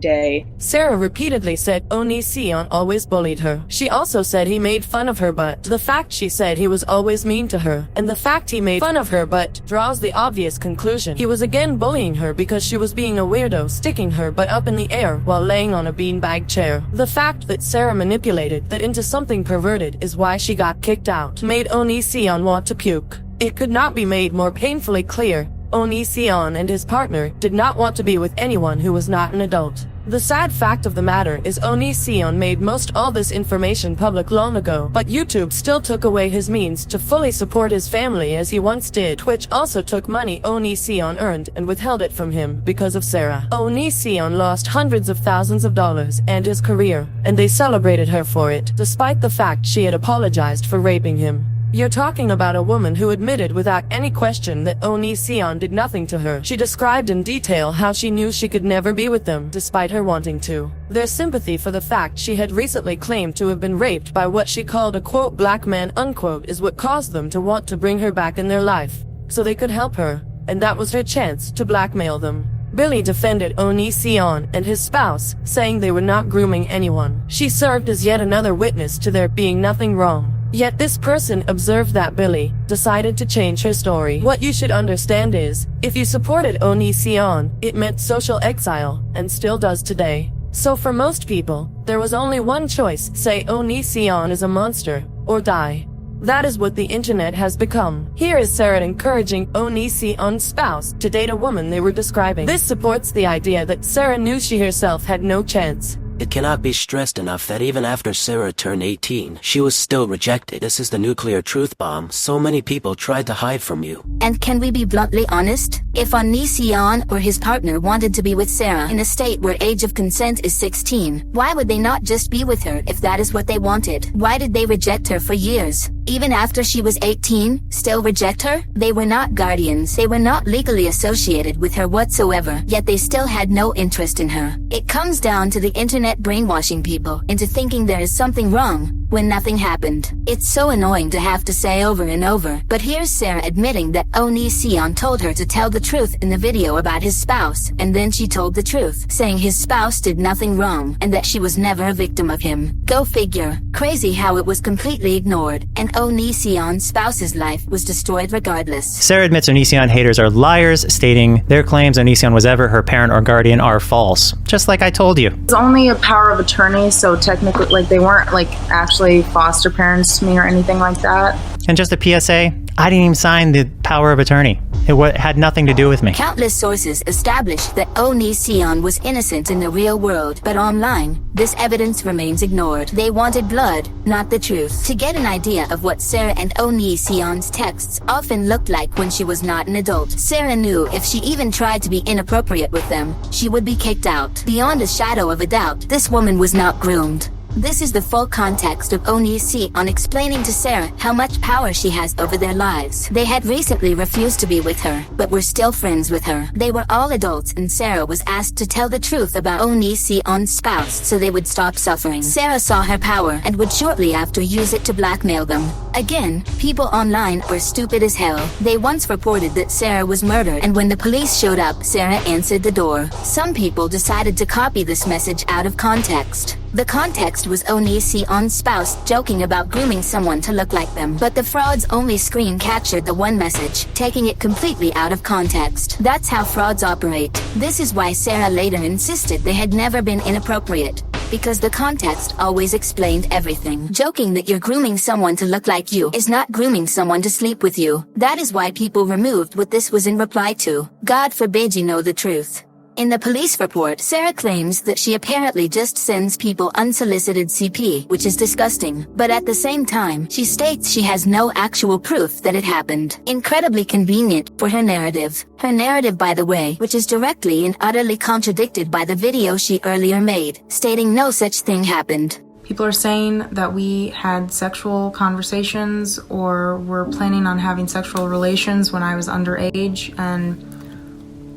S20: day.
S11: Sarah repeatedly said Onision always bullied her. She also said he made fun of her butt. The fact she said he was always mean to her, and the fact he made fun of her butt, draws the obvious conclusion he was again bullying her because she was being a weirdo, sticking her butt up in the air while laying on a beanbag chair. The fact that Sarah manipulated that into something perverted is why she got kicked out, made Onision want to puke. It could not be made more painfully clear. Onision and his partner did not want to be with anyone who was not an adult.
S4: The sad fact of the matter is Onision made most all this information public long ago, but YouTube still took away his means to fully support his family as he once did. Twitch also took money Onision earned and withheld it from him because of Sarah. Onision lost hundreds of thousands of dollars and his career, and they celebrated her for it, despite the fact she had apologized for raping him. You're talking about a woman who admitted without any question that Onision did nothing to her. She described in detail how she knew she could never be with them, despite her wanting to. Their sympathy for the fact she had recently claimed to have been raped by what she called a quote black man unquote is what caused them to want to bring her back in their life, so they could help her, and that was her chance to blackmail them. Billy defended Onision and his spouse, saying they were not grooming anyone. She served as yet another witness to there being nothing wrong. Yet this person observed that Billy decided to change her story. What you should understand is, if you supported Onision, it meant social exile, and still does today. So for most people, there was only one choice: say Onision is a monster, or die. That is what the internet has become. Here is Sarah encouraging Onision's spouse to date a woman they were describing. This supports the idea that Sarah knew she herself had no chance.
S10: It cannot be stressed enough that even after Sarah turned 18, she was still rejected. This is the nuclear truth bomb so many people tried to hide from you.
S23: And can we be bluntly honest? If Onision or his partner wanted to be with Sarah in a state where age of consent is 16, why would they not just be with her if that is what they wanted? Why did they reject her for years? Even after she was 18, still reject her? They were not guardians. They were not legally associated with her whatsoever, yet they still had no interest in her. It comes down to the internet brainwashing people into thinking there is something wrong when nothing happened. It's so annoying to have to say over and over, but here's Sarah admitting that Onision told her to tell the truth in the video about his spouse, and then she told the truth, saying his spouse did nothing wrong and that she was never a victim of him. Go figure. Crazy how it was completely ignored, and Onision's spouse's life was destroyed regardless.
S16: Sarah admits Onision haters are liars, stating their claims Onision was ever her parent or guardian are false. Just like I told you.
S20: It's only a power of attorney, so technically, like, they weren't, like, actually foster parents to me or anything like that.
S16: And just a PSA, I didn't even sign the power of attorney. It had nothing to do with me.
S23: Countless sources established that Onision was innocent in the real world, but online, this evidence remains ignored. They wanted blood, not the truth. To get an idea of what Sarah and Onision's texts often looked like when she was not an adult, Sarah knew if she even tried to be inappropriate with them, she would be kicked out. Beyond a shadow of a doubt, this woman was not groomed. This is the full context of Onision explaining to Sarah how much power she has over their lives. They had recently refused to be with her, but were still friends with her. They were all adults and Sarah was asked to tell the truth about Onision's spouse so they would stop suffering. Sarah saw her power and would shortly after use it to blackmail them. Again, people online were stupid as hell. They once reported that Sarah was murdered, and when the police showed up, Sarah answered the door. Some people decided to copy this message out of context. The context was Onision's spouse joking about grooming someone to look like them, but the frauds only screen captured the one message, taking it completely out of context. That's how frauds operate. This is why Sarah later insisted they had never been inappropriate, because the context always explained everything. Joking that you're grooming someone to look like you is not grooming someone to sleep with you. That is why people removed what this was in reply to. God forbid you know the truth. In the police report, Sarah claims that she apparently just sends people unsolicited CP, which is disgusting. But at the same time, she states she has no actual proof that it happened. Incredibly convenient for her narrative. Her narrative, by the way, which is directly and utterly contradicted by the video she earlier made, stating no such thing happened.
S20: People are saying that we had sexual conversations or were planning on having sexual relations when I was underage, and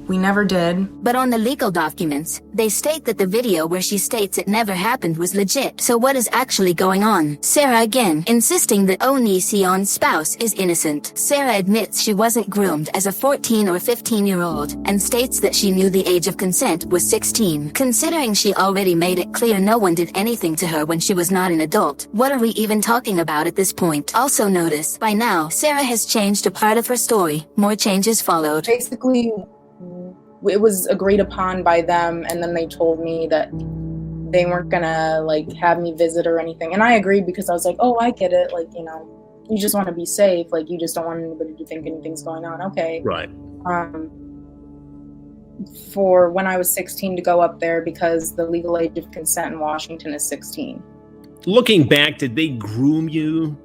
S20: we never did.
S23: But on the legal documents, they state that the video where she states it never happened was legit. So what is actually going on? Sarah again, insisting that Onision's spouse is innocent. Sarah admits she wasn't groomed as a 14 or 15-year-old, and states that she knew the age of consent was 16. Considering she already made it clear no one did anything to her when she was not an adult, what are we even talking about at this point? Also notice, by now, Sarah has changed a part of her story. More changes followed.
S20: Basically, it was agreed upon by them, and then they told me that they weren't gonna like have me visit or anything, and I agreed because I was like, oh, I get it, like, you know, you just want to be safe, like, you just don't want anybody to think anything's going on. Okay,
S1: right.
S20: for when I was 16 to go up there because the legal age of consent in Washington is 16.
S1: Looking back, did they groom you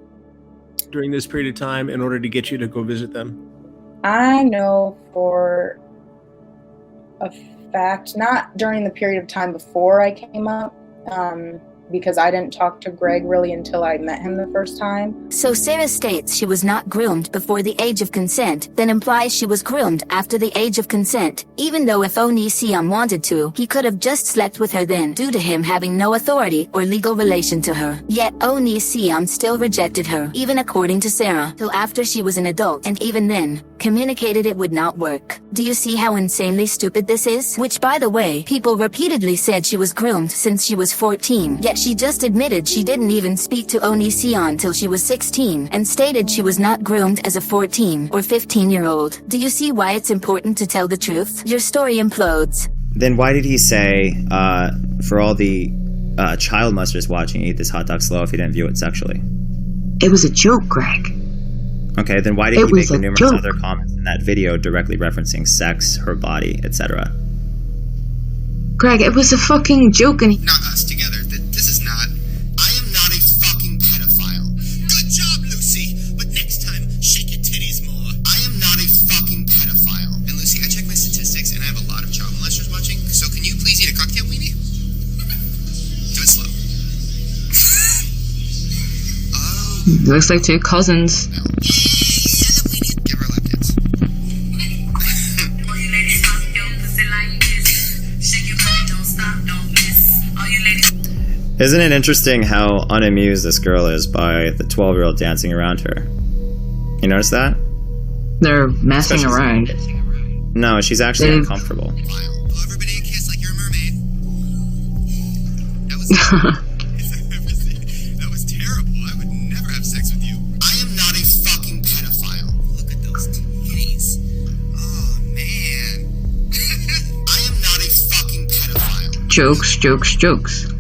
S1: during this period of time in order to get you to go visit them?
S20: I know for a fact, not during the period of time before I came up, because I didn't talk to Greg really until I met him the first time.
S23: So Sarah states she was not groomed before the age of consent, then implies she was groomed after the age of consent, even though if Onision wanted to, he could have just slept with her then, due to him having no authority or legal relation to her. Yet Onision still rejected her, even according to Sarah, till after she was an adult, and even then, communicated it would not work. Do you see how insanely stupid this is? Which, by the way, people repeatedly said she was groomed since she was 14, yet she just admitted she didn't even speak to Onision till she was 16, and stated she was not groomed as a 14 or 15-year-old. Do you see why it's important to tell the truth? Your story implodes.
S5: Then why did he say, for all the child musters watching, eat this hot dog slow if he didn't view it sexually?
S8: It was a joke, Greg.
S5: Okay, then why did he make the numerous other comments in that video directly referencing sex, her body, etc.?
S8: Greg, it was a fucking joke and
S13: Not us together. This is not. I am not a fucking pedophile. Good job, Lucy. But next time, shake your titties more. I am not a fucking pedophile. And Lucy, I checked my statistics and I have a lot of child molesters watching. So can you please eat a cocktail weenie? Do it slow.
S8: looks like two cousins.
S13: Give her lap dance.
S5: Isn't it interesting how unamused this girl is by the 12-year-old dancing around her? You notice that?
S8: They're messing around.
S5: No, she's actually uncomfortable.
S13: That was terrible. I would never have sex with you. I am not a fucking pedophile. Look at those titties. Oh, man. I am not a fucking pedophile.
S8: Jokes, jokes, jokes.
S13: Or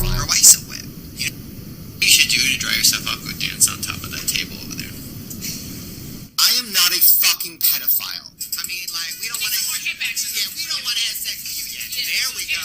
S13: why are you so wet? You should do to dry yourself up, go dance on top of that table over there. I am not a fucking pedophile. I mean, like, we don't want to... Yeah, we don't want to have sex with you yet. There we go.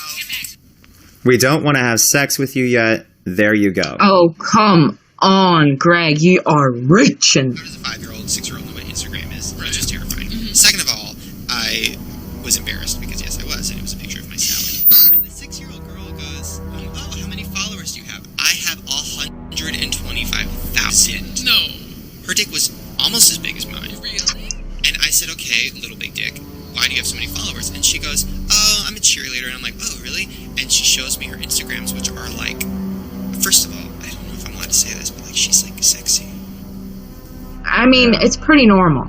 S5: We don't want to have sex with you yet. There you go.
S8: Oh, come on, Greg. You are reaching.
S13: 5-year-old, 6-year-old know what Instagram is. We're just terrified. Second of all, I was embarrassed because, yes, I was, and it was a picture of my salad. And the 6-year-old girl goes, oh, how many followers do you have? I have 125,000. No. Her dick was almost as big as mine. Really? And I said, okay, little big dick, why do you have so many followers? And she goes, oh, I'm a cheerleader. And I'm like, oh, really? And she shows me her Instagrams, which are like, first of all, I don't know if I'm allowed to say this, but like, she's like sexy.
S8: I mean, it's pretty normal.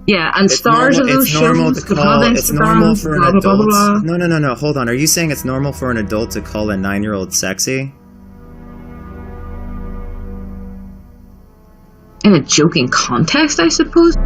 S8: Yeah, and
S5: It's
S8: stars
S5: normal-
S8: of those
S5: it's normal
S8: shows
S5: to
S8: could
S5: call-
S8: have
S5: it's normal
S8: Instagrams,
S5: for an
S8: blah, blah, blah,
S5: adult.
S8: blah, blah.
S5: No, hold on. Are you saying it's normal for an adult to call a 9-year-old sexy?
S8: In a joking context, I suppose?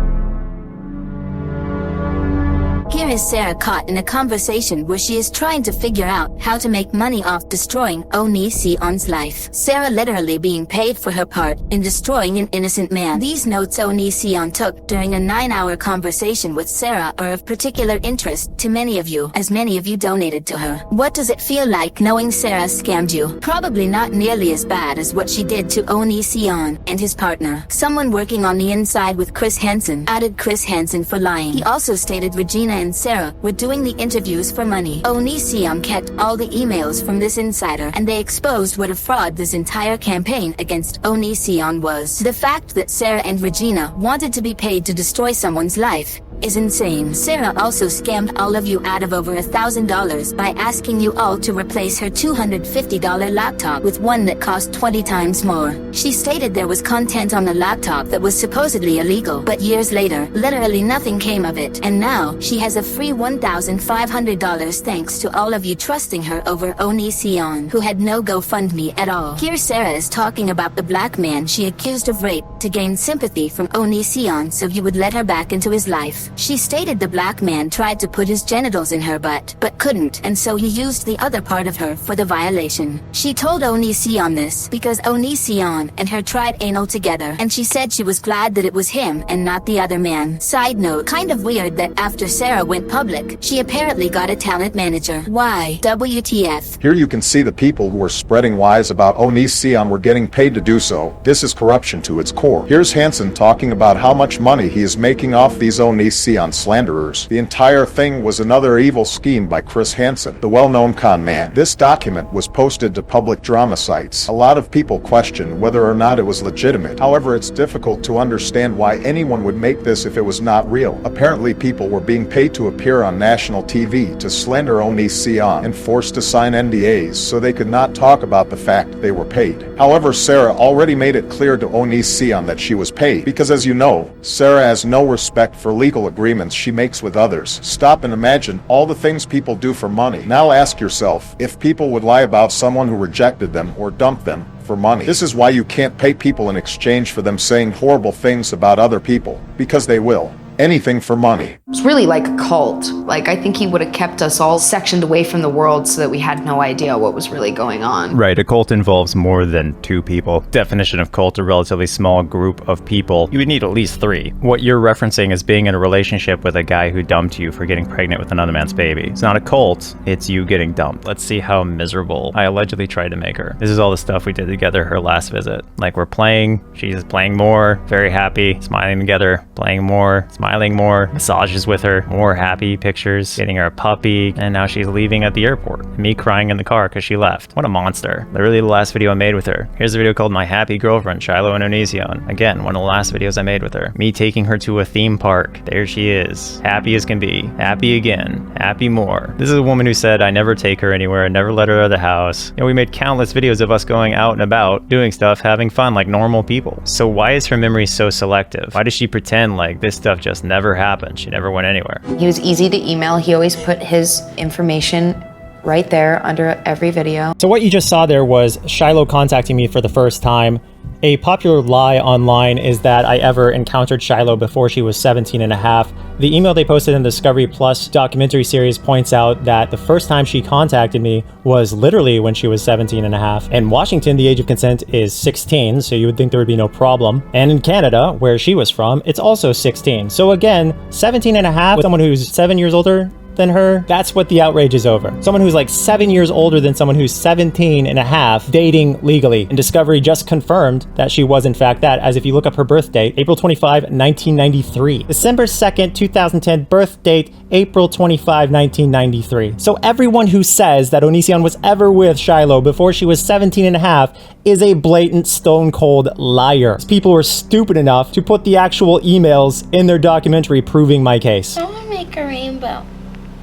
S23: Here is Sarah caught in a conversation where she is trying to figure out how to make money off destroying Onision's life. Sarah literally being paid for her part in destroying an innocent man. These notes Onision took during a 9-hour conversation with Sarah are of particular interest to many of you, as many of you donated to her. What does it feel like knowing Sarah scammed you? Probably not nearly as bad as what she did to Onision and his partner. Someone working on the inside with Chris Hansen outed Chris Hansen for lying. He also stated Regina and Sarah were doing the interviews for money. Onision kept all the emails from this insider, and they exposed what a fraud this entire campaign against Onision was. The fact that Sarah and Regina wanted to be paid to destroy someone's life is insane. Sarah also scammed all of you out of over $1,000 by asking you all to replace her $250 laptop with one that cost 20 times more. She stated there was content on the laptop that was supposedly illegal, but years later, literally nothing came of it, and now she has a free $1,500 thanks to all of you trusting her over Onision, who had no GoFundMe at all. Here Sarah is talking about the black man she accused of rape to gain sympathy from Onision so you would let her back into his life. truth. She stated the black man tried to put his genitals in her butt, but couldn't, and so he used the other part of her for the violation. She told Onision this because Onision and her tried anal together, and she said she was glad that it was him and not the other man. Side note, kind of weird that after Sarah went public, she apparently got a talent manager. Why? WTF.
S12: Here you can see the people who are spreading lies about Onision were getting paid to do so. This is corruption to its core. Here's Hansen talking about how much money he is making off these Onision slanderers. The entire thing was another evil scheme by Chris Hansen, the well-known con man. This document was posted to public drama sites. A lot of people question whether or not it was legitimate. However, it's difficult to understand why anyone would make this if it was not real. Apparently, people were being paid to appear on national TV to slander Onision and forced to sign NDAs so they could not talk about the fact they were paid. However, Sarah already made it clear to Onision that she was paid, because as you know, Sarah has no respect for legal agreements she makes with others. Stop and imagine all the things people do for money. Now ask yourself if people would lie about someone who rejected them or dumped them for money. This is why you can't pay people in exchange for them saying horrible things about other people, because they will. Anything for money.
S14: It's really like a cult. Like, I think he would have kept us all sectioned away from the world so that we had no idea what was really going on.
S16: Right, a cult involves more than 2 people. Definition of cult, a relatively small group of people. You would need at least 3. What you're referencing is being in a relationship with a guy who dumped you for getting pregnant with another man's baby. It's not a cult, it's you getting dumped. Let's see how miserable I allegedly tried to make her. This is all the stuff we did together her last visit. Like, we're playing, she's playing more, very happy, smiling together, playing more, smiling more, massages with her, more happy pictures, getting her a puppy, and now she's leaving at the airport. Me crying in the car because she left. What a monster. Literally the last video I made with her. Here's a video called My Happy Girlfriend, Shiloh and Onision. Again, one of the last videos I made with her. Me taking her to a theme park. There she is. Happy as can be. Happy again. Happy more. This is a woman who said I never take her anywhere, I never let her out of the house. You know, we made countless videos of us going out and about, doing stuff, having fun like normal people. So why is her memory so selective? Why does she pretend like this stuff just never happened? She never went anywhere.
S15: He was easy to email. He always put his information right there under every video.
S24: So what you just saw there was Shiloh contacting me for the first time. A popular lie online is that I ever encountered Shiloh before she was 17 and a half. The email they posted in the Discovery Plus documentary series points out that the first time she contacted me was literally when she was 17 and a half. In Washington, the age of consent is 16, so you would think there would be no problem. And in Canada, where she was from, it's also 16. So again, 17 and a half with someone who's 7 years older than her, that's what the outrage is over. Someone who's like 7 years older than someone who's 17 and a half dating legally. And Discovery just confirmed that she was in fact that, as if you look up her birth date, April 25, 1993. December 2nd, 2010, birth date, April 25, 1993. So everyone who says that Onision was ever with Shiloh before she was 17 and a half is a blatant stone cold liar. People were stupid enough to put the actual emails in their documentary proving my case.
S25: I want to make a rainbow.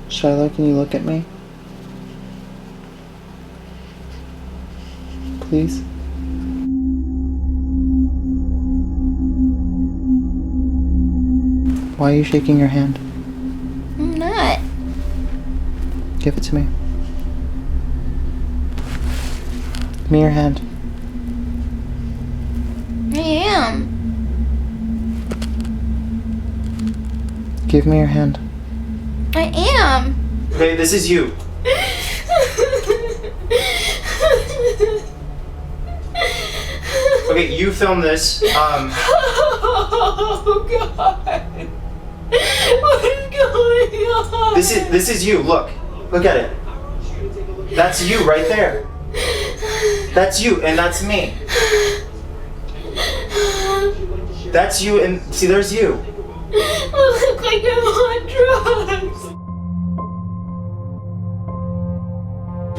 S26: Shiloh, can you look at me? Please? Why are you shaking your hand?
S25: I'm not.
S26: Give it to me. Give me your hand.
S25: I am.
S26: Give me your hand.
S25: I am.
S26: Okay, this is you. Okay, you film this.
S25: Oh God! What is going on?
S26: This is you. Look at it. That's you right there. That's you, and that's me. That's you, and see, there's you.
S25: I look like I'm on drugs.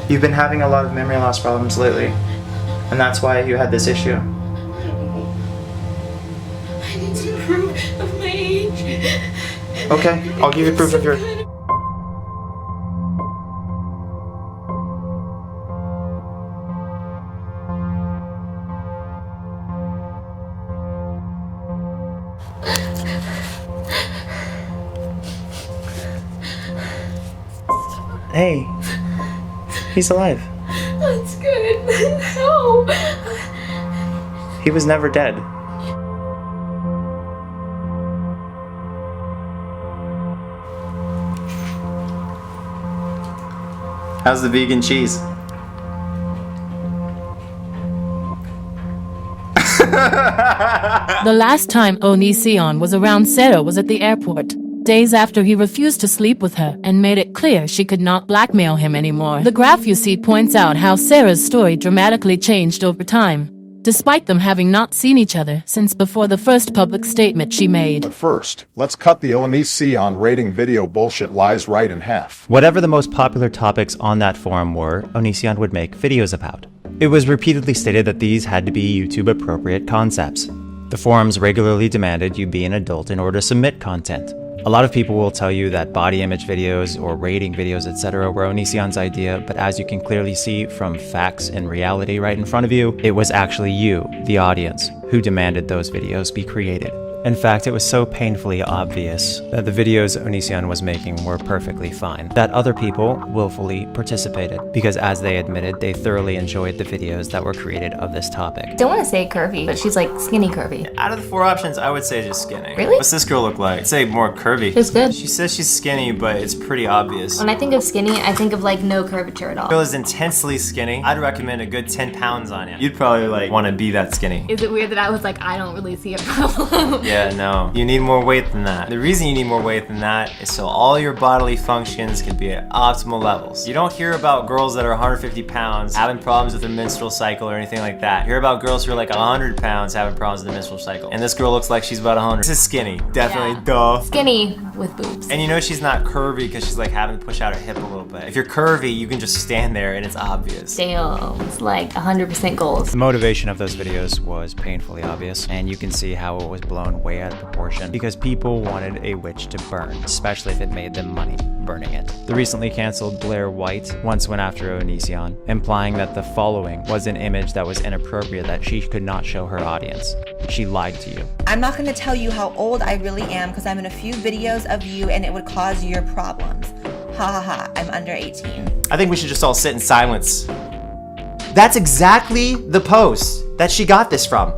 S26: You've been having a lot of memory loss problems lately, and that's why you had this issue.
S25: I need some proof of my age.
S26: Okay, I'll give you proof of your... Hey, he's alive.
S25: That's good. No.
S26: He was never dead.
S16: How's the vegan cheese?
S2: The last time Onision was around Sarah was at the airport, days after he refused to sleep with her and made it clear she could not blackmail him anymore. The graph you see points out how Sarah's story dramatically changed over time, despite them having not seen each other since before the first public statement she made.
S12: But first, let's cut the Onision rating video bullshit lies right in half.
S16: Whatever the most popular topics on that forum were, Onision would make videos about. It was repeatedly stated that these had to be YouTube-appropriate concepts. The forums regularly demanded you be an adult in order to submit content. A lot of people will tell you that body image videos or rating videos, etc. were Onision's idea, but as you can clearly see from facts and reality right in front of you, it was actually you, the audience, who demanded those videos be created. In fact, it was so painfully obvious that the videos Onision was making were perfectly fine, that other people willfully participated, because as they admitted, they thoroughly enjoyed the videos that were created of this topic.
S15: I don't want to say curvy, but she's like skinny curvy.
S16: Out of the 4 options, I would say just skinny.
S15: Really?
S16: What's this girl look like? I'd say more curvy.
S15: She's good.
S16: She says she's skinny, but it's pretty obvious.
S15: When I think of skinny, I think of like no curvature at all.
S16: Girl is intensely skinny. I'd recommend a good 10 pounds on you. You'd probably like want to be that skinny.
S15: Is it weird that I was like, I don't really see a problem?
S16: Yeah, no. You need more weight than that. The reason you need more weight than that is so all your bodily functions can be at optimal levels. You don't hear about girls that are 150 pounds having problems with their menstrual cycle or anything like that. You hear about girls who are like 100 pounds having problems with their menstrual cycle. And this girl looks like she's about 100. This is skinny. Definitely,
S15: Yeah.
S16: duh.
S15: Skinny with boobs.
S16: And you know she's not curvy because she's like having to push out her hip a little bit. If you're curvy, you can just stand there and it's obvious.
S15: Damn, it's like 100% goals.
S16: The motivation of those videos was painfully obvious, and you can see how it was blown way out of proportion because people wanted a witch to burn, especially if it made them money burning it. The recently canceled Blair White once went after Onision, implying that the following was an image that was inappropriate that she could not show her audience. She lied to you.
S3: I'm not going to tell you how old I really am because I'm in a few videos of you and it would cause your problems. Ha ha ha, I'm under 18.
S16: I think we should just all sit in silence. That's exactly the post that she got this from.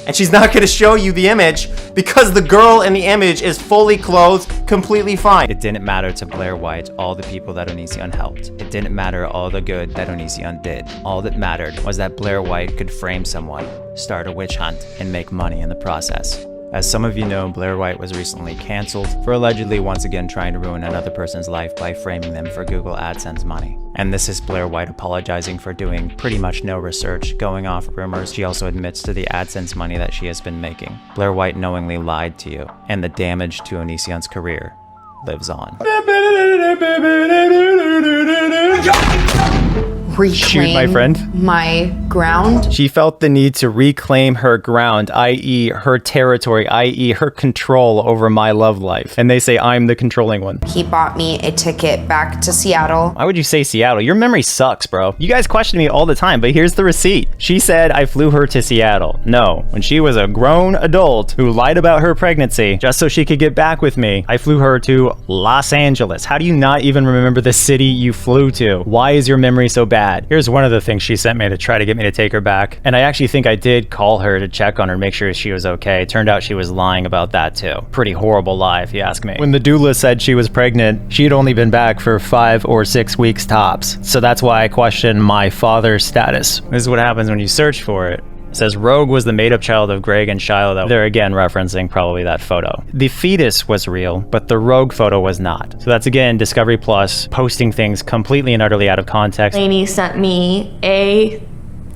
S16: And she's not going to show you the image because the girl in the image is fully clothed, completely fine. It didn't matter to Blair White all the people that Onision helped. It didn't matter all the good that Onision did. All that mattered was that Blair White could frame someone, start a witch hunt, and make money in the process. As some of you know, Blair White was recently canceled for allegedly once again trying to ruin another person's life by framing them for Google AdSense money. And this is Blair White apologizing for doing pretty much no research, going off rumors. She also admits to the AdSense money that she has been making. Blair White knowingly lied to you, and the damage to Onision's career lives on.
S14: Reclaim
S16: Shoot, my friend.
S14: my ground.
S16: She felt the need to reclaim her ground, i.e. her territory, i.e. her control over my love life. And they say I'm the controlling one.
S14: He bought me a ticket back to Seattle.
S16: Why would you say Seattle? Your memory sucks, bro. You guys question me all the time, but here's the receipt. She said I flew her to Seattle. No, when she was a grown adult who lied about her pregnancy just so she could get back with me, I flew her to Los Angeles. How do you not even remember the city you flew to? Why is your memory so bad? Here's one of the things she sent me to try to get me to take her back. And I actually think I did call her to check on her, make sure she was okay. Turned out she was lying about that too. Pretty horrible lie if you ask me. When the doula said she was pregnant, she had only been back for 5 or 6 weeks tops. So that's why I question my father's status. This is what happens when you search for it. It says Rogue was the made-up child of Greg and Shiloh. They're again referencing probably that photo. The fetus was real, but the Rogue photo was not. So that's again Discovery Plus posting things completely and utterly out of context.
S15: Lainey sent me a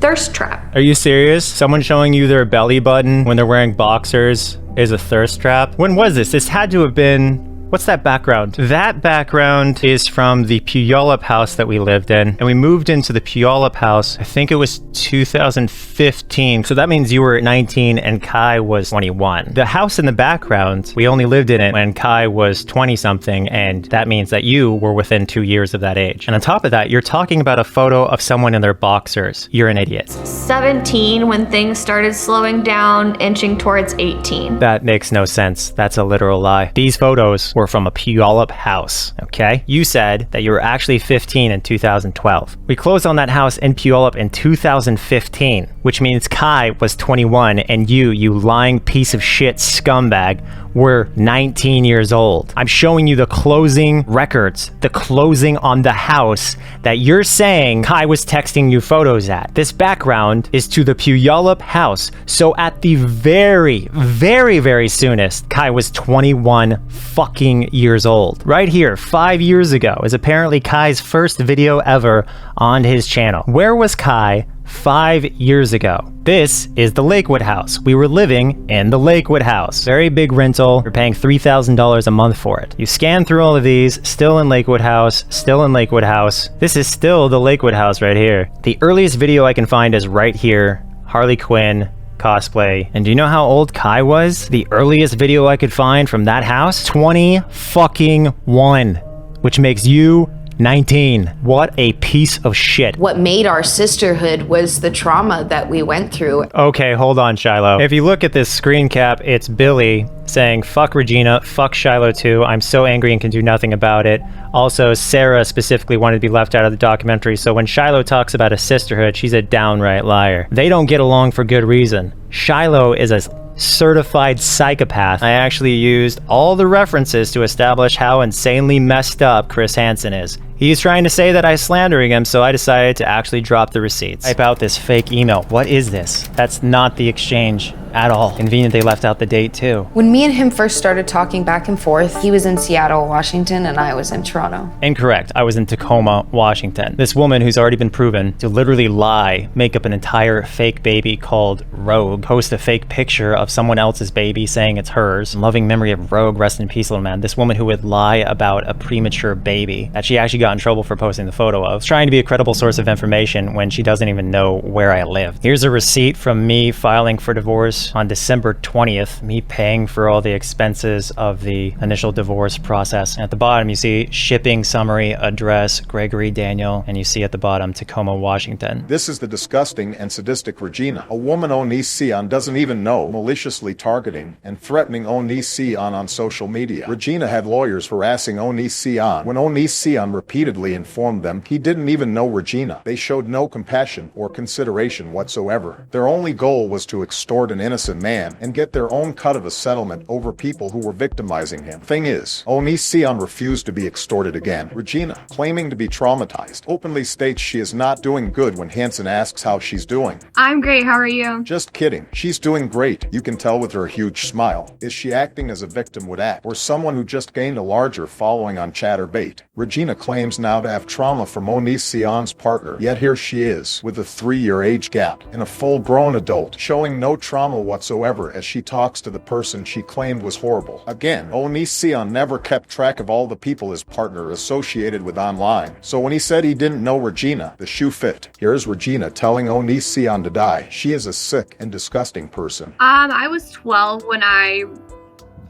S15: thirst trap.
S16: Are you serious? Someone showing you their belly button when they're wearing boxers is a thirst trap? When was this? This had to have been... What's that background? That background is from the Puyallup house that we lived in. And we moved into the Puyallup house, I think it was 2015. So that means you were 19 and Kai was 21. The house in the background, we only lived in it when Kai was 20 something. And that means that you were within 2 years of that age. And on top of that, you're talking about a photo of someone in their boxers. You're an idiot.
S15: 17 when things started slowing down, inching towards 18.
S16: That makes no sense. That's a literal lie. These photos were from a Puyallup house, okay? You said that you were actually 15 in 2012. We closed on that house in Puyallup in 2015.
S24: which means Kai was 21 and you lying piece of shit scumbag, were 19 years old. I'm showing you the closing records, the closing on the house that you're saying Kai was texting you photos at. This background is to the Puyallup house. So at the very, very, very soonest, Kai was 21 fucking years old. Right here, 5 years ago, is apparently Kai's first video ever on his channel. Where was Kai 5 years ago? This is the Lakewood house. We were living in the Lakewood house. Very big rental. We're paying $3,000 a month for it. You scan through all of these, still in Lakewood house, still in Lakewood house. This is still the Lakewood house right here. The earliest video I can find is right here. Harley Quinn cosplay. And do you know how old Kai was? The earliest video I could find from that house? 20 fucking 1, which makes you 19. What a piece of shit.
S14: What made our sisterhood was the trauma that we went through.
S24: Okay, hold on, Shiloh. If you look at this screen cap, it's Billy saying, fuck Regina, fuck Shiloh too, I'm so angry and can do nothing about it. Also, Sarah specifically wanted to be left out of the documentary, so when Shiloh talks about a sisterhood, she's a downright liar. They don't get along for good reason. Shiloh is a certified psychopath. I actually used all the references to establish how insanely messed up Chris Hansen is. He's trying to say that I'm slandering him, so I decided to actually drop the receipts. Type out this fake email. What is this? That's not the exchange at all. Convenient they left out the date too.
S14: When me and him first started talking back and forth, he was in Seattle, Washington, and I was in Toronto.
S24: Incorrect. I was in Tacoma, Washington. This woman who's already been proven to literally lie, make up an entire fake baby called Rogue, post a fake picture of someone else's baby saying it's hers. Loving memory of Rogue, rest in peace, little man. This woman who would lie about a premature baby that she actually got in trouble for posting the photo of, trying to be a credible source of information when she doesn't even know where I live. Here's a receipt from me filing for divorce on December 20th, me paying for all the expenses of the initial divorce process. And at the bottom, you see shipping summary, address, Gregory Daniel, and you see at the bottom, Tacoma, Washington.
S12: This is the disgusting and sadistic Regina. A woman Onision doesn't even know, maliciously targeting and threatening Onision on social media. Regina had lawyers harassing Onision. When Onision repeatedly informed them he didn't even know Regina, they showed no compassion or consideration whatsoever. Their only goal was to extort an innocent man and get their own cut of a settlement over people who were victimizing him. Thing is, Onision refused to be extorted again. Regina, claiming to be traumatized, openly states she is not doing good when Hansen asks how she's doing.
S6: I'm great, how are you?
S12: Just kidding. She's doing great. You can tell with her huge smile. Is she acting as a victim would act, or someone who just gained a larger following on Chatterbait? Regina claims now to have trauma from Onision's partner, yet here she is, with a 3-year age gap, and a full-grown adult, showing no trauma whatsoever as she talks to the person she claimed was horrible. Again, Onision never kept track of all the people his partner associated with online, so when he said he didn't know Regina, the shoe fit. Here's Regina telling Onision to die. She is a sick and disgusting person.
S6: I was 12 when I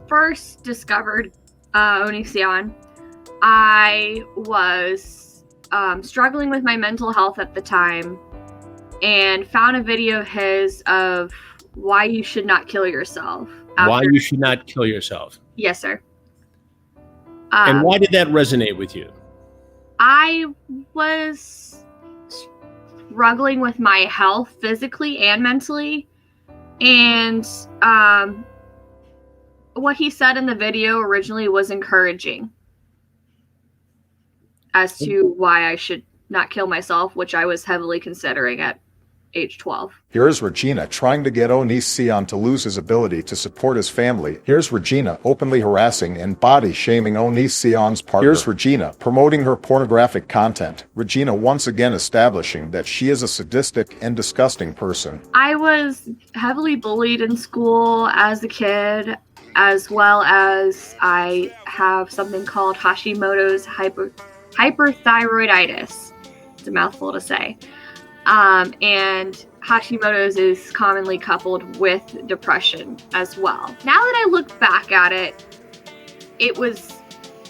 S6: first discovered Onision. I was struggling with my mental health at the time and found a video of his of why you should not kill yourself.
S1: Why you should not kill yourself.
S6: Yes, sir.
S1: And why did that resonate with you?
S6: I was struggling with my health physically and mentally. And what he said in the video originally was encouraging as to why I should not kill myself, which I was heavily considering at age 12.
S12: Here's Regina trying to get Onision to lose his ability to support his family. Here's Regina openly harassing and body-shaming Onision's partner. Here's Regina promoting her pornographic content. Regina once again establishing that she is a sadistic and disgusting person.
S6: I was heavily bullied in school as a kid, as well as I have something called Hashimoto's hyperthyroiditis. It's a mouthful to say. And Hashimoto's is commonly coupled with depression as well. Now that I look back at it, it was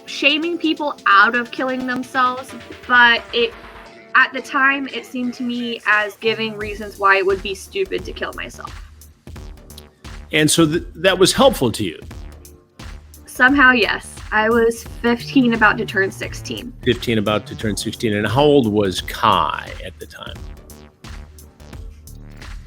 S6: shaming people out of killing themselves, but at the time it seemed to me as giving reasons why it would be stupid to kill myself.
S1: And so that was helpful to you?
S6: Somehow, yes. I was 15, about to turn 16.
S1: 15, about to turn 16. And how old was Kai at the time?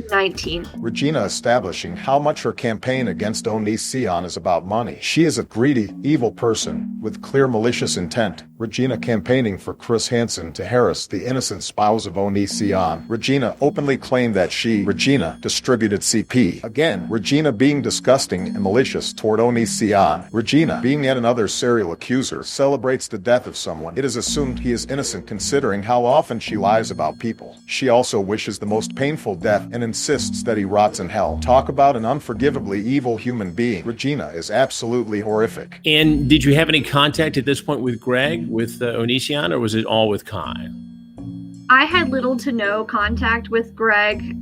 S6: 19.
S12: Regina establishing how much her campaign against Onision is about money. She is a greedy, evil person with clear malicious intent. Regina campaigning for Chris Hansen to harass the innocent spouse of Onision. Regina openly claimed that she, Regina, distributed CP. Again, Regina being disgusting and malicious toward Onision. Regina, being yet another serial accuser, celebrates the death of someone. It is assumed he is innocent considering how often she lies about people. She also wishes the most painful death and insists that he rots in hell. Talk about an unforgivably evil human being. Regina is absolutely horrific.
S1: And did you have any contact at this point with Greg, with Onision, or was it all with Kai?
S6: I had little to no contact with Greg.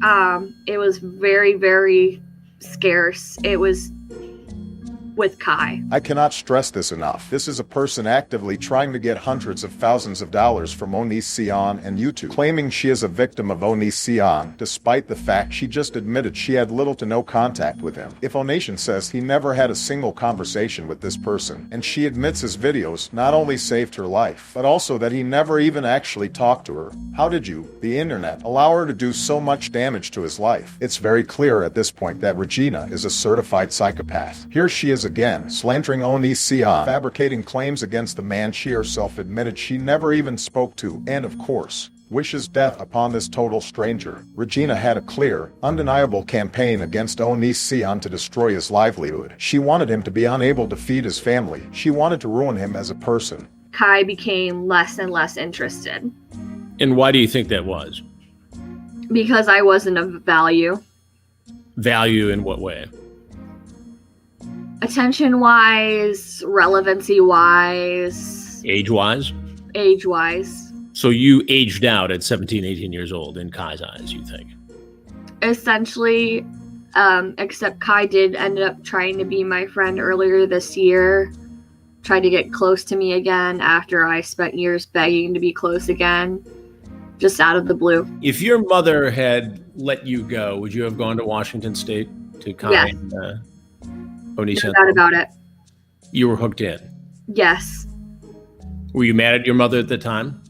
S6: It was very, very scarce. It was with Kai.
S12: I cannot stress this enough. This is a person actively trying to get hundreds of thousands of dollars from Onision and YouTube, claiming she is a victim of Onision, despite the fact she just admitted she had little to no contact with him. If Onision says he never had a single conversation with this person, and she admits his videos not only saved her life, but also that he never even actually talked to her, how did you, the internet, allow her to do so much damage to his life? It's very clear at this point that Regina is a certified psychopath. Here she is again, slandering Onision, fabricating claims against the man she herself admitted she never even spoke to, and of course, wishes death upon this total stranger. Regina had a clear, undeniable campaign against Onision to destroy his livelihood. She wanted him to be unable to feed his family. She wanted to ruin him as a person.
S6: Kai became less and less interested.
S1: And why do you think that was?
S6: Because I wasn't of value.
S1: Value in what way?
S6: Attention-wise, relevancy-wise.
S1: Age-wise?
S6: Age-wise.
S1: So you aged out at 17, 18 years old in Kai's eyes, you think?
S6: Essentially, except Kai did end up trying to be my friend earlier this year. Tried to get close to me again after I spent years begging to be close again. Just out of the blue.
S1: If your mother had let you go, would you have gone to Washington State to Kai
S6: Yes.
S1: and Onision?
S6: No doubt about it.
S1: You were hooked in.
S6: Yes.
S1: Were you mad at your mother at the time?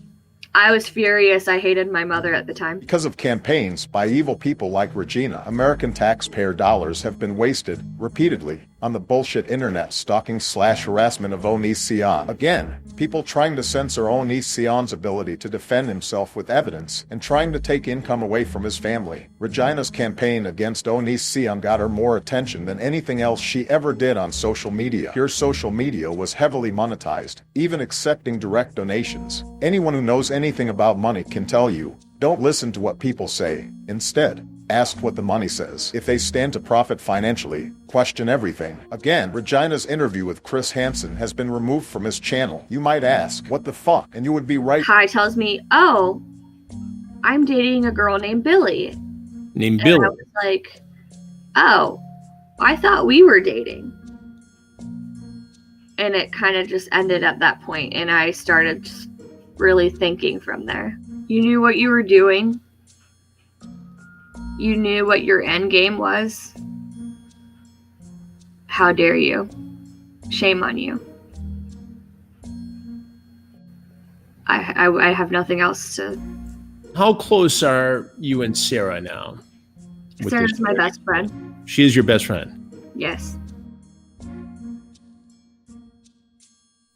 S6: I was furious. I hated my mother at the time.
S12: Because of campaigns by evil people like Regina, American taxpayer dollars have been wasted, repeatedly, on the bullshit internet stalking/harassment of Onision. Again, people trying to censor Onision's ability to defend himself with evidence and trying to take income away from his family. Regina's campaign against Onision got her more attention than anything else she ever did on social media. Pure social media was heavily monetized, even accepting direct donations. Anyone who knows anything about money can tell you, don't listen to what people say. Instead, ask what the money says. If they stand to profit financially, question everything. Again, Regina's interview with Chris Hansen has been removed from his channel. You might ask, what the fuck? And you would be right.
S6: Kai tells me, oh, I'm dating a girl named Billy.
S1: Named
S6: And
S1: Billy?
S6: I was like, oh, I thought we were dating. And it kind of just ended at that point, and I started just really thinking from there. You knew what you were doing. You knew what your end game was. How dare you? Shame on you. I have nothing else to...
S1: How close are you and Sarah now? with
S6: Sarah's
S1: this
S6: my
S1: person?
S6: best friend.
S1: She is your best friend?
S6: Yes.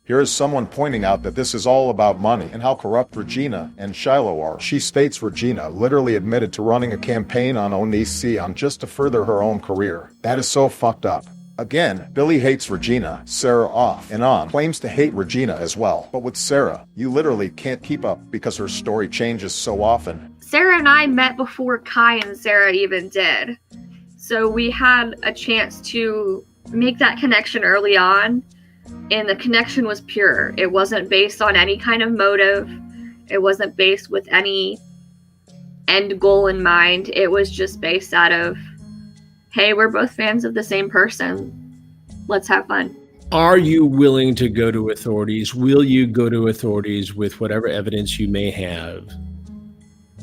S12: Here is someone pointing out that this is all about money and how corrupt Regina and Shiloh are. She states Regina literally admitted to running a campaign on Onision just to further her own career. That is so fucked up. Again, Billy hates Regina, Sarah off and on, claims to hate Regina as well. But with Sarah, you literally can't keep up because her story changes so often.
S6: Sarah and I met before Kai and Sarah even did. So we had a chance to make that connection early on. And the connection was pure. It wasn't based on any kind of motive. It wasn't based with any end goal in mind. It was just based out of, hey, we're both fans of the same person. Let's have fun.
S1: Are you willing to go to authorities? Will you go to authorities with whatever evidence you may have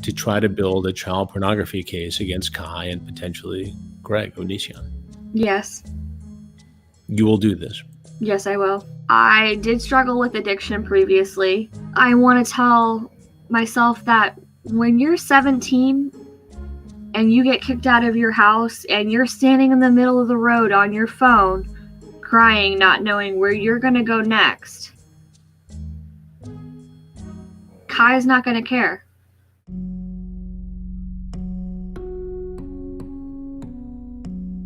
S1: to try to build a child pornography case against Kai and potentially Greg Onision?
S6: Yes.
S1: You will do this.
S6: Yes, I will. I did struggle with addiction previously. I want to tell myself that when you're 17 and you get kicked out of your house and you're standing in the middle of the road on your phone, crying, not knowing where you're going to go next, Kai's not going to care.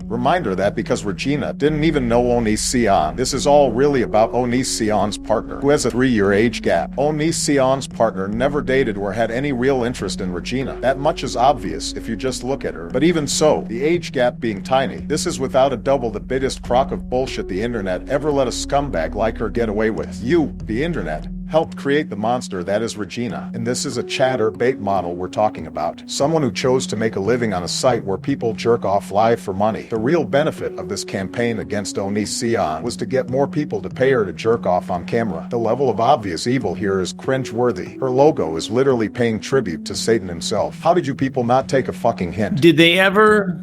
S12: Reminder that because Regina didn't even know Onision, this is all really about Onision's partner, who has a 3-year age gap. Onision's partner never dated or had any real interest in Regina. That much is obvious if you just look at her. But even so, the age gap being tiny, this is without a doubt the biggest crock of bullshit the internet ever let a scumbag like her get away with. You, the internet, helped create the monster that is Regina. And this is a chatter bait model we're talking about. Someone who chose to make a living on a site where people jerk off live for money. The real benefit of this campaign against Onision was to get more people to pay her to jerk off on camera. The level of obvious evil here is cringe-worthy. Her logo is literally paying tribute to Satan himself. How did you people not take a fucking hint?
S1: Did they ever,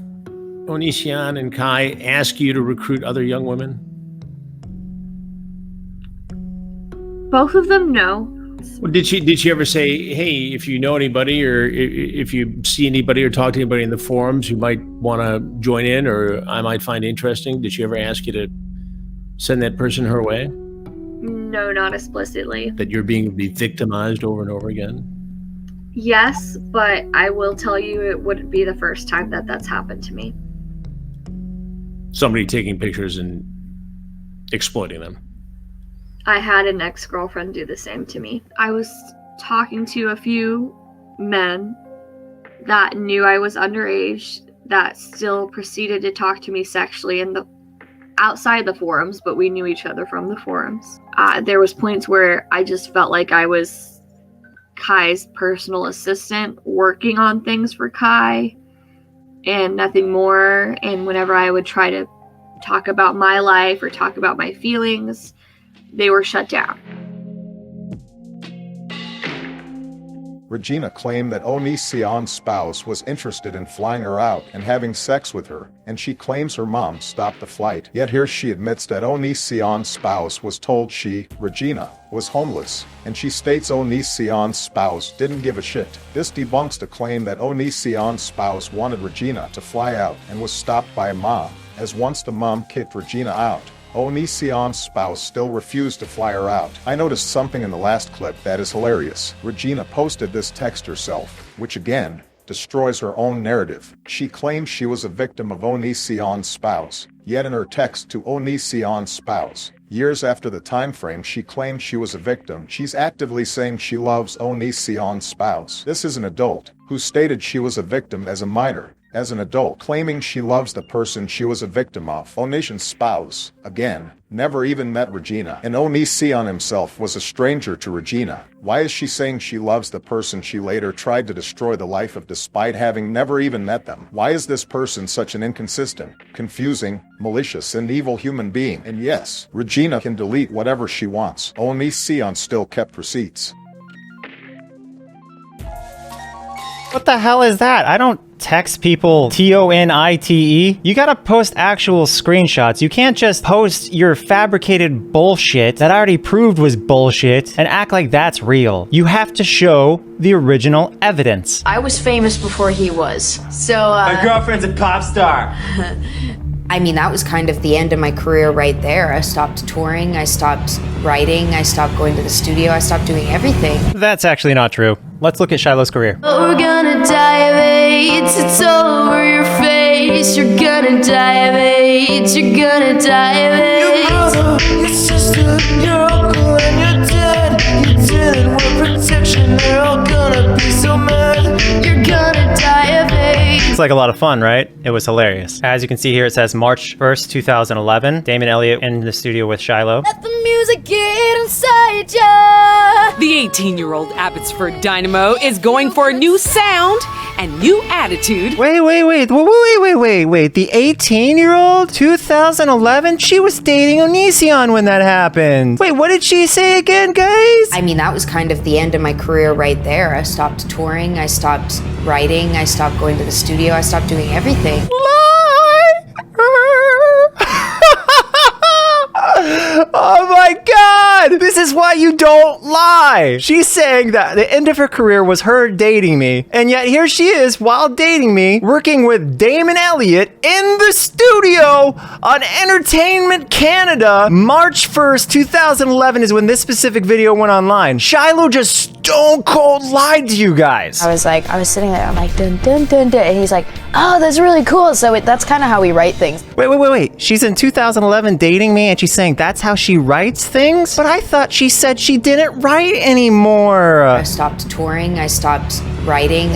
S1: Onision and Kai, ask you to recruit other young women?
S6: Both of them, no.
S1: Well, did she ever say, hey, if you know anybody or if you see anybody or talk to anybody in the forums who might want to join in or I might find interesting, did she ever ask you to send that person her way?
S6: No, not explicitly.
S1: That you're being victimized over and over again?
S6: Yes, but I will tell you it wouldn't be the first time that that's happened to me.
S1: Somebody taking pictures and exploiting them.
S6: I had an ex-girlfriend do the same to me. I was talking to a few men that knew I was underage that still proceeded to talk to me sexually outside the forums, but we knew each other from the forums. There was points where I just felt like I was Kai's personal assistant working on things for Kai and nothing more. And whenever I would try to talk about my life or talk about my feelings, they were shut down.
S12: Regina claimed that Onision's spouse was interested in flying her out and having sex with her, and she claims her mom stopped the flight. Yet here she admits that Onision's spouse was told she, Regina, was homeless, and she states Onision's spouse didn't give a shit. This debunks the claim that Onision's spouse wanted Regina to fly out and was stopped by a mom, as once the mom kicked Regina out, Onision's spouse still refused to fly her out. I noticed something in the last clip that is hilarious. Regina posted this text herself, which again, destroys her own narrative. She claims she was a victim of Onision's spouse, yet in her text to Onision's spouse, years after the time frame she claimed she was a victim, she's actively saying she loves Onision's spouse. This is an adult, who stated she was a victim as a minor, as an adult, claiming she loves the person she was a victim of. Onision's spouse, again, never even met Regina, and Onision himself was a stranger to Regina. Why is she saying she loves the person she later tried to destroy the life of despite having never even met them? Why is this person such an inconsistent, confusing, malicious, and evil human being? And yes, Regina can delete whatever she wants. Onision still kept receipts.
S24: What the hell is that? I don't text people TONITE. You gotta post actual screenshots. You can't just post your fabricated bullshit that I already proved was bullshit and act like that's real. You have to show the original evidence.
S15: I was famous before he was, so
S16: My girlfriend's a pop star.
S15: I mean, that was kind of the end of my career right there. I stopped touring, I stopped writing, I stopped going to the studio, I stopped doing everything.
S24: That's actually not true. Let's look at Shiloh's career.
S25: Oh, we're gonna die of AIDS, it's all over your face. You're gonna die of AIDS, you're gonna die of AIDS. Your brother, your sister, your uncle, and your dad. You didn't want protection, they're all gonna be so mad. You're gonna die of AIDS.
S24: It's like a lot of fun, right? It was hilarious. As you can see here, it says March 1st, 2011. Damon Elliott in the studio with Shiloh.
S25: Let the music get inside ya.
S7: The 18-year-old Abbotsford Dynamo is going for a new sound and new attitude.
S24: Wait. The 18-year-old? 2011? She was dating Onision when that happened. Wait, what did she say again, guys?
S15: I mean, that was kind of the end of my career right there. I stopped touring, I stopped writing, I stopped going to the studio, I stopped doing everything.
S24: Oh my god!
S16: god! This is why you don't lie! She's saying that the end of her career was her dating me, and yet here she is, while dating me, working with Damon Elliott in the studio on Entertainment Canada. March 1st, 2011 is when this specific video went online. Shiloh just stone cold lied to you guys.
S9: I was sitting there, I'm like, dun dun dun dun, and he's like, oh, that's really cool. So that's kind of how we write things.
S16: Wait. She's in 2011 dating me and she's saying that's how she writes things? But I thought she said she didn't write anymore.
S15: I stopped touring, I stopped writing.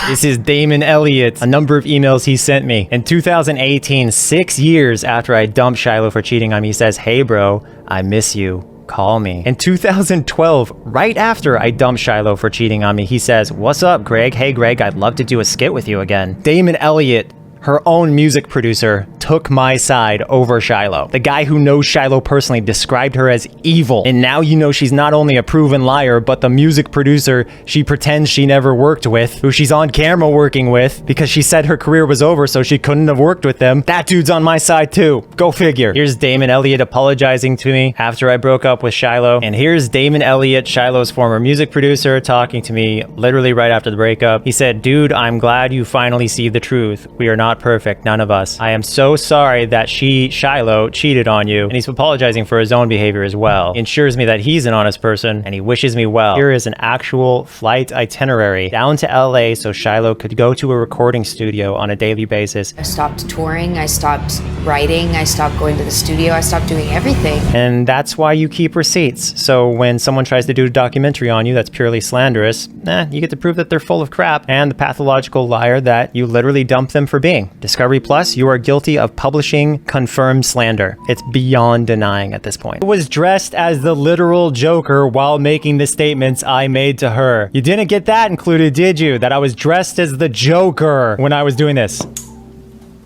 S16: This is Damon Elliott. A number of emails he sent me. In 2018, 6 years after I dumped Shiloh for cheating on me, he says, hey bro, I miss you. Call me. In 2012, right after I dumped Shiloh for cheating on me, he says, what's up, Greg? Hey, Greg, I'd love to do a skit with you again. Damon Elliott, her own music producer, took my side over Shiloh. The guy who knows Shiloh personally described her as evil. And now you know she's not only a proven liar, but the music producer she pretends she never worked with, who she's on camera working with because she said her career was over so she couldn't have worked with them. That dude's on my side too. Go figure. Here's Damon Elliott apologizing to me after I broke up with Shiloh. And here's Damon Elliott, Shiloh's former music producer, talking to me literally right after the breakup. He said, dude, I'm glad you finally see the truth. We are not perfect, none of us. I am so sorry that Shiloh, cheated on you. And he's apologizing for his own behavior as well. He ensures me that he's an honest person and he wishes me well. Here is an actual flight itinerary down to LA so Shiloh could go to a recording studio on a daily basis.
S15: I stopped touring, I stopped writing, I stopped going to the studio, I stopped doing everything.
S16: And that's why you keep receipts. So when someone tries to do a documentary on you that's purely slanderous, you get to prove that they're full of crap and the pathological liar that you literally dumped them for being. Discovery Plus, you are guilty of publishing confirmed slander. It's beyond denying at this point. I was dressed as the literal Joker while making the statements I made to her. You didn't get that included, did you? That I was dressed as the Joker when I was doing this.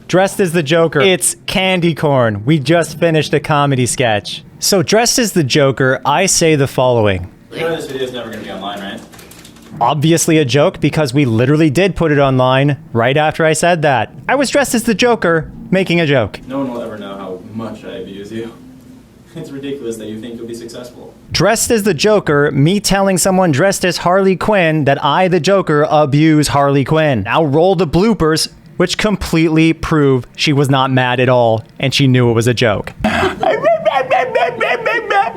S16: Dressed as the Joker. It's candy corn. We just finished a comedy sketch. So dressed as the Joker, I say the following.
S17: You know this video is never going to be online, right?
S16: Obviously a joke because we literally did put it online right after I said that. I was dressed as the Joker, making a joke.
S17: No one will ever know how much I abuse you. It's ridiculous that you think you'll be successful.
S16: Dressed as the Joker, me telling someone dressed as Harley Quinn that I, the Joker, abuse Harley Quinn. Now roll the bloopers, which completely prove she was not mad at all and she knew it was a joke.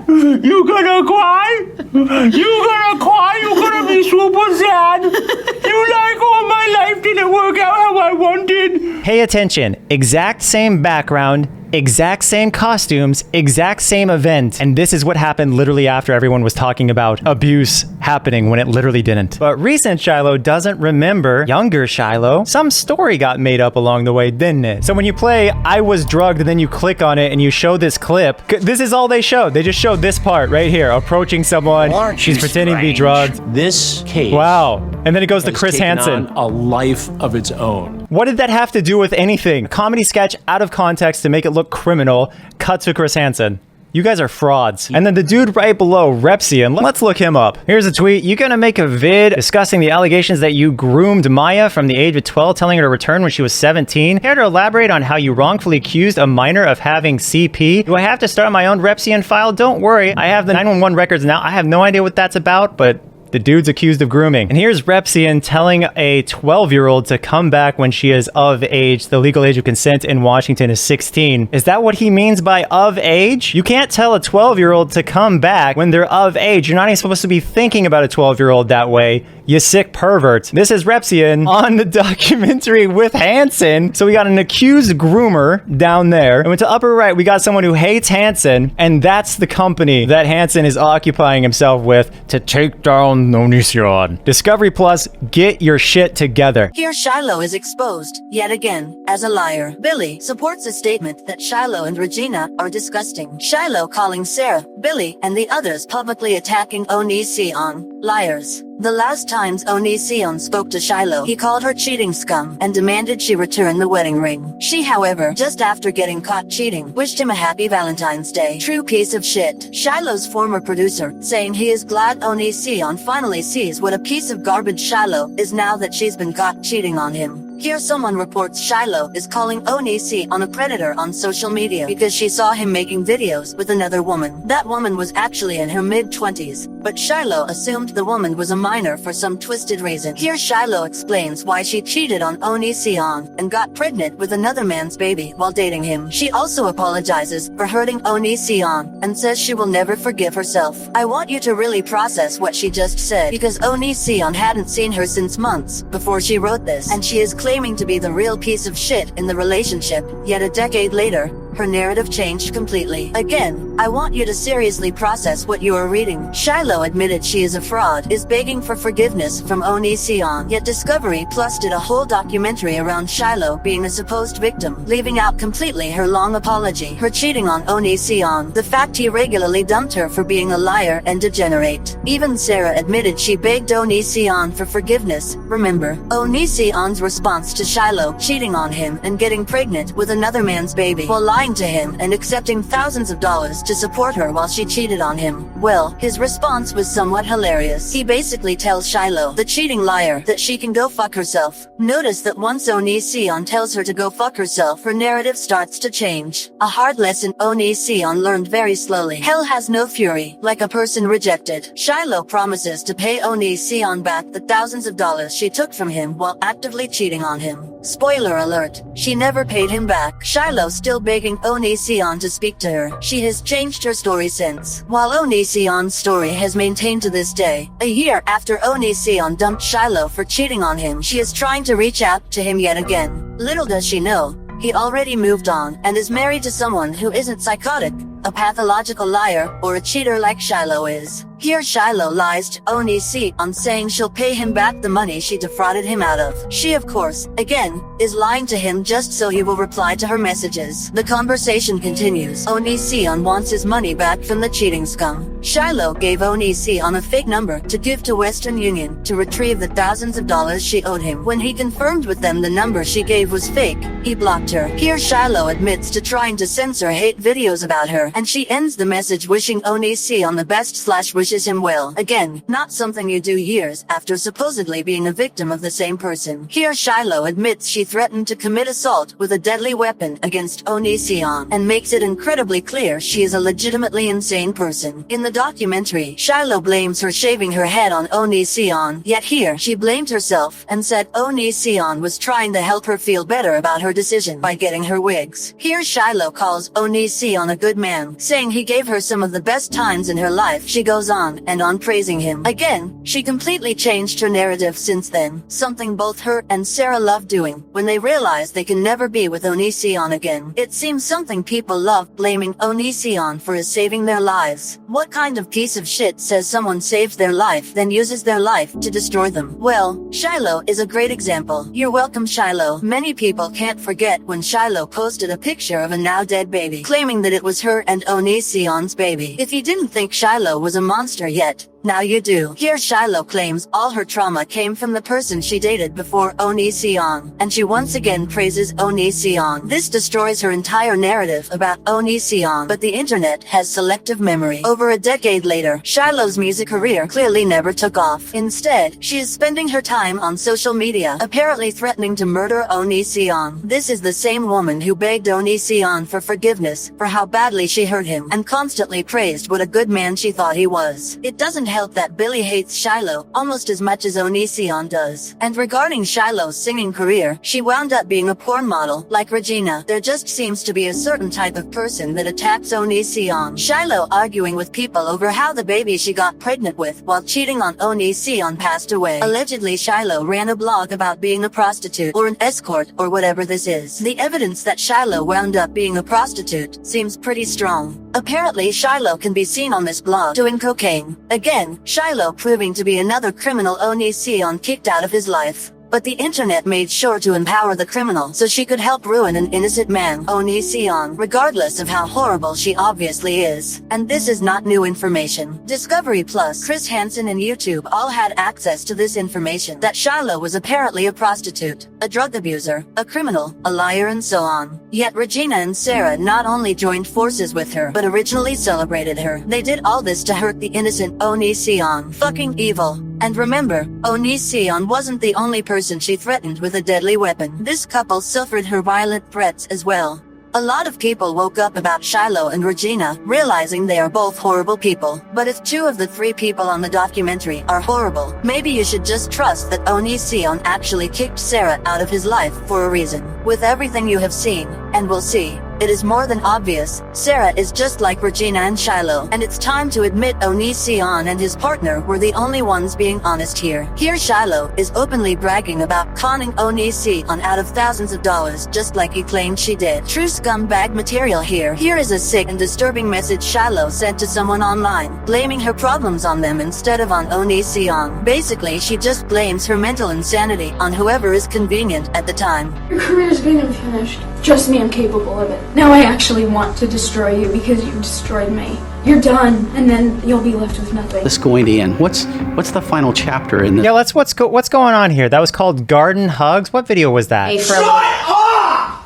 S18: You gonna cry? You gonna cry? You gonna be super sad? You like all my life didn't work out how I wanted?
S16: Pay attention. Exact same background, exact same costumes, exact same event. And this is what happened literally after everyone was talking about abuse happening when it literally didn't. But recent Shiloh doesn't remember younger Shiloh. Some story got made up along the way, didn't it? So when you play I was drugged and then you click on it and you show this clip, this is all they showed. They just showed this part right here, approaching someone. She's pretending to be drugged.
S1: This case.
S16: Wow. And then it goes to Chris Hansen.
S1: A life of its own.
S16: What did that have to do with anything? A comedy sketch out of context to make it look criminal, cut to Chris Hansen. You guys are frauds. And then the dude right below, Repsian, let's look him up. Here's a tweet. You gonna make a vid discussing the allegations that you groomed Maya from the age of 12, telling her to return when she was 17? Care to elaborate on how you wrongfully accused a minor of having CP? Do I have to start my own Repsian file? Don't worry. I have the 911 records now. I have no idea what that's about, but the dude's accused of grooming. And here's Repsian telling a 12-year-old to come back when she is of age. The legal age of consent in Washington is 16. Is that what he means by of age? You can't tell a 12-year-old to come back when they're of age. You're not even supposed to be thinking about a 12-year-old that way. You sick pervert. This is Repsian on the documentary with Hansen. So we got an accused groomer down there. And went to upper right, we got someone who hates Hansen. And that's the company that Hansen is occupying himself with to take down Onision. Discovery Plus, get your shit together.
S19: Here Shiloh is exposed, yet again, as a liar. Billy supports a statement that Shiloh and Regina are disgusting. Shiloh calling Sarah, Billy, and the others publicly attacking Onision liars. The last times Onision spoke to Shiloh, he called her cheating scum and demanded she return the wedding ring. She, however, just after getting caught cheating, wished him a happy Valentine's Day. True piece of shit. Shiloh's former producer, saying he is glad Onision finally sees what a piece of garbage Shiloh is now that she's been caught cheating on him. Here someone reports Shiloh is calling Onision a predator on social media because she saw him making videos with another woman. That woman was actually in her mid-20s, but Shiloh assumed the woman was a minor for some twisted reason. Here Shiloh explains why she cheated on Onision and got pregnant with another man's baby while dating him. She also apologizes for hurting Onision and says she will never forgive herself. I want you to really process what she just said, because Onision hadn't seen her since months before she wrote this, and she is claiming to be the real piece of shit in the relationship. Yet a decade later, her narrative changed completely. Again, I want you to seriously process what you are reading. Shiloh admitted she is a fraud, is begging for forgiveness from Onision, yet Discovery Plus did a whole documentary around Shiloh being a supposed victim, leaving out completely her long apology, her cheating on Onision, the fact he regularly dumped her for being a liar and degenerate. Even Sarah admitted she begged Onision for forgiveness. Remember, Onision's response to Shiloh cheating on him and getting pregnant with another man's baby while lying to him and accepting thousands of dollars to support her while she cheated on him. Well, his response was somewhat hilarious. He basically tells Shiloh, the cheating liar, that she can go fuck herself. Notice that once Onision tells her to go fuck herself, her narrative starts to change. A hard lesson Onision learned very slowly. Hell has no fury, like a person rejected. Shiloh promises to pay Onision back the thousands of dollars she took from him while actively cheating on him. Spoiler alert, she never paid him back. Shiloh still begging Onision to speak to her. She has changed her story since. While Onision's story has maintained to this day, a year after Onision dumped Shiloh for cheating on him, she is trying to reach out to him yet again. Little does she know, he already moved on and is married to someone who isn't psychotic, a pathological liar, or a cheater like Shiloh is. Here Shiloh lies to Onision saying she'll pay him back the money she defrauded him out of. She, of course, again, is lying to him just so he will reply to her messages. The conversation continues. Onision wants his money back from the cheating scum. Shiloh gave Onision a fake number to give to Western Union to retrieve the thousands of dollars she owed him. When he confirmed with them the number she gave was fake, he blocked her. Here Shiloh admits to trying to censor hate videos about her, and she ends the message wishing Onision the best / wishes him well. Again, not something you do years after supposedly being a victim of the same person. Here Shiloh admits she threatened to commit assault with a deadly weapon against Onision and makes it incredibly clear she is a legitimately insane person. In the documentary, Shiloh blames her shaving her head on Onision, yet here she blamed herself and said Onision was trying to help her feel better about her decision by getting her wigs. Here Shiloh calls Onision a good man, saying he gave her some of the best times in her life. She goes on and on praising him. Again, she completely changed her narrative since then, something both her and Sarah love doing when they realize they can never be with Onision again. It seems something people love blaming Onision for is saving their lives. What kind of piece of shit says someone saved their life then uses their life to destroy them? Well, Shiloh is a great example. You're welcome, Shiloh. Many people can't forget when Shiloh posted a picture of a now dead baby, claiming that it was her and Onision's baby. If you didn't think Shiloh was a monster yet, now you do. Here Shiloh claims all her trauma came from the person she dated before Onision, and she once again praises Onision. This destroys her entire narrative about Onision, but the internet has selective memory. Over a decade later, Shiloh's music career clearly never took off. Instead, she is spending her time on social media, apparently threatening to murder Onision. This is the same woman who begged Onision for forgiveness for how badly she hurt him, and constantly praised what a good man she thought he was. It doesn't help that Billy hates Shiloh almost as much as Onision does. And regarding Shiloh's singing career, she wound up being a porn model, like Regina. There just seems to be a certain type of person that attacks Onision. Shiloh arguing with people over how the baby she got pregnant with while cheating on Onision passed away. Allegedly, Shiloh ran a blog about being a prostitute or an escort or whatever this is. The evidence that Shiloh wound up being a prostitute seems pretty strong. Apparently, Shiloh can be seen on this blog doing cocaine. Again, Shiloh proving to be another criminal Onision kicked out of his life. But the internet made sure to empower the criminal so she could help ruin an innocent man, Onision, regardless of how horrible she obviously is. And this is not new information. Discovery Plus, Chris Hansen and YouTube all had access to this information, that Shiloh was apparently a prostitute, a drug abuser, a criminal, a liar, and so on. Yet Regina and Sarah not only joined forces with her, but originally celebrated her. They did all this to hurt the innocent Onision. Fucking evil. And remember, Onision wasn't the only person she threatened with a deadly weapon. This couple suffered her violent threats as well. A lot of people woke up about Shiloh and Regina, realizing they are both horrible people. But if 2 of the 3 people on the documentary are horrible, maybe you should just trust that Onision actually kicked Sarah out of his life for a reason. With everything you have seen, and will see, it is more than obvious, Sarah is just like Regina and Shiloh, and it's time to admit Onision and his partner were the only ones being honest here. Here Shiloh is openly bragging about conning Onision out of thousands of dollars just like he claimed she did. True scumbag material here. Here is a sick and disturbing message Shiloh sent to someone online, blaming her problems on them instead of on Onision. Basically, she just blames her mental insanity on whoever is convenient at the time.
S4: Your career's gonna finish. Trust me, I'm capable of it. Now I actually want to destroy you because you destroyed me. You're done, and then you'll be left with nothing.
S10: This going to end. What's the final chapter in this?
S24: Yeah, what's going on here? That was called Garden Hugs. What video was that?
S18: Shut up!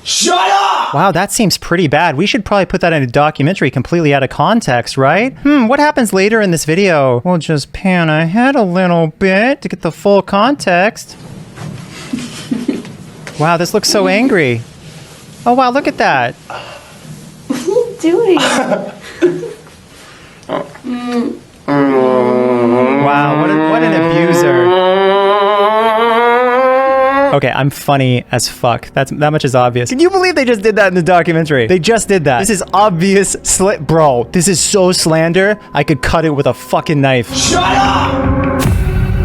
S18: Shut up!
S24: Wow, that seems pretty bad. We should probably put that in a documentary completely out of context, right? What happens later in this video? We'll just pan ahead a little bit to get the full context. Wow, this looks so angry. Oh wow, look at that.
S4: What are you doing?
S24: Wow, what an abuser. Okay, I'm funny as fuck. That much is obvious. Can you believe they just did that in the documentary? They just did that. This is obvious bro, this is so slander. I could cut it with a fucking knife.
S18: Shut up!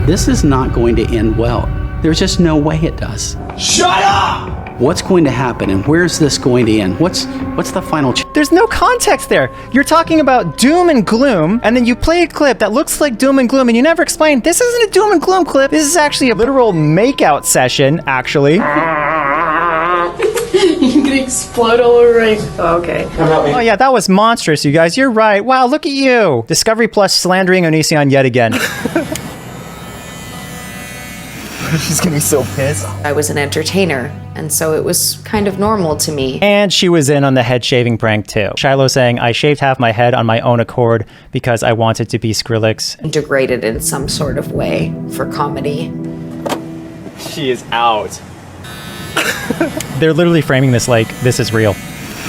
S10: This is not going to end well. There's just no way it does.
S18: Shut up!
S10: What's going to happen and where's this going to end? What's the final
S24: There's no context there. You're talking about doom and gloom, and then you play a clip that looks like doom and gloom, and you never explain, this isn't a doom and gloom clip. This is actually a literal makeout session, actually.
S4: You can explode all over me. Oh, okay.
S24: Oh yeah, that was monstrous, you guys. You're right. Wow, look at you. Discovery Plus slandering Onision yet again.
S16: She's gonna be so pissed.
S14: I was an entertainer, and so it was kind of normal to me.
S24: And she was in on the head shaving prank too. Shiloh saying, I shaved half my head on my own accord because I wanted to be Skrillex.
S14: Integrated in some sort of way for comedy.
S16: She is out.
S24: They're literally framing this like, this is real.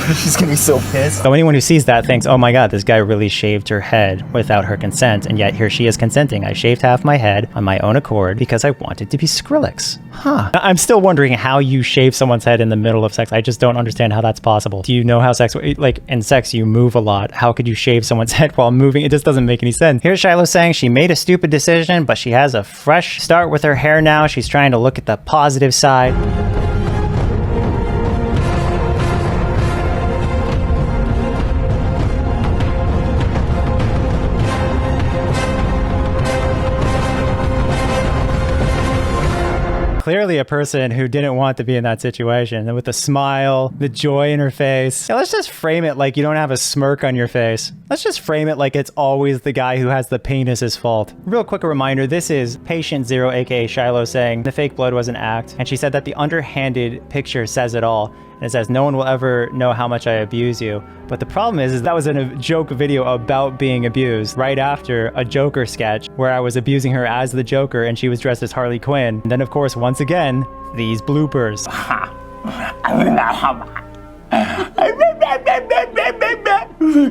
S16: She's gonna be so pissed.
S24: So anyone who sees that thinks, oh my god, this guy really shaved her head without her consent, and yet here she is consenting. I shaved half my head on my own accord because I wanted to be Skrillex. Huh. I'm still wondering how you shave someone's head in the middle of sex. I just don't understand how that's possible. Do you know how sex, like in sex you move a lot. How could you shave someone's head while moving? It just doesn't make any sense. Here's Shiloh saying she made a stupid decision, but she has a fresh start with her hair now. She's trying to look at the positive side. Clearly a person who didn't want to be in that situation, and with the smile, the joy in her face. Yeah, let's just frame it like you don't have a smirk on your face. Let's just frame it like it's always the guy who has the penis's fault. Real quick reminder, this is Patient Zero, aka Shiloh, saying the fake blood was an act, and she said that the underhanded picture says it all. And it says, no one will ever know how much I abuse you. But the problem is that was in a joke video about being abused right after a Joker sketch where I was abusing her as the Joker and she was dressed as Harley Quinn. And then, of course, once again, these bloopers.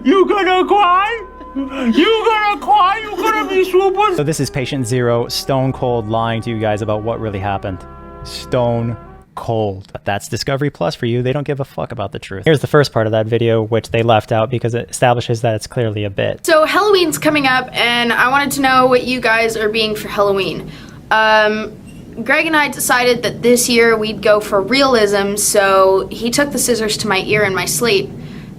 S18: You gonna cry? You gonna cry? You gonna be super?
S24: So this is Patient Zero, stone cold lying to you guys about what really happened. Stone cold. But that's Discovery Plus for you. They don't give a fuck about the truth. Here's the first part of that video, which they left out because it establishes that it's clearly a bit.
S4: So Halloween's coming up, and I wanted to know what you guys are being for Halloween. Greg and I decided that this year we'd go for realism, so he took the scissors to my ear in my sleep,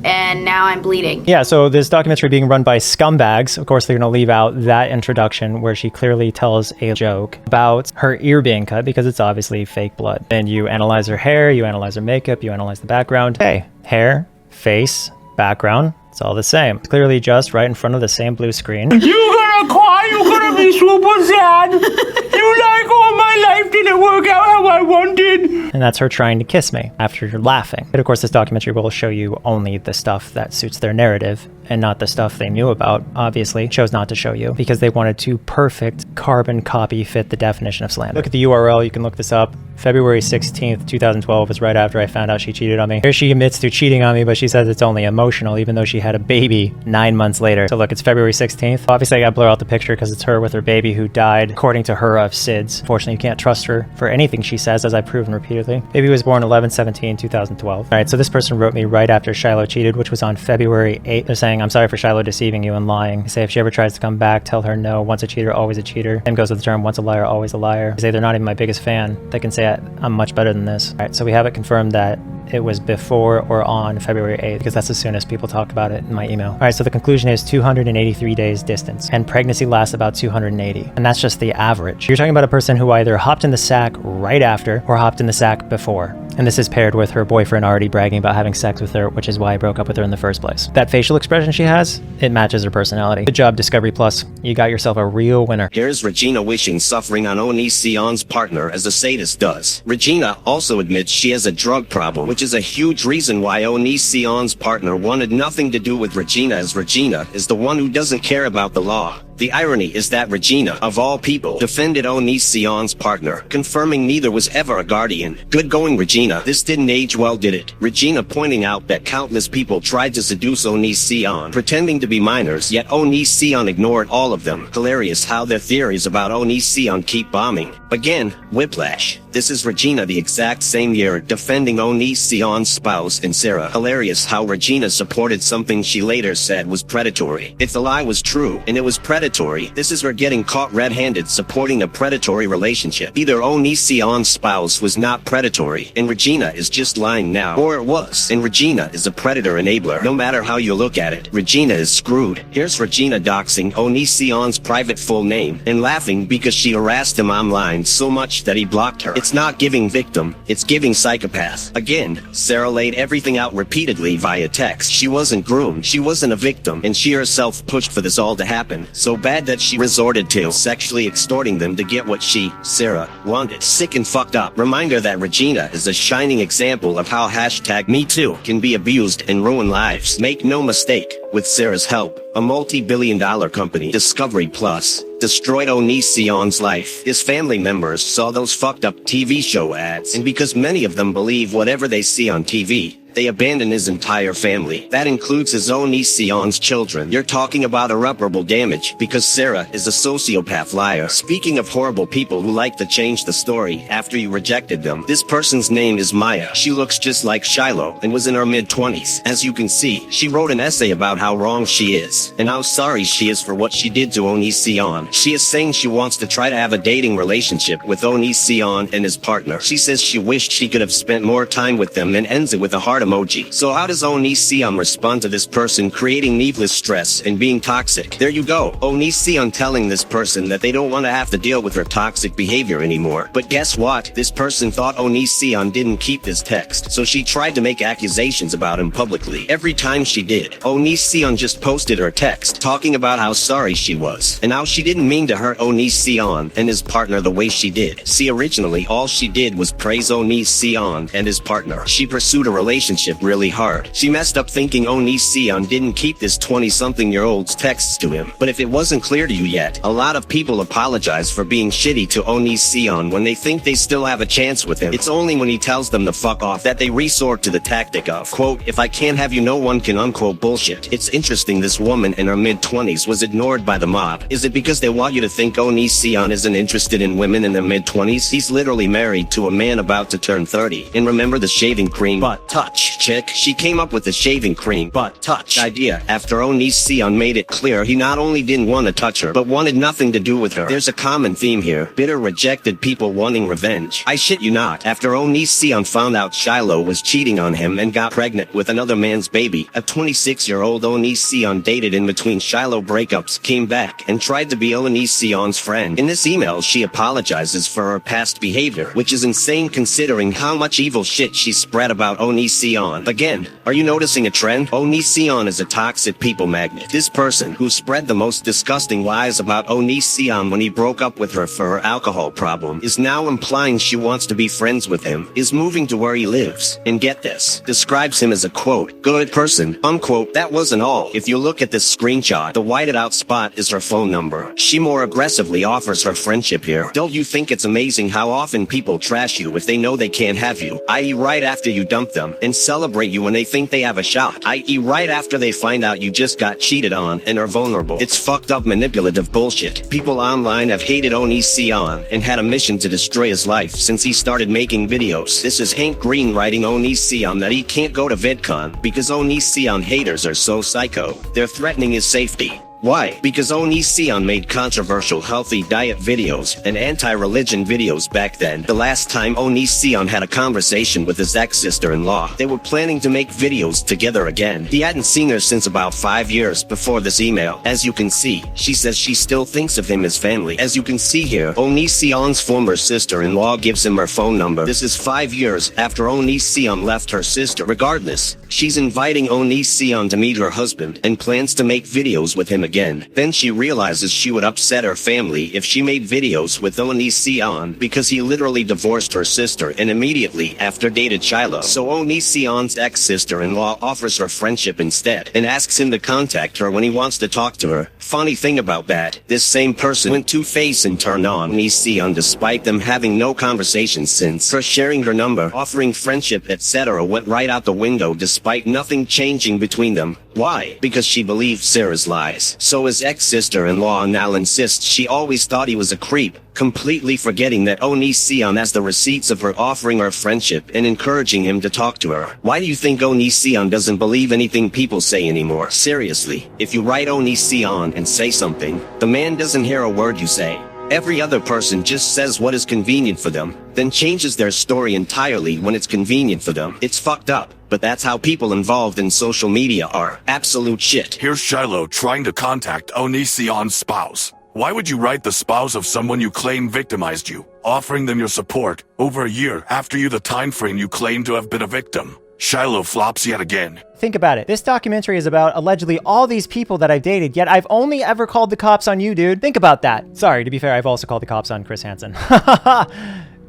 S4: and now I'm bleeding.
S24: Yeah, so this documentary being run by scumbags. Of course, they're going to leave out that introduction where she clearly tells a joke about her ear being cut because it's obviously fake blood. Then you analyze her hair, you analyze her makeup, you analyze the background. Hey, hair, face, background, It's all the same. Clearly just right in front of the same blue screen.
S18: You gonna cry, you gonna be super sad. You like all my life didn't work out how I wanted.
S24: And that's her trying to kiss me after you're laughing. But of course, this documentary will show you only the stuff that suits their narrative and not the stuff they knew about. Obviously, chose not to show you because they wanted to perfect carbon copy fit the definition of slander. Look at the URL, you can look this up. February 16th, 2012 was right after I found out she cheated on me. Here she admits to cheating on me, but she says it's only emotional, even though she had a baby 9 months later. So look, it's February 16th. Obviously, I gotta blur out the picture because it's her with her baby who died, according to her, of SIDS. Unfortunately, you can't trust her for anything she says, as I've proven repeatedly. Baby was born 11/17/2012. All right, so this person wrote me right after Shiloh cheated, which was on February 8th. They're saying, I'm sorry for Shiloh deceiving you and lying. They say if she ever tries to come back, tell her no. Once a cheater, always a cheater. Same goes with the term once a liar, always a liar. They say they're not even my biggest fan. They can say I'm much better than this. All right, so we have it confirmed that it was before or on February 8th because that's the soonest people talk about it in my email. All right, so the conclusion is 283 days distance and pregnancy lasts about 280. And that's just the average. You're talking about a person who either hopped in the sack right after or hopped in the sack before. And this is paired with her boyfriend already bragging about having sex with her, which is why I broke up with her in the first place. That facial expression she has, it matches her personality. Good job, Discovery Plus. You got yourself a real winner.
S5: Here's Regina wishing suffering on Onision's partner as a sadist does. Regina also admits she has a drug problem, which is a huge reason why Onision's partner wanted nothing to do with Regina, as Regina is the one who doesn't care about the law. The irony is that Regina, of all people, defended Onision's partner, confirming neither was ever a guardian. Good going, Regina. This didn't age well, did it? Regina pointing out that countless people tried to seduce Onision, pretending to be minors, yet Onision ignored all of them. Hilarious how their theories about Onision keep bombing. Again, whiplash. This is Regina the exact same year defending Onision's spouse and Sarah. Hilarious how Regina supported something she later said was predatory. If the lie was true, and it was predatory, this is her getting caught red-handed supporting a predatory relationship. Either Onision's spouse was not predatory, and Regina is just lying now, or it was, and Regina is a predator enabler. No matter how you look at it, Regina is screwed. Here's Regina doxing Onision's private full name, and laughing because she harassed him online so much that he blocked her. It's not giving victim, it's giving psychopath. Again, Sarah laid everything out repeatedly via text. She wasn't groomed, she wasn't a victim, and she herself pushed for this all to happen. So bad that she resorted to sexually extorting them to get what she, Sarah, wanted. Sick and fucked up. Reminder that Regina is a shining example of how #MeToo can be abused and ruin lives. Make no mistake, with Sarah's help, a multi-billion-dollar company, Discovery Plus, destroyed Onision's life. His family members saw those fucked up TV show ads, and because many of them believe whatever they see on TV, they abandon his entire family. That includes his Onision's children. You're talking about irreparable damage, because Sarah is a sociopath liar. Speaking of horrible people who like to change the story after you rejected them, this person's name is Maya. She looks just like Shiloh and was in her mid-20s. As you can see, she wrote an essay about how wrong she is, and how sorry she is for what she did to Onision. She is saying she wants to try to have a dating relationship with Onision and his partner. She says she wished she could have spent more time with them, and ends it with a heart emoji. So how does Onision respond to this person creating needless stress and being toxic? There you go. Onision telling this person that they don't want to have to deal with her toxic behavior anymore. But guess what? This person thought Onision didn't keep this text, so she tried to make accusations about him publicly. Every time she did, Onision just posted her text, talking about how sorry she was, and how she didn't mean to hurt Onision and his partner the way she did. See, originally, all she did was praise Onision and his partner. She pursued a relationship really hard. She messed up thinking Onision didn't keep this 20-something-year-old's texts to him. But if it wasn't clear to you yet, a lot of people apologize for being shitty to Onision when they think they still have a chance with him. It's only when he tells them to fuck off that they resort to the tactic of, quote, if I can't have you, no one can, unquote, bullshit. It's interesting this woman in her mid-20s was ignored by the mob. Is it because they want you to think Onision isn't interested in women in their mid-20s? He's literally married to a man about to turn 30. And remember the shaving cream butt touch chick? She came up with the shaving cream butt touch idea after Onision made it clear he not only didn't want to touch her, but wanted nothing to do with her. There's a common theme here. Bitter, rejected people wanting revenge. I shit you not. After Onision found out Shiloh was cheating on him and got pregnant with another man's baby, a 26-year-old Onision dated in between Shiloh breakups came back and tried to be Onision's friend. In this email, she apologizes for her past behavior, which is insane considering how much evil shit she spread about Onision Onision. Again, are you noticing a trend? Onision is a toxic people magnet. This person, who spread the most disgusting lies about Onision when he broke up with her for her alcohol problem, is now implying she wants to be friends with him, is moving to where he lives, and get this, describes him as a quote, good person, unquote. That wasn't all. If you look at this screenshot, the whited out spot is her phone number. She more aggressively offers her friendship here. Don't you think it's amazing how often people trash you if they know they can't have you, i.e. right after you dump them, and celebrate you when they think they have a shot, i.e. right after they find out you just got cheated on and are vulnerable. It's fucked up manipulative bullshit. People online have hated Onision and had a mission to destroy his life since he started making videos. This is Hank Green writing Onision that he can't go to VidCon because Onision haters are so psycho. They're threatening his safety. Why? Because Onision made controversial healthy diet videos and anti-religion videos back then. The last time Onision had a conversation with his ex-sister-in-law, they were planning to make videos together again. He hadn't seen her since about 5 years before this email. As you can see, she says she still thinks of him as family. As you can see here, Onision's former sister-in-law gives him her phone number. This is 5 years after Onision left her sister. Regardless, she's inviting Onision to meet her husband and plans to make videos with him again. Then she realizes she would upset her family if she made videos with Onision because he literally divorced her sister and immediately after dated Shiloh. So Onision's ex-sister-in-law offers her friendship instead and asks him to contact her when he wants to talk to her. Funny thing about that, this same person went two-faced and turned on Onision despite them having no conversation since. Her sharing her number, offering friendship, etc. went right out the window despite nothing changing between them. Why? Because she believed Sarah's lies. So his ex-sister-in-law now insists she always thought he was a creep, completely forgetting that Onision has the receipts of her offering her friendship and encouraging him to talk to her. Why do you think Onision doesn't believe anything people say anymore? Seriously, if you write Onision and say something, the man doesn't hear a word you say. Every other person just says what is convenient for them, then changes their story entirely when it's convenient for them. It's fucked up, but that's how people involved in social media are. Absolute shit.
S8: Here's Shiloh trying to contact Onision's spouse. Why would you write the spouse of someone you claim victimized you, offering them your support over a year after the time frame you claim to have been a victim? Shiloh flops yet again.
S24: Think about it. This documentary is about allegedly all these people that I've dated, yet I've only ever called the cops on you, dude. Think about that. Sorry, to be fair, I've also called the cops on Chris Hansen.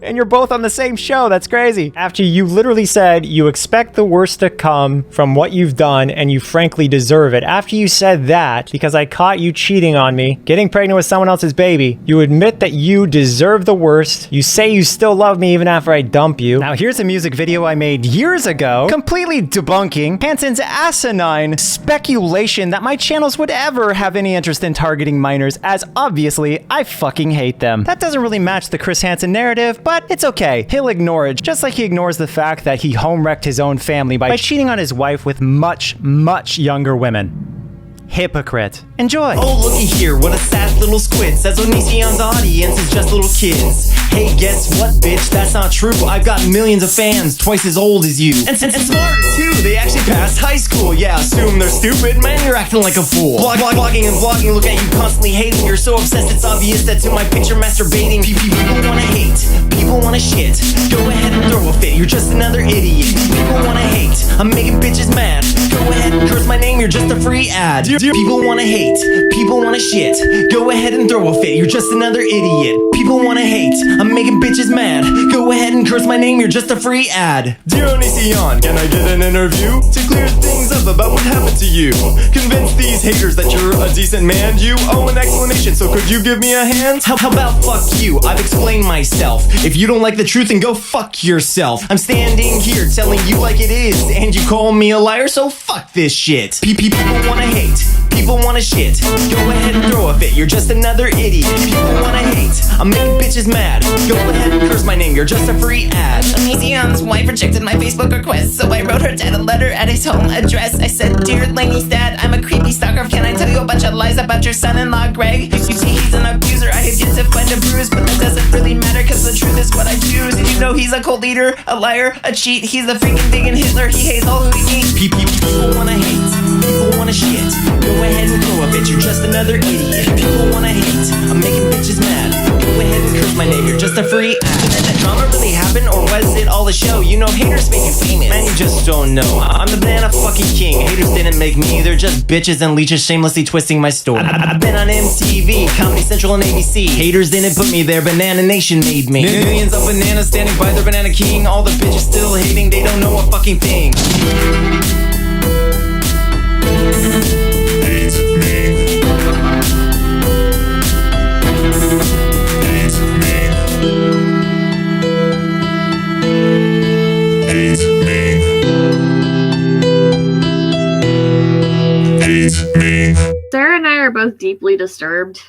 S24: And you're both on the same show. That's crazy. After you literally said you expect the worst to come from what you've done and you frankly deserve it. After you said that, because I caught you cheating on me, getting pregnant with someone else's baby, you admit that you deserve the worst. You say you still love me even after I dump you. Now here's a music video I made years ago, completely debunking Hansen's asinine speculation that my channels would ever have any interest in targeting minors, as obviously I fucking hate them. That doesn't really match the Chris Hansen narrative, but it's okay. He'll ignore it, just like he ignores the fact that he home-wrecked his own family by cheating on his wife with much, much younger women. Hypocrite. Enjoy.
S11: Oh, looky here, what a sad little squid. Says Onision's audience is just little kids. Hey, guess what, bitch? That's not true. I've got millions of fans, twice as old as you. And smart, too. They actually passed high school. Yeah, assume they're stupid. Man, you're acting like a fool. Blogging and vlogging, look at you constantly hating. You're so obsessed, it's obvious that to my picture masturbating. People wanna hate. People wanna shit. Go ahead and throw a fit. You're just another idiot. People wanna hate. I'm making bitches mad. Go ahead and curse my name. You're just a free ad. People wanna hate, people wanna shit. Go ahead and throw a fit, you're just another idiot. People wanna hate, I'm making bitches mad. Go ahead and curse my name, you're just a free ad. Dear Onision, can I get an interview? To clear things up about what happened to you. Convince these haters that you're a decent man. You owe an explanation, so could you give me a hand? How about fuck you, I've explained myself. If you don't like the truth, then go fuck yourself. I'm standing here telling you like it is, and you call me a liar, so fuck this shit. People wanna hate. People wanna shit. Go ahead and throw a fit, you're just another idiot. People wanna hate, I'm making bitches mad. Go ahead and curse my name, you're just a free ad.
S13: Onision's wife rejected my Facebook request, so I wrote her dad a letter at his home address. I said, dear Laney's dad, I'm a creepy stalker. Can I tell you a bunch of lies about your son-in-law, Greg? You see, he's an abuser, I had yet to find a bruise, but that doesn't really matter, cause the truth is what I choose. And you know he's a cult leader, a liar, a cheat. He's the freaking digging Hitler, he hates all who he meets.
S11: People wanna hate, people wanna shit. Go ahead and throw a bitch, you're just another idiot. People wanna hate, I'm making bitches mad. Go ahead and curse my name, you're just a free ad. Did that drama really happen, or was it all a show? You know know, haters make you famous. Man, you just don't know. I'm the banana fucking king. Haters didn't make me, they're just bitches and leeches shamelessly twisting my story. I've been on MTV, Comedy Central, and ABC. Haters didn't put me there, Banana Nation made me. Millions of bananas standing by their Banana King. All the bitches still hating, they don't know a fucking thing.
S6: Sarah and I are both deeply disturbed.